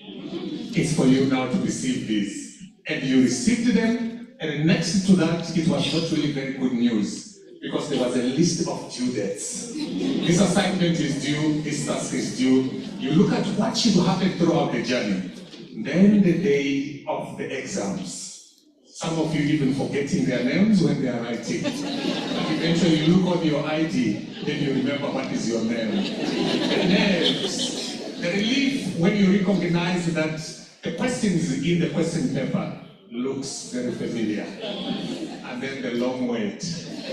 It's for you now to receive this. And you received them. And next to that, it was not really very good news because there was a list of due dates. This assignment is due, this task is due. You look at what should happen throughout the journey. Then the day of the exams. Some of you even forgetting their names when they are writing. But eventually you look on your ID, then you remember what is your name. The names, the relief when you recognize that the questions in the question paper looks very familiar. And then the long wait.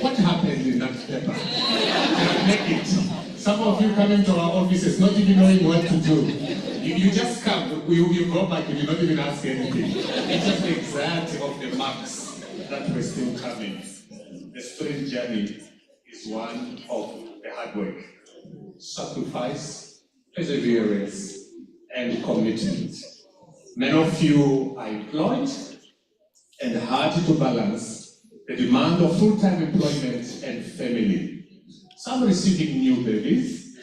What happened in that paper? Can I make it? Some of you come into our offices not even knowing what to do. You just come, you go back and you don't even ask anything. It's just the anxiety of the marks that were still coming. The student journey is one of the hard work, sacrifice, perseverance, and commitment. Many of you are employed and hard to balance the demand of full-time employment and family. Some receiving new babies,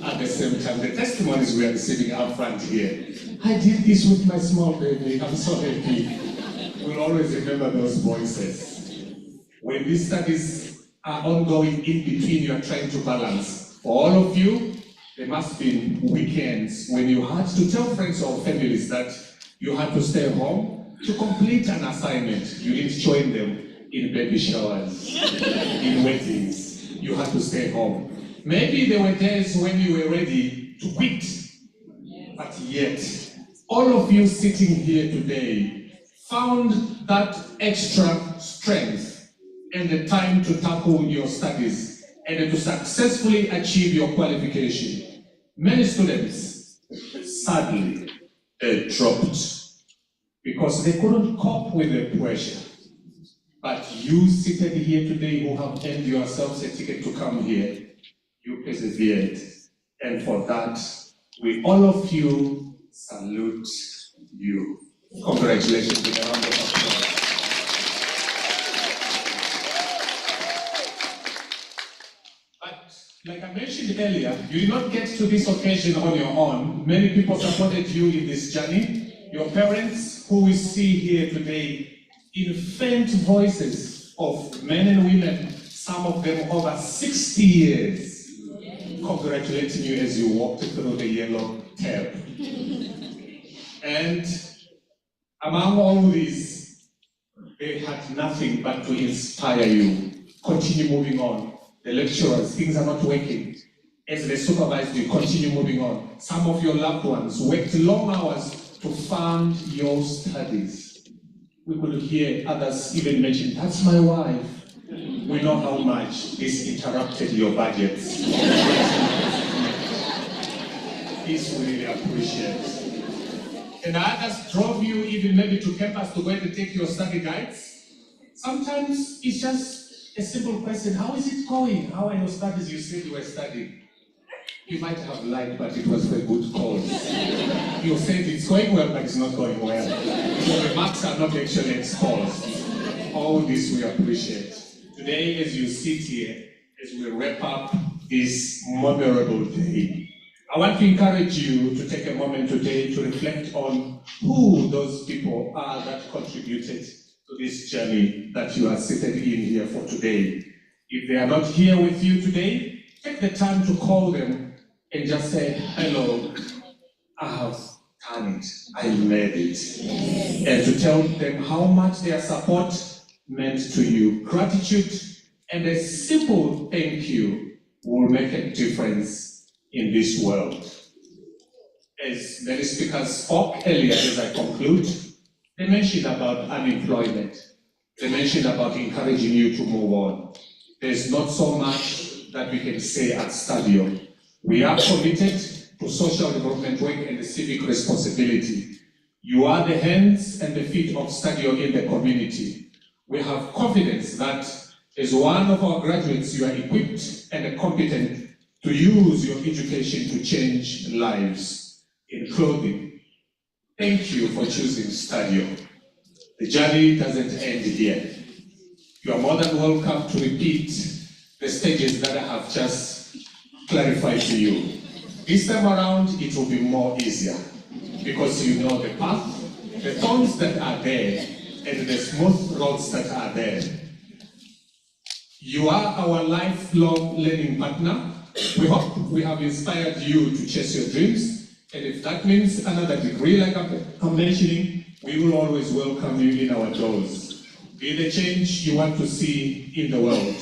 at the same time, the testimonies we are receiving up front here. I did this with my small baby, I'm so happy. We'll always remember those voices. When these studies are ongoing in between, you are trying to balance. For all of you, there must be weekends when you had to tell friends or families that you had to stay home to complete an assignment. You didn't join them in baby showers, in weddings. You had to stay home. Maybe there were days when you were ready to quit, but yet, all of you sitting here today found that extra strength and the time to tackle your studies and to successfully achieve your qualification. Many students, sadly, they dropped because they couldn't cope with the pressure. But you seated here today who have earned yourselves a ticket to come here, you persevered. And for that, we all of you salute you. Congratulations with a round of applause. But like I mentioned earlier, you did not get to this occasion on your own. Many people supported you in this journey. Your parents, who we see here today, in faint voices of men and women, some of them over 60 years, congratulating you as you walked through the yellow tape. And among all these, they had nothing but to inspire you. Continue moving on. The lecturers, things are not working. As they supervise you, continue moving on. Some of your loved ones worked long hours to fund your studies. We could hear others even mention, that's my wife. We know how much this interrupted your budgets. This we really appreciate. And others drove you even maybe to campus to go and take your study guides. Sometimes it's just a simple question, how is it going? How are your studies? You said you were studying. You might have lied, but it was for a good cause. You said it's going well, but it's not going well. So the marks are not actually exposed. All this we appreciate. Today, as you sit here, as we wrap up this memorable day, I want to encourage you to take a moment today to reflect on who those people are that contributed to to this journey that you are seated in here for today. If they are not here with you today, take the time to call them and just say, hello, I have done it, I made it. And to tell them how much their support meant to you. Gratitude and a simple thank you will make a difference in this world. As many speakers spoke earlier, as I conclude, they mentioned about unemployment. They mentioned about encouraging you to move on. There's not so much that we can say at STADIO. We are committed to social development work and the civic responsibility. You are the hands and the feet of STADIO in the community. We have confidence that as one of our graduates, you are equipped and competent to use your education to change lives. In closing, thank you for choosing STADIO. The journey doesn't end here. You are more than welcome to repeat the stages that I have just clarified to you. This time around, it will be more easier because you know the path, the thorns that are there, and the smooth roads that are there. You are our lifelong learning partner. We hope we have inspired you to chase your dreams. And if that means another degree like I'm mentioning, we will always welcome you in our doors. Be the change you want to see in the world.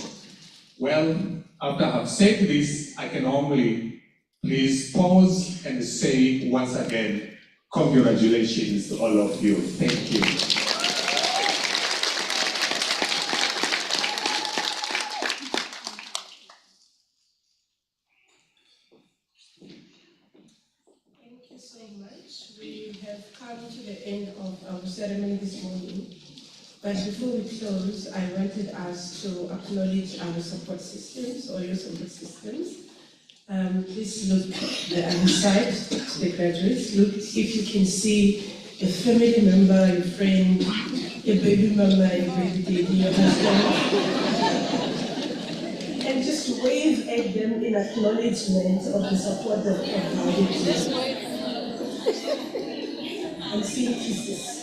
Well, after I have said this, I can only please pause and say once again, congratulations to all of you. Thank you. Thank you so much. We have come to the end of our ceremony this morning. But before we close, I wanted us to acknowledge our support systems, or your support systems. Please look the other side to the graduates. Look if you can see a family member, your friend, your baby mama, your baby daddy, your husband. And just wave at them in acknowledgement of the support that they have provided. I'm seeing kisses.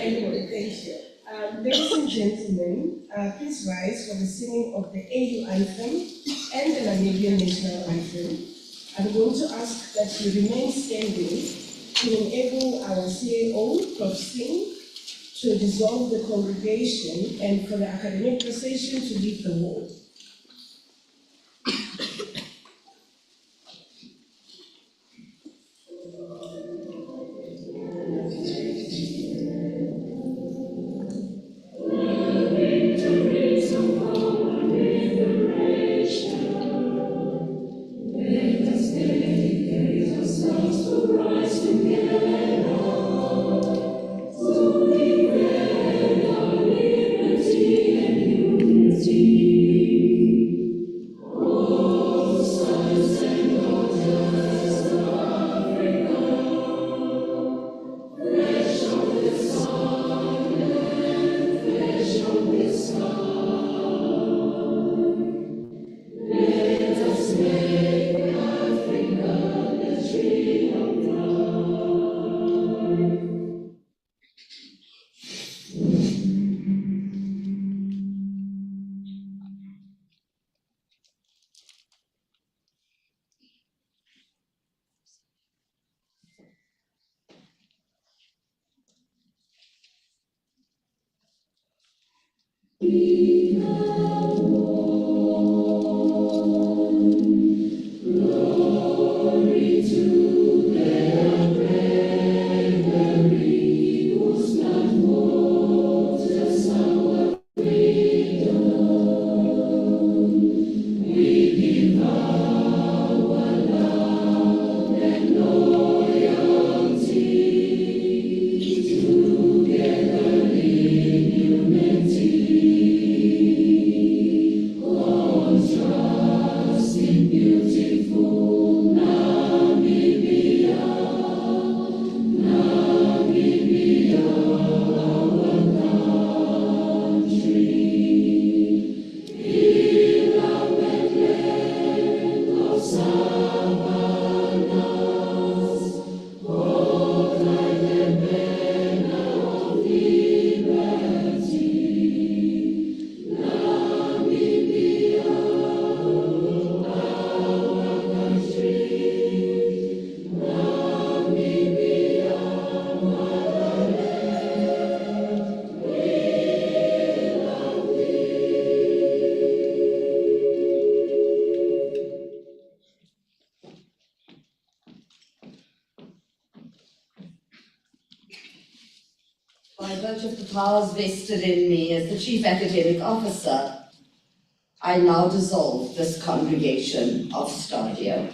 Anyway, thank you. Ladies and gentlemen, please rise for the singing of the AU anthem and the Namibian national anthem. I'm going to ask that you remain standing to enable our CAO, Prof. Singh, to dissolve the congregation and for the academic procession to leave the hall. Beautiful Namibia. by virtue of the powers vested in me as the Chief Academic Officer, I now dissolve this congregation of STADIO.